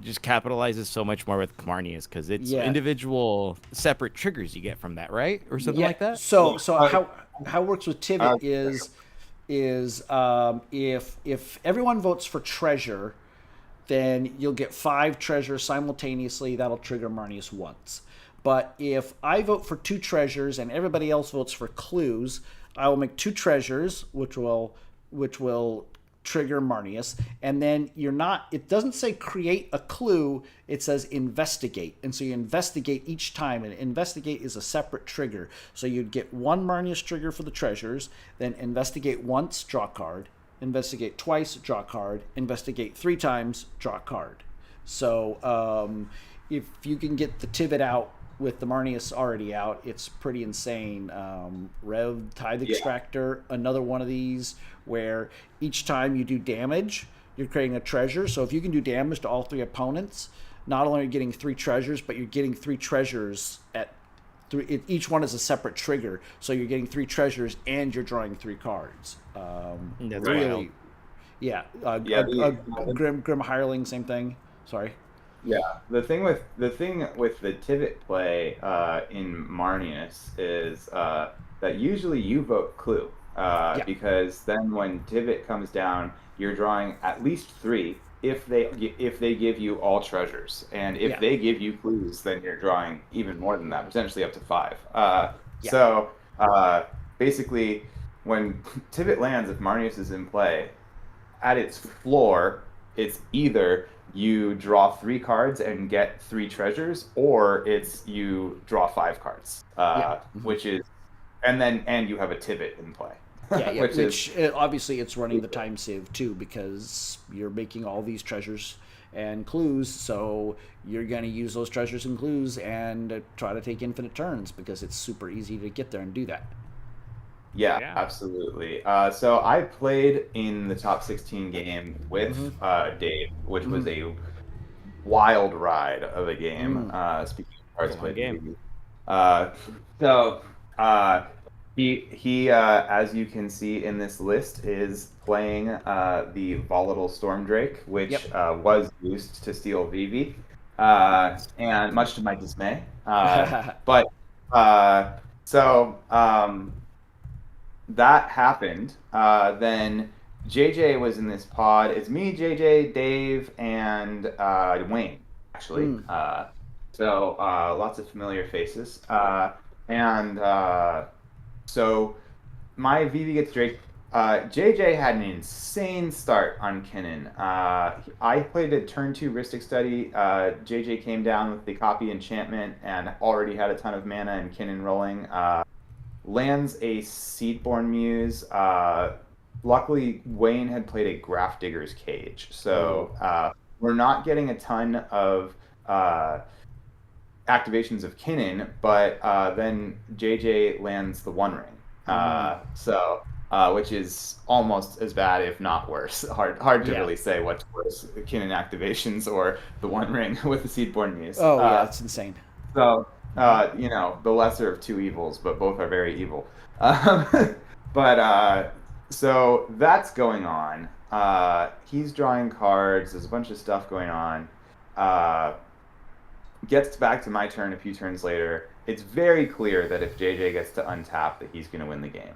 just capitalizes so much more with Marnius, because it's individual separate triggers you get from that, right? Or something like that. So how it works with Tivit is if everyone votes for treasure, then you'll get 5 treasures simultaneously. That'll trigger Marnius once. But if I vote for 2 treasures and everybody else votes for clues, I will make 2 treasures, which will trigger Marnius. And then it doesn't say create a clue, it says investigate. And so you investigate each time, and investigate is a separate trigger. So you'd get 1 Marnius trigger for the treasures, then investigate once, draw a card, investigate twice, draw a card, investigate 3 times, draw a card. So if you can get the Tivit out with the Marnius already out, it's pretty insane. Rev Tithe Extractor, another one of these where each time you do damage, you're creating a treasure. So if you can do damage to all 3 opponents, not only are you getting 3 treasures, but you're getting 3 treasures at 3. Each one is a separate trigger, so you're getting 3 treasures and you're drawing 3 cards. That's really, wild. yeah. Grim Hireling, same thing. Sorry. Yeah, the thing with the Tivit play in Marnius is that usually you vote clue, because then when Tivit comes down, you're drawing at least 3 if they give you all treasures, and if they give you clues, then you're drawing even more than that, potentially up to 5. So basically, when Tivit lands, if Marnius is in play, at its floor, it's either you draw 3 cards and get 3 treasures, or it's you draw 5 cards, which is, and you have a Tivit in play. Yeah, which obviously it's running the time save too, because you're making all these treasures and clues, so you're going to use those treasures and clues and try to take infinite turns, because it's super easy to get there and do that. Yeah, absolutely. So I played in the top 16 game with Dave, which was a wild ride of a game. Speaking of cards played game. He as you can see in this list, is playing the Volatile Stormdrake, which was used to steal Vivv, and much to my dismay. That happened. Then JJ was in this pod. It's me, JJ, Dave, and Wayne, actually. So lots of familiar faces. So my Vivv gets Drake. JJ had an insane start on Kinnan. I played a turn 2 Rhystic Study. JJ came down with the copy enchantment and already had a ton of mana and Kinnan rolling. Lands a Seedborn Muse. Luckily, Wayne had played a Grafdigger's Cage. So we're not getting a ton of activations of Kinnan, but then JJ lands the One Ring. Which is almost as bad, if not worse. Hard to really say what's worse, the Kinnan activations or the One Ring with the Seedborn Muse. That's insane. So, the lesser of 2 evils, but both are very evil. So that's going on. He's drawing cards. There's a bunch of stuff going on. Gets back to my turn a few turns later. It's very clear that if JJ gets to untap, that he's going to win the game.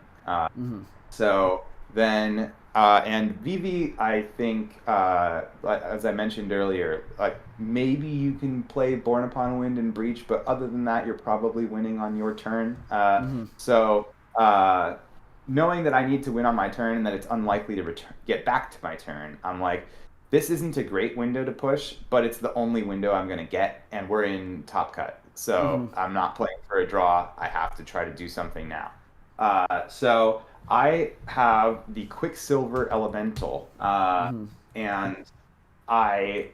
So then, and Vivv, I think, as I mentioned earlier, like maybe you can play Born Upon Wind and Breach, but other than that, you're probably winning on your turn. So knowing that I need to win on my turn and that it's unlikely to get back to my turn, I'm like, this isn't a great window to push, but it's the only window I'm going to get, and we're in Top Cut. So I'm not playing for a draw. I have to try to do something now. So I have the Quicksilver Elemental, and I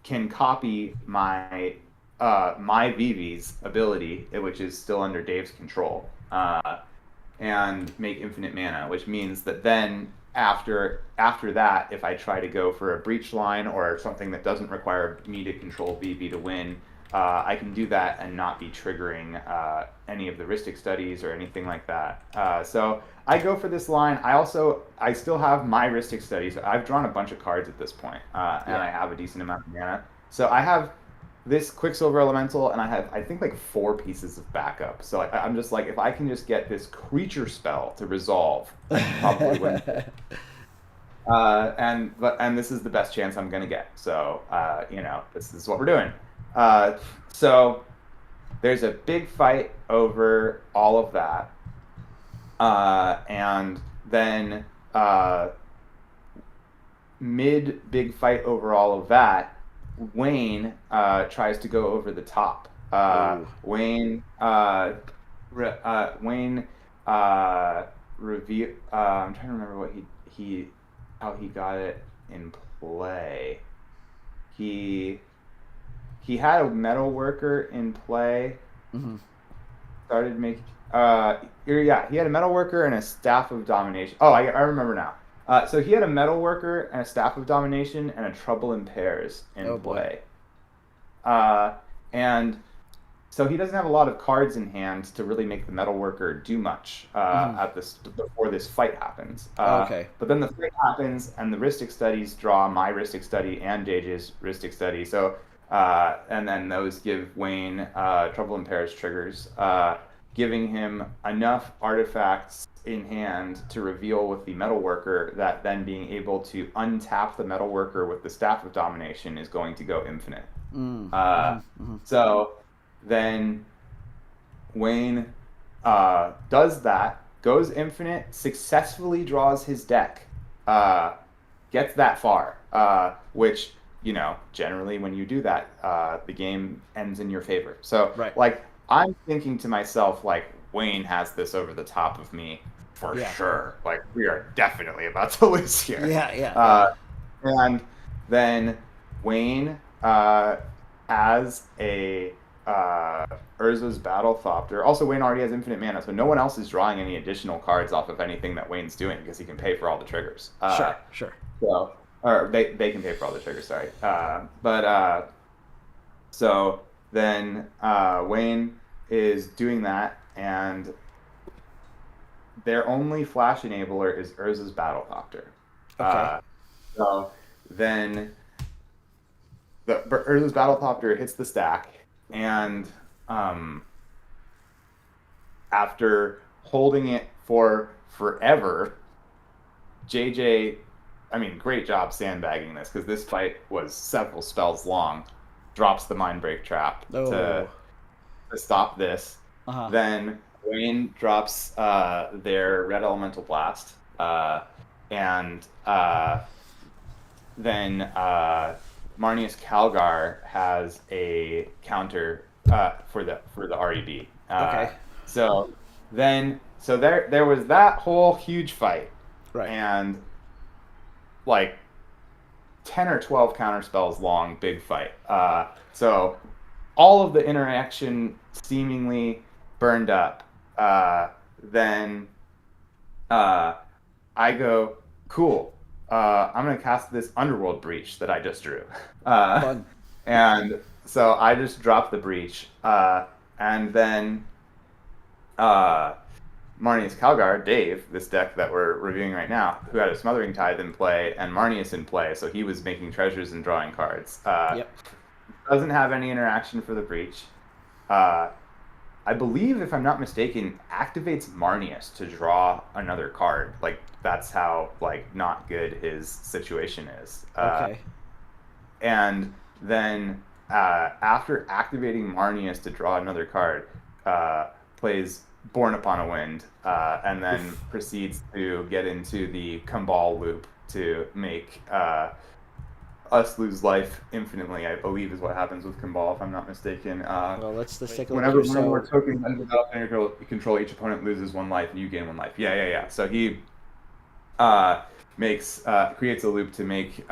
can copy my Vivv's ability, which is still under Dave's control, and make infinite mana, which means that then after that, if I try to go for a breach line or something that doesn't require me to control Vivv to win, I can do that and not be triggering any of the Rhystic Studies or anything like that. So I go for this line. I still have my Rhystic Studies. I've drawn a bunch of cards at this point, and I have a decent amount of mana. So I have this Quicksilver Elemental, and I have, I think, like 4 pieces of backup. So I'm just like, if I can just get this creature spell to resolve, probably win. And this is the best chance I'm gonna get. So this is what we're doing. So there's a big fight over all of that, and then mid big fight over all of that, Wayne tries to go over the top. Wayne review. I'm trying to remember what how he got it in play. He had a metal worker in play. Started making. He had a metal worker and a staff of domination. Oh, I remember now. So he had a metal worker and a staff of domination and a trouble in pairs in play. And so he doesn't have a lot of cards in hand to really make the metal worker do much before this fight happens. But then the fight happens, and the Rhystic Studies draw my Rhystic Study and JJ's Rhystic Study. So and then those give Wayne trouble in pairs triggers, giving him enough artifacts in hand to reveal with the metal worker that then being able to untap the metal worker with the staff of domination is going to go infinite. So then Wayne does that, goes infinite, successfully draws his deck, gets that far, which, generally when you do that, the game ends in your favor. So, Right. like, I'm thinking to myself, like, Wayne has this over the top of me for sure. Like, we are definitely about to lose here. Yeah. And then Wayne has a Urza's Battlethopter. Also, Wayne already has infinite mana, so no one else is drawing any additional cards off of anything that Wayne's doing because he can pay for all the triggers. Sure. So, or they can pay for all the triggers, sorry. So then Wayne is doing that, and their only flash enabler is Urza's Battlethopter. Okay. So then Urza's Battlethopter hits the stack, and after holding it for forever, JJ, great job sandbagging this, because this fight was several spells long, drops the Mindbreak Trap to stop this. Then Wayne drops their Red Elemental Blast, and then Marnius Calgar has a counter for the REB. Okay. So there was that whole huge fight, Right. and like 10 or 12 counter spells long, big fight. So all of the interaction seemingly burned up. Then I go, cool. I'm going to cast this Underworld Breach that I just drew. Fun. And so I just dropped the Breach. And then Marnius Calgar, Dave, this deck that we're reviewing right now, who had a Smothering Tithe in play and Marnius in play, so he was making treasures and drawing cards. Doesn't have any interaction for the Breach. I believe, if I'm not mistaken, activates Marnius to draw another card. Like, that's how, like, not good his situation is. Okay. And then after activating Marnius to draw another card, plays Born Upon a Wind, and then proceeds to get into the Kumbal loop to make us lose life infinitely, I believe is what happens with Kumbal, if I'm not mistaken. Well, let's take a look. Whenever one or more tokens enter the battlefield under control, each opponent loses 1 life, and you gain 1 life. Yeah. So he creates a loop to make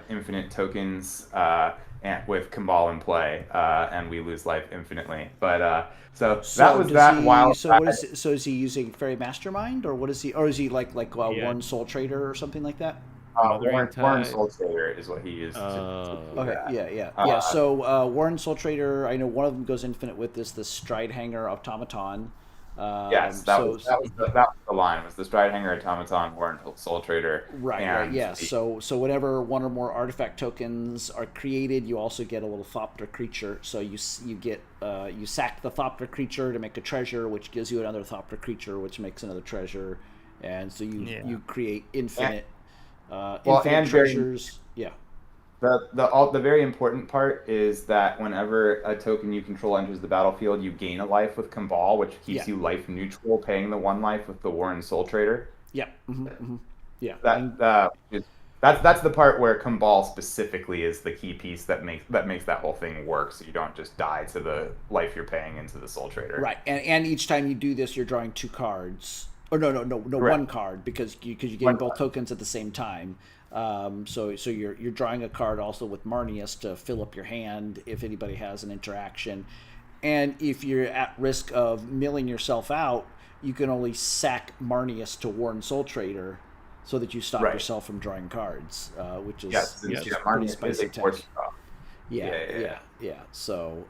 infinite tokens and with Kumbal in play, and we lose life infinitely. But so that was that wild. So is he using Fairy Mastermind, or what is he? Or is he like Warren Soul Trader or something like that? Warren Soul Trader is what he used. Okay, yeah. So Warren Soul Trader, I know one of them goes infinite with the Stride Hanger Automaton. Yes, that was the line. Was the Stride Hanger Automaton, Warren Soul Trader? Right. Yeah. So whenever one or more artifact tokens are created, you also get a little Thopter creature. So you get you sack the Thopter creature to make a treasure, which gives you another Thopter creature, which makes another treasure, and so you create infinite. Infinite treasures. The very important part is that whenever a token you control enters the battlefield, you gain a life with Kumbal, which keeps you life neutral, paying the 1 life with the Warren Soul Trader. Yeah. Yeah. That's the part where Kumbal specifically is the key piece that makes that whole thing work, so you don't just die to the life you're paying into the Soul Trader. Right, and each time you do this, you're drawing 2 cards. Or no, Correct. 1 card, because you're getting both tokens at the same time. So you're drawing a card also with Marnius to fill up your hand if anybody has an interaction, and if you're at risk of milling yourself out, you can only sack Marnius to Warren Soul Trader, so that you stop yourself from drawing cards, which is pretty spicy tech. Yeah. So.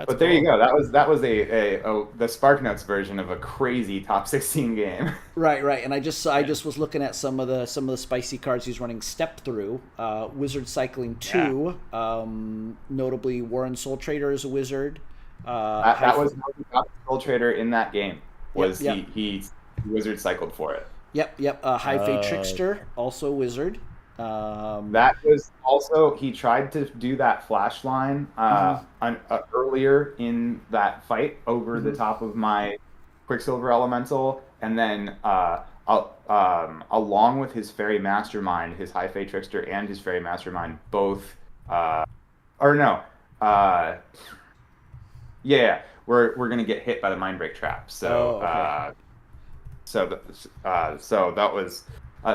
But there you go. That was the SparkNotes version of a crazy top 16 game. Right. And I just was looking at some of the spicy cards he's running Step Through. Wizard Cycling 2, notably Warren Soul Trader is a wizard. That was the Soul Trader in that game. He Wizard cycled for it. Yep. High Fate Trickster, also wizard. That was also, he tried to do that flash line earlier in that fight over the top of my Quicksilver Elemental, and then along with his Fairy Mastermind, his High Fae Trickster and his Fairy Mastermind both, or no, yeah, we're gonna get hit by the Mindbreak Trap. So so that was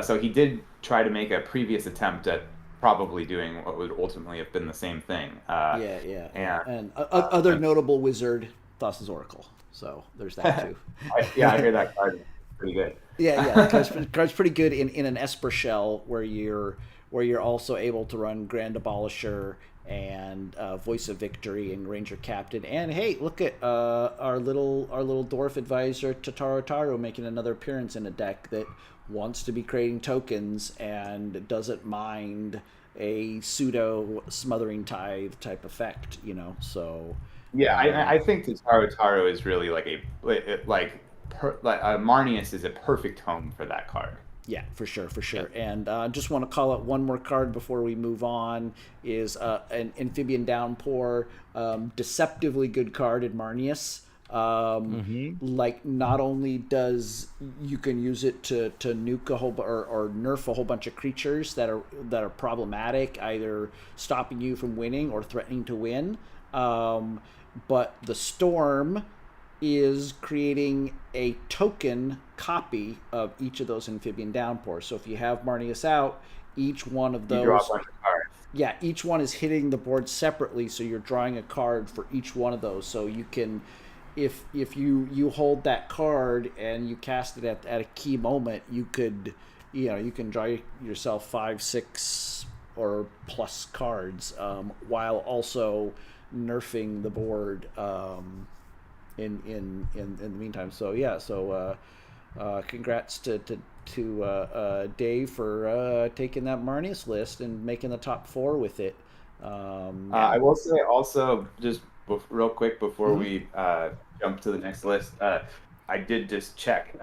so he did try to make a previous attempt at probably doing what would ultimately have been the same thing. And other notable wizard, Thassa's Oracle. So there's that too. I hear that card is pretty good. The card's pretty good in an Esper shell where you're also able to run Grand Abolisher and Voice of Victory and Ranger Captain. And hey, look at our little dwarf advisor Tataru making another appearance in a deck that wants to be creating tokens and doesn't mind a pseudo Smothering Tithe type effect, so I think Tataru is really Marnius is a perfect home for that card. Yeah, for sure. And just want to call out one more card before we move on is an Amphibian Downpour, deceptively good card in Marnius. Like, not only does you can use it to nuke a whole or nerf a whole bunch of creatures that are problematic, either stopping you from winning or threatening to win, but the Storm is creating a token copy of each of those Amphibian Downpours. So if you have Marnius out, each one of those, you draw a bunch of cards. Yeah, each one is hitting the board separately, so you're drawing a card for each one of those. So you can, if you hold that card and you cast it at a key moment, you could, you can draw yourself 5, 6 or plus cards, while also nerfing the board in the meantime. So congrats to Dave for taking that Marnius list and making the top 4 with it. I will say also, just real quick before we jump to the next list, I did just check.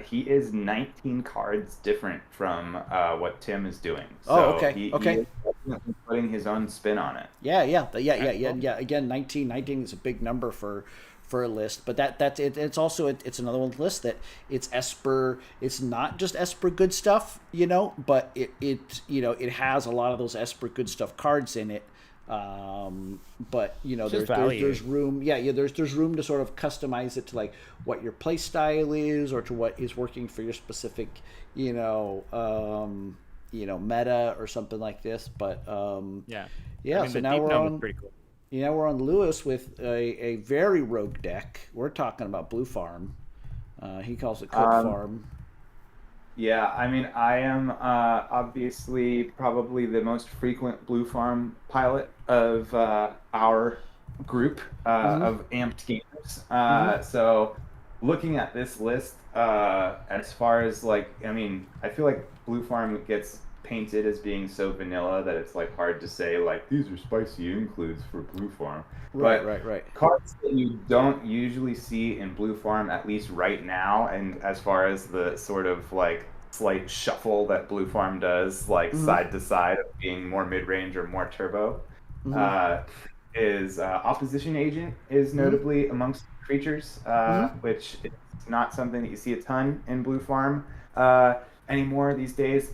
He is 19 cards different from what Tim is doing. So he is definitely putting his own spin on it. Yeah. Again, 19 is a big number for a list, but that's it. It's also it's another one list that it's Esper. It's not just Esper good stuff, but it has a lot of those Esper good stuff cards in it. But there's room. There's room to sort of customize it to like what your play style is, or to what is working for your specific meta or something like this. But so now we're on. Pretty cool. We're on Lewis with a very rogue deck. We're talking about Blue Farm. He calls it Cook Farm. Yeah, I mean, I am obviously probably the most frequent Blue Farm pilot of our group of amped gamers. So looking at this list, as far as I feel like Blue Farm gets painted as being so vanilla that it's hard to say these are spicy includes for Blue Farm. Right. Cards that you don't usually see in Blue Farm, at least right now, and as far as the sort of slight shuffle that Blue Farm does, side to side of being more mid range or more turbo, is Opposition Agent is notably amongst creatures, which is not something that you see a ton in Blue Farm anymore these days.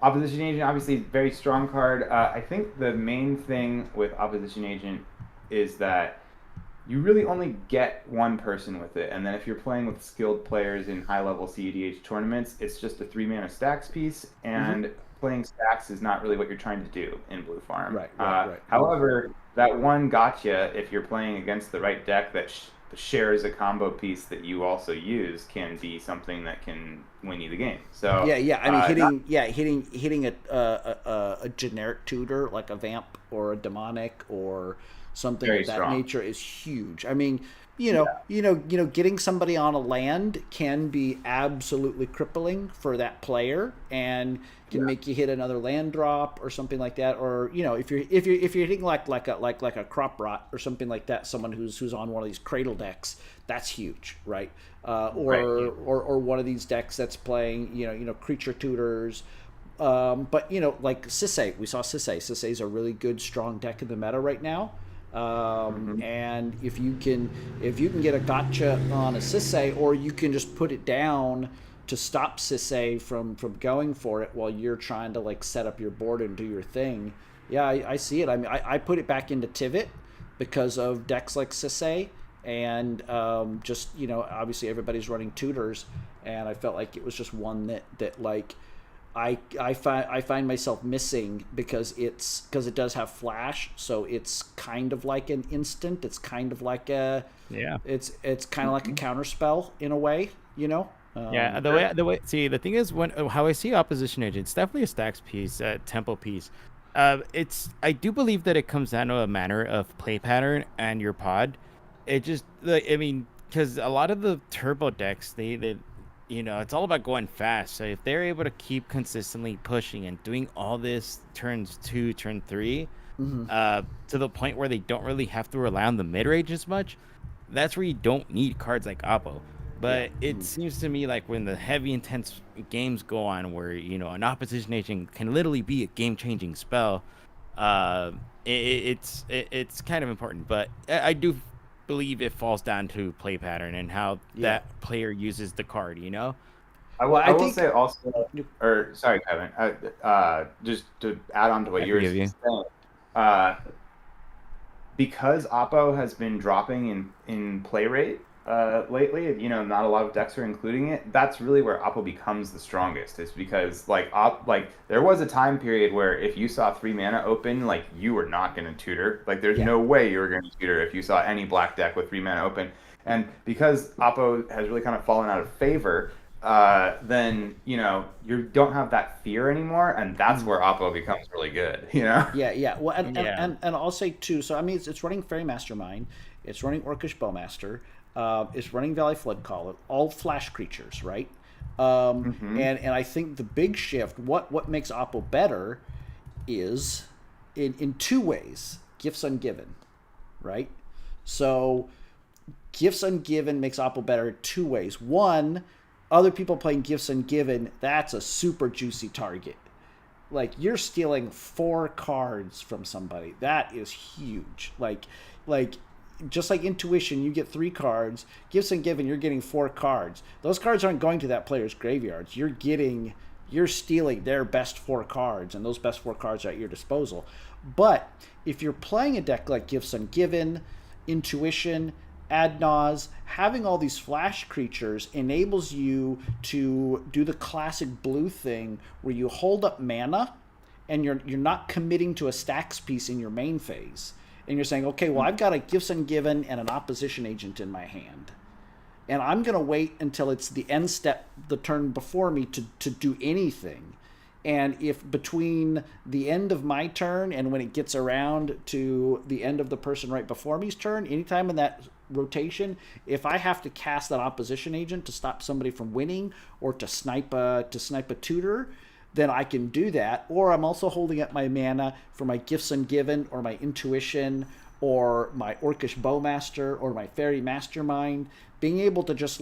Opposition Agent, obviously, very strong card. I think the main thing with Opposition Agent is that you really only get one person with it, and then if you're playing with skilled players in high-level cEDH tournaments, it's just a 3-mana stacks piece, and playing stacks is not really what you're trying to do in Blue Farm. Right. However, that one gotcha, if you're playing against the right deck that shares a combo piece that you also use, can be something that can win you the game. So hitting a generic tutor like a vamp or a demonic or something of that nature is huge. I mean, getting somebody on a land can be absolutely crippling for that player and can make you hit another land drop or something like that. Or if you're hitting like a crop rot or something like that, someone who's on one of these cradle decks, that's huge, right? Or one of these decks that's playing creature tutors, But like Sisay, we saw Sisay. Sisay's a really good, strong deck in the meta right now. And if you can get a gotcha on a Sisay, or you can just put it down to stop Sisay from going for it while you're trying to like set up your board and do your thing. Yeah, I see it. I mean, I put it back into Tivit because of decks like Sisay, and just obviously everybody's running tutors, and I felt like it was just one that like I find myself missing because it does have flash, so it's kind of like an instant. It's kind of like it's kind of like a counter spell in a way, Yeah, the way. See, the thing is, how I see opposition agent, it's definitely a stacks piece, a tempo piece. I do believe that it comes down to a matter of play pattern and your pod. It just, because a lot of the turbo decks, they it's all about going fast. So if they're able to keep consistently pushing and doing all this turns 2, turn 3, to the point where they don't really have to rely on the mid range as much, that's where you don't need cards like Oppo. But it seems to me like when the heavy intense games go on where an opposition agent can literally be a game changing spell, it's kind of important. But I do believe it falls down to play pattern and how that player uses the card. I will say also, or sorry, Kevin, just to add on to what you were saying, because Oppo has been dropping in play rate lately, not a lot of decks are including it. That's really where Oppo becomes the strongest. It's because there was a time period where if you saw 3 mana open, like you were not going to tutor. Like there's no way you were going to tutor if you saw any black deck with 3 mana open. And because Oppo has really kind of fallen out of favor, then you don't have that fear anymore, and that's where Oppo becomes really good. Well, and I'll say too. So I mean, it's running Fairy Mastermind, it's running Orcish Bowmaster. It's running Valley Flood Caller, all flash creatures, right? And I think the big shift, what makes Oppo better, is in 2 ways. Gifts Ungiven, right? So Gifts Ungiven makes Oppo better 2 ways. One, other people playing Gifts Ungiven, that's a super juicy target. Like you're stealing 4 cards from somebody. That is huge. Like just like Intuition, you get 3 cards. Gifts Ungiven, you're getting 4 cards. Those cards aren't going to that player's graveyards. You're stealing their best 4 cards, and those best 4 cards are at your disposal. But if you're playing a deck like Gifts Ungiven, Intuition, Ad Naus, having all these flash creatures enables you to do the classic blue thing where you hold up mana, and you're not committing to a stacks piece in your main phase. And you're saying, okay, well, I've got a Gifts Ungiven and an opposition agent in my hand. And I'm going to wait until it's the end step, the turn before me, to do anything. And if between the end of my turn and when it gets around to the end of the person right before me's turn, anytime in that rotation, if I have to cast that opposition agent to stop somebody from winning or to snipe a tutor, then I can do that. Or I'm also holding up my mana for my Gifts Ungiven or my Intuition or my Orcish Bowmaster or my Fairy Mastermind. Being able to just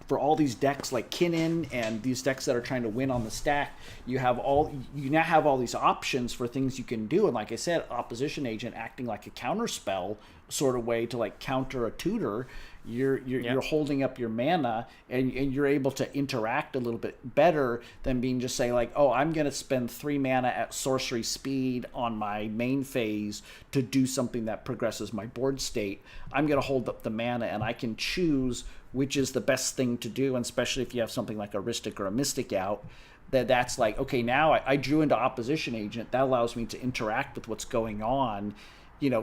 for all these decks like Kinnan and these decks that are trying to win on the stack, you now have all these options for things you can do. And like I said, opposition agent acting like a counter spell sort of way to counter a tutor. You're holding up your mana, and you're able to interact a little bit better than being just saying I'm going to spend 3 mana at sorcery speed on my main phase to do something that progresses my board state. I'm going to hold up the mana, and I can choose which is the best thing to do, and especially if you have something like a Rhystic or a Mystic out, that's okay, now I drew into opposition agent. That allows me to interact with what's going on.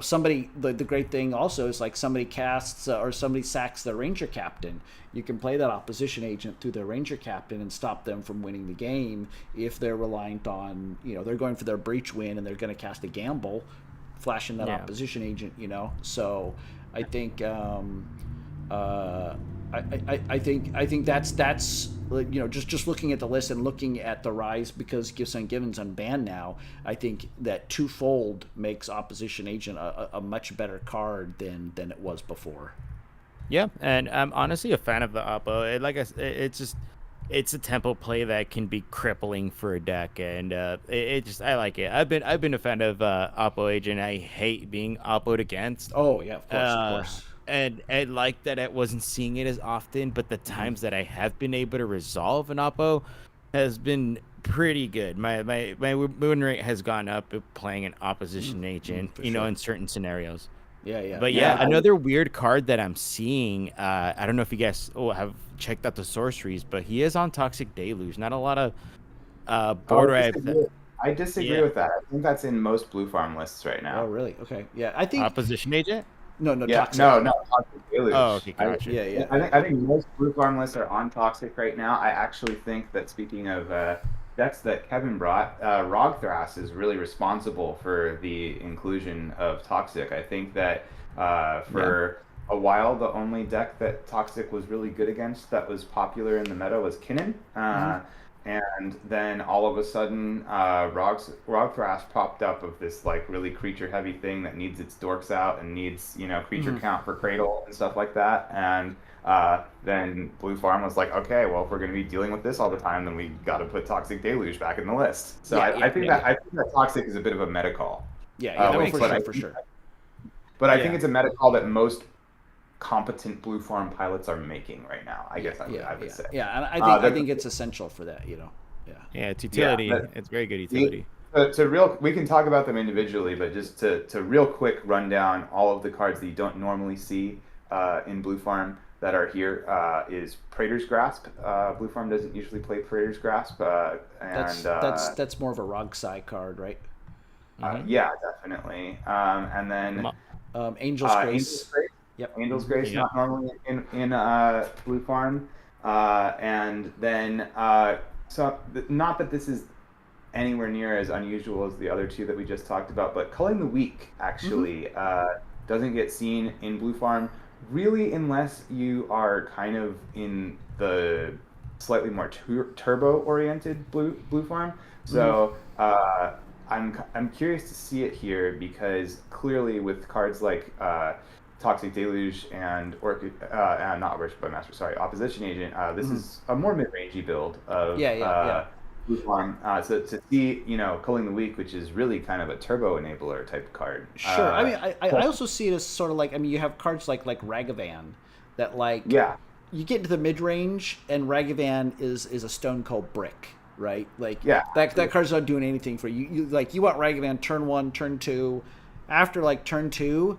Somebody, the great thing also is somebody casts or somebody sacks their Ranger Captain. You can play that opposition agent through their Ranger Captain and stop them from winning the game if they're reliant on, they're going for their breach win and they're going to cast a gamble, flashing that opposition agent, So I think, I think that's just looking at the list and looking at the rise, because Gifts Ungiven's unbanned now. I think that twofold makes opposition agent a much better card than it was before. Yeah, and I'm honestly a fan of the Oppo. It's just it's a tempo play that can be crippling for a deck, and it just I like it. I've been a fan of Oppo Agent. I hate being oppoed against. Oh yeah, of course, of Uh, course. and I like that I wasn't seeing it as often, but the Mhm. times that I have been able to resolve an Oppo has been pretty good. My win rate has gone up playing an opposition agent, For you know, sure. in certain scenarios. Yeah, yeah, But yeah. yeah, another weird card that I'm seeing. I don't know if you guys have checked out the sorceries, but he is on Toxic Deluge. Not a lot of Oh, board wipe. I disagree Yeah, with that. I think that's in most blue farm lists right Oh now. really? Okay. Yeah, I think opposition agent. no Yeah, toxic. no, Toxic Oh, Deluge. okay, gotcha. Yeah, yeah, I think most blue farm lists are on Toxic right now. I actually think that speaking of decks that Kevin brought, Rogthras is really responsible for the inclusion of Toxic. I think that for a while, the only deck that Toxic was really good against that was popular in the meta was Kinnan. Mhm. And then all of a sudden, Rogthras popped up of this like really creature heavy thing that needs its dorks out and needs creature Mhm. count for cradle and stuff like that. And then Blue Farm was like, okay, well if we're going to be dealing with this all the time, then we got to put Toxic Deluge back in the list. So Yeah, I yeah, think yeah, I think that Toxic is a bit of a meta call. yeah, yeah. No, makes for But sure, I for sure. I think Yeah. it's a meta call that most competent Blue Farm pilots are making right now. I Yeah, guess yeah, I would yeah, say. yeah. And I think it's essential for that. Yeah. Yeah, it's Yeah, utility. but It's very good the, utility. we can talk about them individually, but just to real quick run down all of the cards that you don't normally see in Blue Farm that are here is Praetor's Grasp. Blue Farm doesn't usually play Praetor's Grasp, That's more of a Rogsai card, right? Mm-hmm. yeah, definitely. And then Angel's Angel's Grace. Grace. Yep. Angel's Mhm. Grace, Yep. not normally in Blue Farm. And then not that this is anywhere near as unusual as the other two that we just talked about, but Culling the Weak actually doesn't get seen in Blue Farm really unless you are kind of in the slightly more turbo oriented Blue Farm. So I'm curious to see it here because clearly with cards like Toxic Deluge and not Orchid Master, sorry, Opposition Agent, this is a more mid-rangey build of Yeah, yeah. Blue Farm. So to see, Culling the Weak, which is really kind of a turbo enabler type card. Sure. I mean, I also see it as sort of like, I mean, you have cards like Ragavan that like Yeah, you get into the mid range and Ragavan is a stone cold brick, right? Like yeah, that card's not doing anything for you. You want Ragavan turn 1, turn 2. After like turn 2,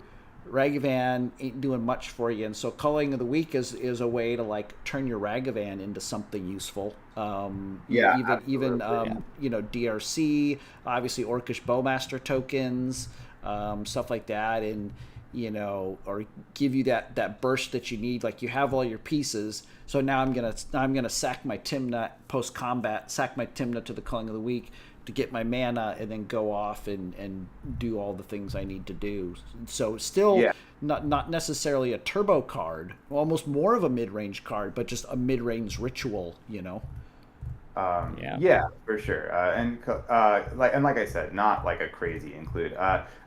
Ragavan ain't doing much for you, and so Culling of the Weak is a way to like turn your Ragavan into something useful. yeah, Even absolutely. DRC, obviously Orcish Bowmaster tokens, stuff like that, and or give you that burst that you need. Like you have all your pieces, so now I'm gonna sack my Timna post combat, sack my Timna to the Culling of the Weak to get my mana, and then go off and do all the things I need to do. So still Yeah. not necessarily a turbo card, almost more of a mid range card, but just a mid range ritual. Yeah. Yeah, for sure. Like I said, not like a crazy include.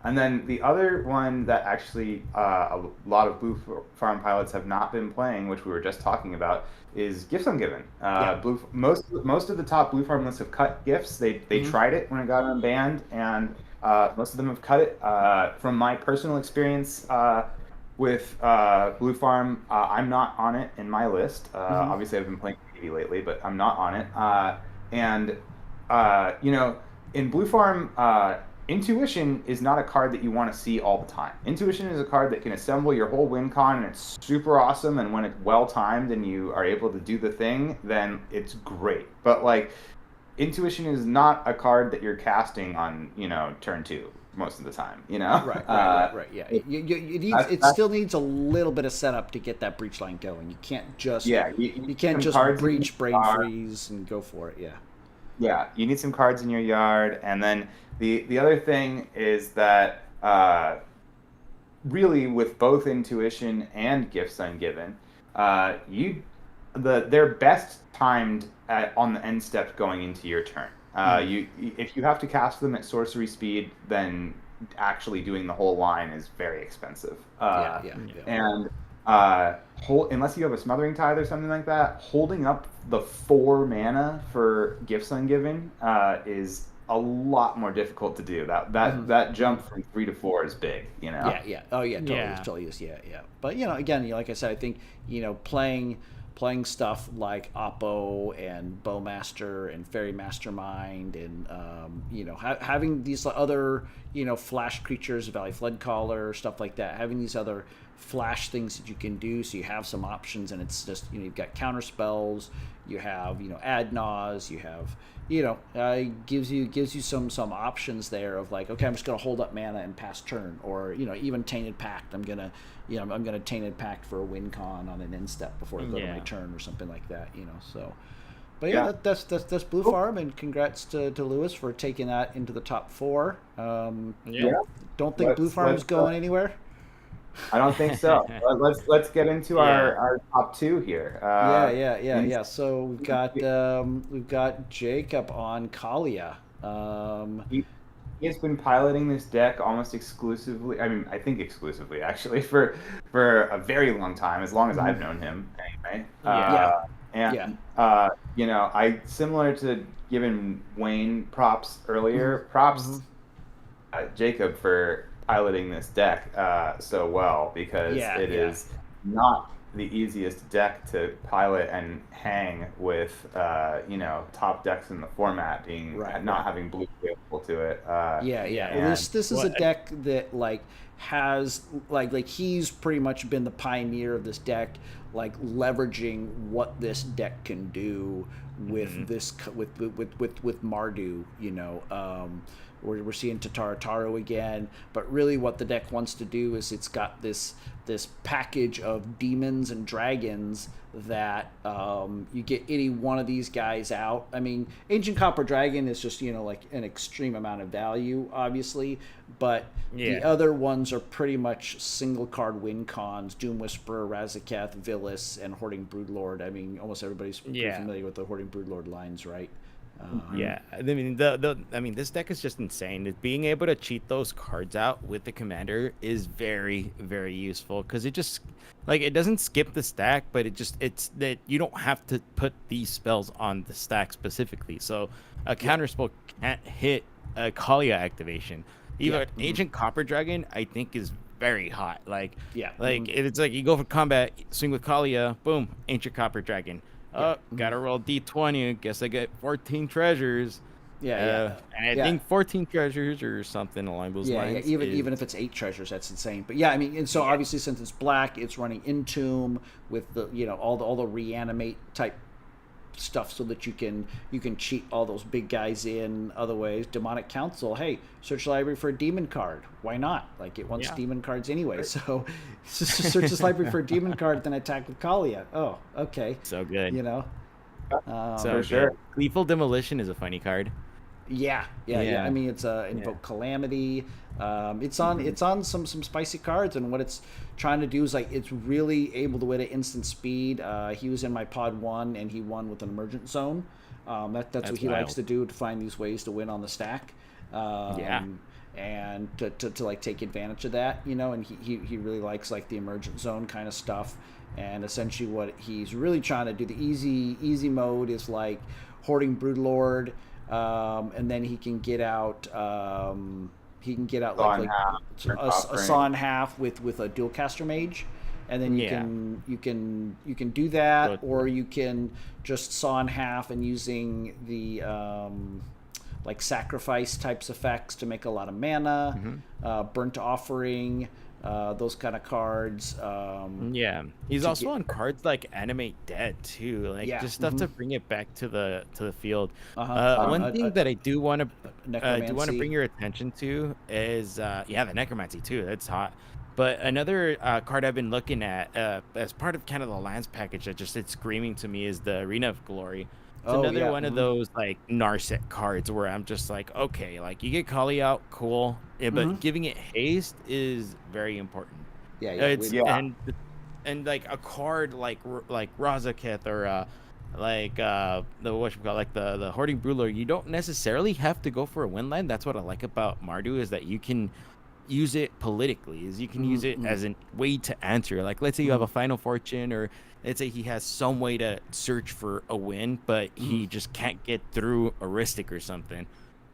And then the other one that actually a lot of Blue Farm pilots have not been playing, which we were just talking about, is Gifts Ungiven. Yeah. Most of the top Blue Farm lists have cut gifts. They tried it when it got unbanned, and most of them have cut it. From my personal experience. With Blue Farm, I'm not on it in my list. Obviously, I've been playing TV lately, but I'm not on it. And in Blue Farm, Intuition is not a card that you want to see all the time. Intuition is a card that can assemble your whole win con, and it's super awesome. And when it's well timed and you are able to do the thing, then it's great. But like, Intuition is not a card that you're casting on turn 2 most of the time. Right. Yeah. It still needs a little bit of setup to get that breach line going. You can't just you can't some just cards in breach your brain yard. freeze and go for it. Yeah. Yeah, you need some cards in your yard, and then the other thing is that really with both Intuition and Gifts Ungiven, they're best timed on the end step going into your turn. If you have to cast them at sorcery speed, then actually doing the whole line is very expensive. Yeah. And unless you have a Smothering Tithe or something like that, holding up the 4 mana for Gifts Ungiving is a lot more difficult to do. That jump from 3 to 4 is big, you know. Yeah. Oh yeah, totally, Yeah. totally is. Yeah. But again, like I said, I think playing stuff like Oppo and Bowmaster and Fairy Mastermind and having these other flash creatures, Valley Floodcaller, stuff like that, having these other flash things that you can do, so you have some options, and it's just you've got counter spells, you have Adnaz, you have gives you some options there of like, okay, I'm just gonna hold up mana and pass turn, or even Tainted Pact. I'm gonna Tainted Pact for a win con on an end step before I go to my turn or something like that. So, but that's Blue Farm, and congrats to Lewis for taking that into the top 4. Don't think Blue Farm is going anywhere. I don't think so. Let's get into our top 2 here. Yeah. So we've got Jacob on Kalia. He has been piloting this deck almost exclusively. I mean, I think exclusively actually for a very long time, as long as I've known him. Anyway. I similar to giving Wayne props earlier. Props Jacob for piloting this deck so well, because it is not the easiest deck to pilot and hang with top decks in the format being not having blue available to it. This is a deck that has he's pretty much been the pioneer of this deck, leveraging what this deck can do with this with Mardu. We're seeing Taro again, but really what the deck wants to do is it's got this package of demons and dragons that you get any one of these guys out. I mean, Ancient Copper Dragon is just an extreme amount of value, obviously, but the other ones are pretty much single card win cons: Doom Whisperer, Razaketh, Villis, and Hoarding Broodlord. I mean, almost everybody's pretty familiar with the Hoarding Broodlord lines, right? I mean, this deck is just insane. Being able to cheat those cards out with the commander is very, very useful, because it just it doesn't skip the stack, but it's that you don't have to put these spells on the stack specifically. So a counter spell can't hit a Kalia activation. Even Ancient Copper Dragon, I think, is very hot. It's like you go for combat, swing with Kalia, boom, Ancient Copper Dragon. Gotta roll D20. Guess I get 14 treasures. And I think 14 treasures or something along those lines. Even if it's 8 treasures, that's insane. But I mean, and so obviously since it's black, it's running Entomb with the all the reanimate type stuff, so that you can cheat all those big guys in other ways. Demonic Council, hey, search the library for a demon card. Why not? It wants demon cards anyway. So search this library for a demon card, then attack with Kalia. Oh, okay. So good. For sure. Lethal Demolition is a funny card. Yeah. I mean, it's Invoke Calamity. It's on some spicy cards, and what it's trying to do is it's really able to win at instant speed. He was in my pod 1, and he won with an Emergent Zone. That's what he likes to do, to find these ways to win on the stack. And to take advantage of that, and he really likes the Emergent Zone kind of stuff. And essentially what he's really trying to do, the easy mode is Hoarding Broodlord. And then he can get out a Saw in Half with a Dual Caster Mage, and then you can do that, or you can just Saw in Half and using the sacrifice types effects to make a lot of mana. Burnt Offering, those kind of cards. He's also on cards like Animate Dead too, just stuff to bring it back to the field. One thing that I do want to bring your attention to is the Necromancy too. That's hot. But another card I've been looking at as part of kind of the lands package that just it's screaming to me is the Arena of Glory. It's another one of those Narset cards where I'm just okay, you get Kali out, cool, but giving it haste is very important. And a card like Razaketh or the Hoarding Broodlord, you don't necessarily have to go for a win line. That's what I like about Mardu, is that you can use it politically. Is you can use it as a way to answer. Like, let's say you have a Final Fortune, or let's say he has some way to search for a win, but he just can't get through a Ristic or something.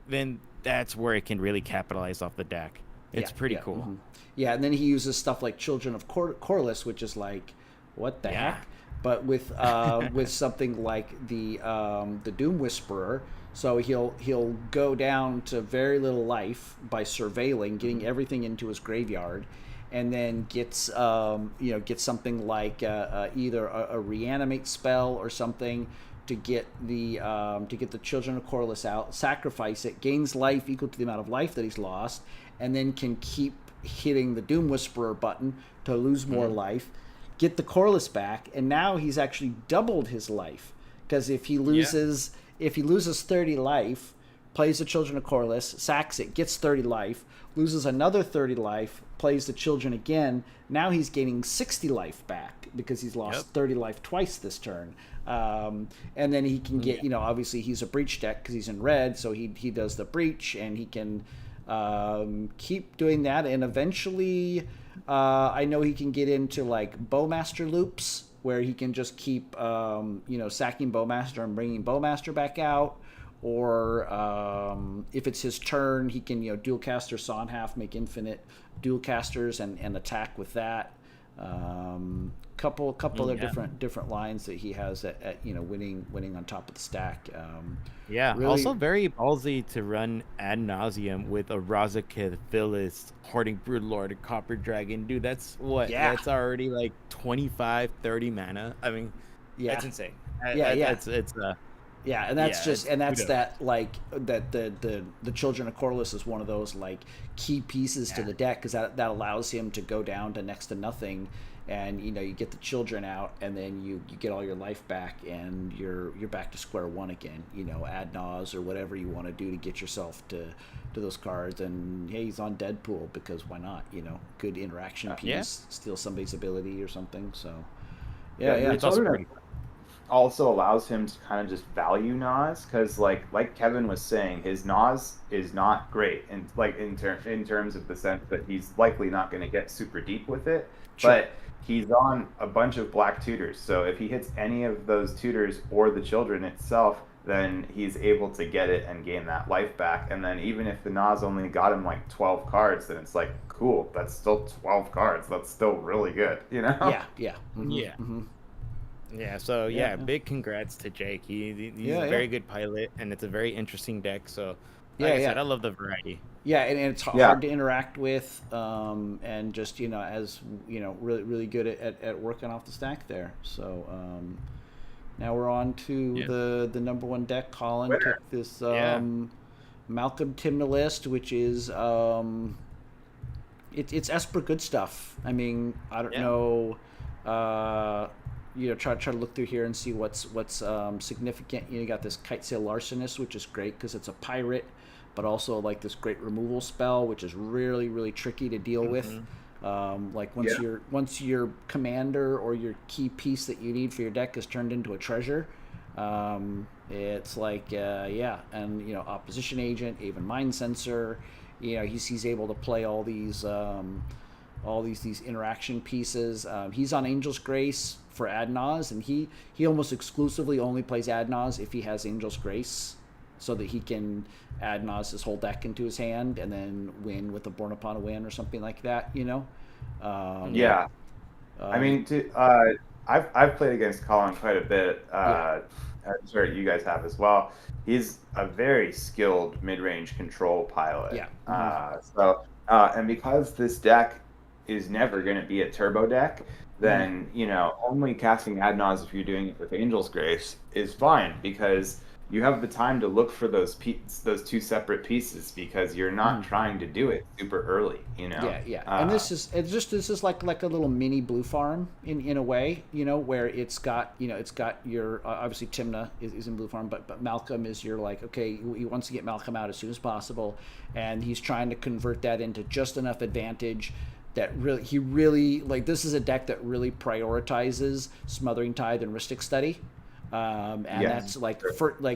Then that's where it can really capitalize off the deck. It's pretty cool. Yeah, and then he uses stuff like Children of Corliss, which is like, what the heck? But with with something like the Doom Whisperer, so he'll go down to very little life by surveilling, getting everything into his graveyard, and then gets gets something like either a reanimate spell or something to get the Children of Corliss out, sacrifice it, gains life equal to the amount of life that he's lost, and then can keep hitting the Doom Whisperer button to lose more life, get the Corliss back, and now he's actually doubled his life, because if he loses 30 life, plays the Children of Corliss, sacks it, gets 30 life, loses another 30 life, plays the Children again, now he's gaining 60 life back because he's lost 30 life twice this turn. And then he can get, obviously he's a breach deck because he's in red, so he does the breach, and he can keep doing that, and eventually I know he can get into like Bowmaster loops where he can just keep sacking Bowmaster and bringing Bowmaster back out, or if it's his turn, he can dual caster Sonhalf, make infinite dual casters and attack with that. Couple of different lines that he has at winning on top of the stack. Really, also very ballsy to run ad nauseum with a Razaketh, Phyllis, Hoarding Broodlord, and Copper Dragon. Dude, that's that's already like 25, 30 mana. I mean, that's insane. And that's that like that the Children of Corliss is one of those like key pieces to the deck, because that allows him to go down to next to nothing, and you get the Children out, and then you get all your life back, and you're back to square one again. Ad nause or whatever you want to do to get yourself to those cards, and hey, he's on Deadpool because why not? Good interaction piece, steal somebody's ability or something. So it's also pretty cool. Also allows him to kind of just value Nas, because like Kevin was saying, his Nas is not great, and like in terms of the sense that he's likely not going to get super deep with it, but he's on a bunch of black tutors, so if he hits any of those tutors or the Children itself, then he's able to get it and gain that life back. And then even if the Nas only got him like 12 cards, then it's like, cool, that's still 12 cards, that's still really good, So big congrats to Jake. He's a very good pilot, and it's a very interesting deck. So I said, I love the variety. Yeah, and it's hard to interact with, and just as really really good at working off the stack there. So now we're on to the number one deck. Colin took this Malcolm Timna list, which is it's Esper good stuff. I mean, I don't know. Try to look through here and see what's significant. You got this Kitesail Larcenist, which is great because it's a pirate, but also like this great removal spell, which is really really tricky to deal with. Like once your commander or your key piece that you need for your deck is turned into a treasure, it's like and opposition agent, even mind sensor. He's able to play all these interaction pieces. He's on Angel's Grace for Adnaz, and he almost exclusively only plays Adnaz if he has Angel's Grace, so that he can Adnaz his whole deck into his hand and then win with a Born Upon a Win or something like that. I mean, I've played against Colin quite a bit. I'm sure you guys have as well. He's a very skilled mid-range control pilot. And because this deck is never going to be a turbo deck, then only casting Adnaz if you're doing it with Angel's Grace is fine, because you have the time to look for those two separate pieces, because you're not trying to do it super early. And this is like a little mini blue farm in a way, where it's got your obviously Timna is in blue farm, but Malcolm is your like, okay, he wants to get Malcolm out as soon as possible, and he's trying to convert that into just enough advantage that he really like, this is a deck that really prioritizes Smothering Tithe and Rhystic Study, and that's like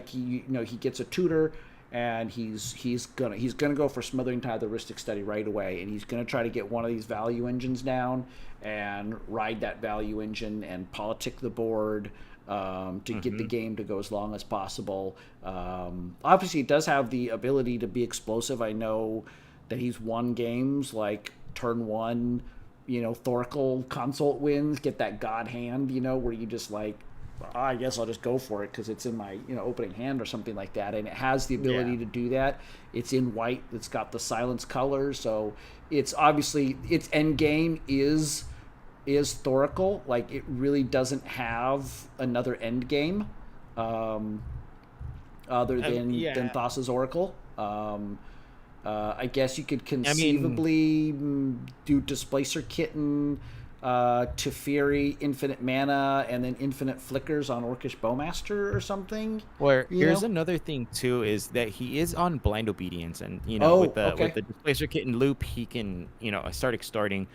he gets a tutor, and he's gonna go for Smothering Tide, the Heuristic Study right away, and he's gonna try to get one of these value engines down and ride that value engine and politic the board to get the game to go as long as possible. Obviously, it does have the ability to be explosive. I know that he's won games like turn one, Thoracle Consult wins, get that God Hand, where you just like, I guess I'll just go for it because it's in my opening hand or something like that, and it has the ability to do that. It's in white. It's got the silence color, so it's obviously its end game is Thoracle. Like, it really doesn't have another end game other than Thassa's Oracle. I guess you could conceivably do Displacer Kitten, Teferi, infinite mana, and then infinite flickers on Orcish Bowmaster or something. Well, here's another thing too, is that he is on Blind Obedience, and with the Displacer Kitten loop, he can start extorting.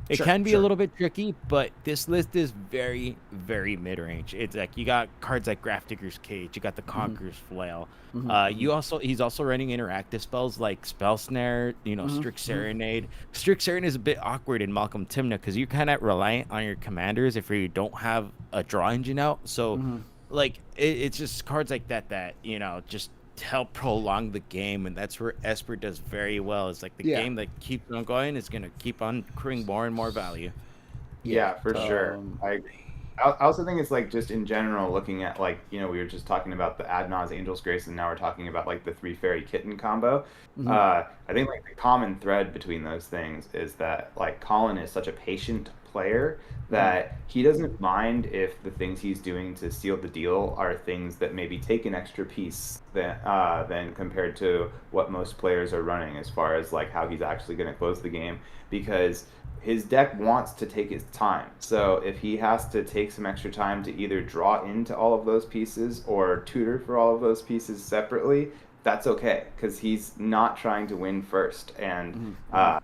It can be a little bit tricky, but this list is very, very mid-range. It's like you got cards like Grafdigger's Cage, you got the Conqueror's Flail. He's also running interactive spells like Spell Snare, Strict Serenade. Strict Serenade is a bit awkward in Malcolm Timna because you're kind of reliant on your commanders if you don't have a draw engine out. So, it's just cards like that just help prolong the game, and that's where Esper does very well. It's like the game that keeps on going is going to keep on accruing more and more value. Yeah, for sure. I also think it's like, just in general, looking at like, we were just talking about the Adnaz Angel's Grace, and now we're talking about like the 3 Fairy Kitten combo. I think like the common thread between those things is that like Colin is such a patient player that he doesn't mind if the things he's doing to seal the deal are things that maybe take an extra piece than compared to what most players are running, as far as like how he's actually going to close the game, because his deck wants to take his time. So if he has to take some extra time to either draw into all of those pieces or tutor for all of those pieces separately, that's okay, because he's not trying to win first. And but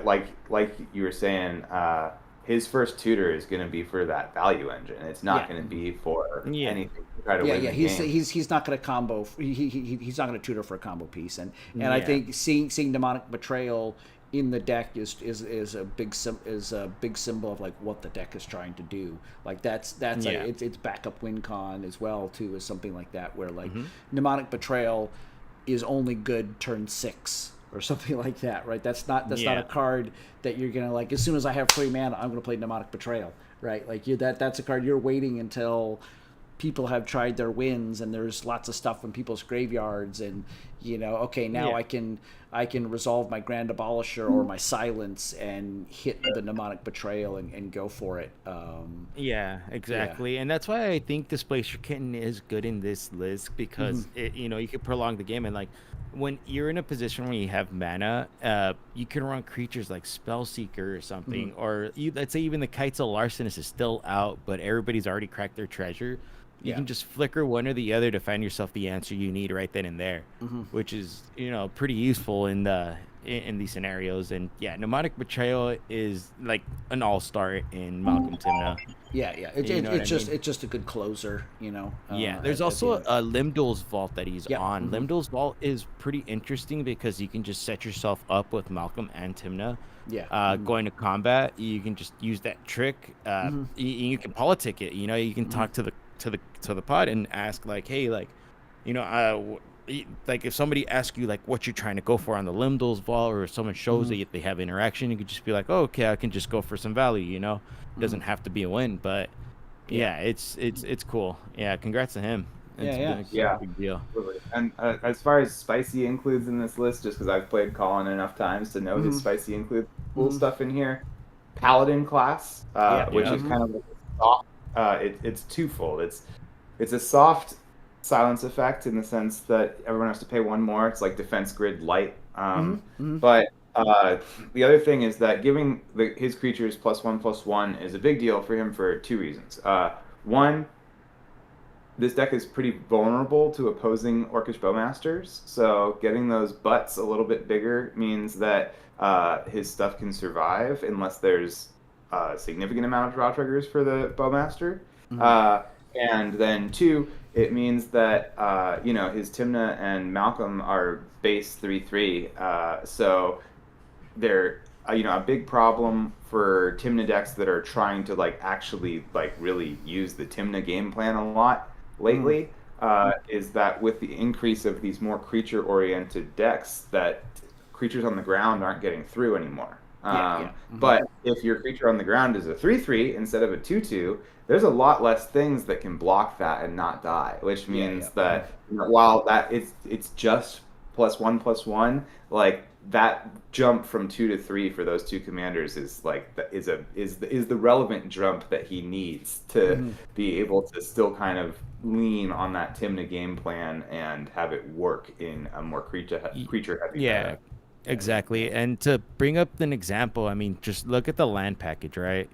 like you were saying, his first tutor is going to be for that value engine. It's not going to be for anything to try to win the game. He's not going to combo. He's not going to tutor for a combo piece. And I think seeing Demonic Betrayal in the deck is a big symbol of like what the deck is trying to do. Like that's it's backup win con as well too, is something like that, where like Mnemonic Betrayal is only good turn 6 or something like that, right? That's not a card that you're gonna like, as soon as I have 3 mana, I'm gonna play Mnemonic Betrayal, right? Like that's a card you're waiting until people have tried their wins and there's lots of stuff in people's graveyards, and now I can resolve my Grand Abolisher or my Silence and hit the Mnemonic Betrayal and go for it. Exactly. And that's why I think Displacer Kitten is good in this list, because it, you can prolong the game, and like when you're in a position where you have mana, you can run creatures like Spellseeker or something, or let's say even the Kites of Larcenous is still out, but everybody's already cracked their treasure. You can just flicker one or the other to find yourself the answer you need right then and there, which is pretty useful in these scenarios. And Mnemonic Betrayal is like an all-star in Malcolm Timna. It's just a good closer. There's also a Limdol's Vault that he's on. Limdol's Vault is pretty interesting because you can just set yourself up with Malcolm and Timna. Going to combat, you can just use that trick. You can politic it. You can talk to the pod and ask like, hey, like, like if somebody asks you like what you're trying to go for on the Limdol's Vault, or if someone shows that they have interaction, you could just be like, oh, okay, I can just go for some value. It doesn't have to be a win, but it's cool. Congrats to him. It's a big deal. And as far as spicy includes in this list, just because I've played Colin enough times to know his spicy include cool stuff in here. Paladin class, which is kind of like a soft. It's twofold. It's a soft silence effect in the sense that everyone has to pay 1 more. It's like Defense Grid Light. But the other thing is that giving his creatures +1/+1 is a big deal for him for 2 reasons. One, this deck is pretty vulnerable to opposing Orcish Bowmasters, so getting those butts a little bit bigger means that his stuff can survive unless there's a significant amount of draw triggers for the Bowmaster. And then two, it means that his Timna and Malcolm are base 3/3. So they're a big problem for Timna decks that are trying to actually really use the Timna game plan a lot lately. Is that with the increase of these more creature oriented decks, that creatures on the ground aren't getting through anymore. But if your creature on the ground is a 3/3 instead of a 2/2, there's a lot less things that can block that and not die, which means that while that it's just +1/+1, that jump from 2 to 3 for those two commanders is the relevant jump that he needs to be able to still kind of lean on that Timna game plan and have it work in a more creature heavy meta. Exactly. And to bring up an example, I mean, just look at the land package, right?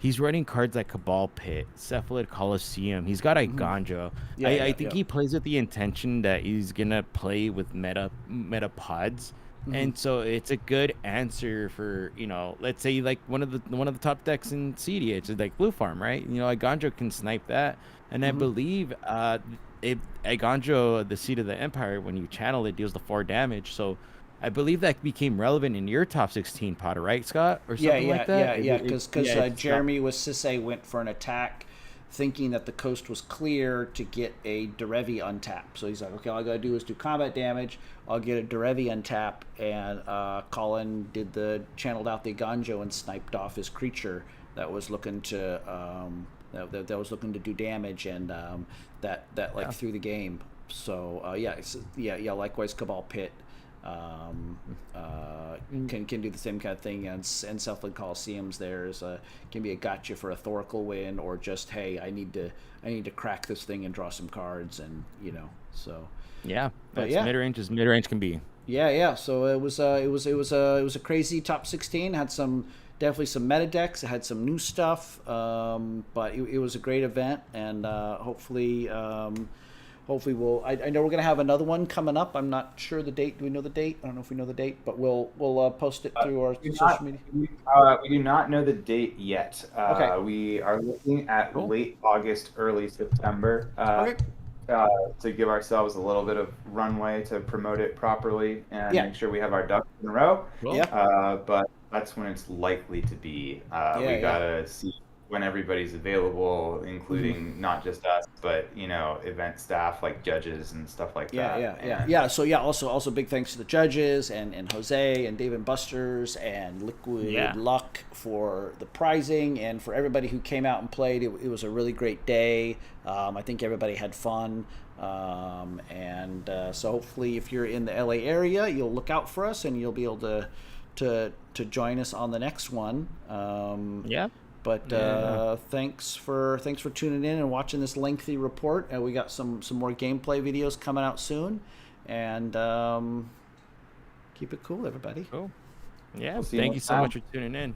He's running cards like Cabal Pit, Cephalid Coliseum. He's got Iganjo. I think he plays with the intention that he's gonna play with meta pods. And so it's a good answer for, let's say one of the top decks in cEDH is like Blue Farm, right? Iganjo can snipe that. And I believe if Iganjo, the Seed of the Empire, when you channel it, deals the 4 damage. So I believe that became relevant in your top 16 Potter, right, Scott? Or something like that? Because Jeremy with Sisay went for an attack thinking that the coast was clear to get a Derevi untap. So he's like, okay, all I gotta do is do combat damage, I'll get a Derevi untap, and Colin did channeled out the Ganjo and sniped off his creature that was looking to that was looking to do damage, and through the game. So likewise Cabal Pit can do the same kind of thing, and Cephalid Coliseums can be a gotcha for a Thoracle win, or just, hey, I need to crack this thing and draw some cards, and so that's mid-range as mid-range can be. So it was a crazy top 16. Had definitely some meta decks. It had some new stuff, but it was a great event, and hopefully we'll. I know we're gonna have another one coming up. I'm not sure the date. Do we know the date? I don't know if we know the date, but we'll post it through our social media. We do not know the date yet. Okay. We are looking at late August, early September. To give ourselves a little bit of runway to promote it properly and make sure we have our ducks in a row. Cool. But that's when it's likely to be. We gotta see when everybody's available, including not just us, but event staff like judges and stuff like that. So also big thanks to the judges and Jose and Dave and Busters and Liquid Luck for the prizing, and for everybody who came out and played. It was a really great day. I think everybody had fun, and so hopefully if you're in the LA area, you'll look out for us and you'll be able to join us on the next one. But thanks for tuning in and watching this lengthy report. We got some more gameplay videos coming out soon, and keep it cool, everybody. Cool. Yeah, thank you so much for tuning in.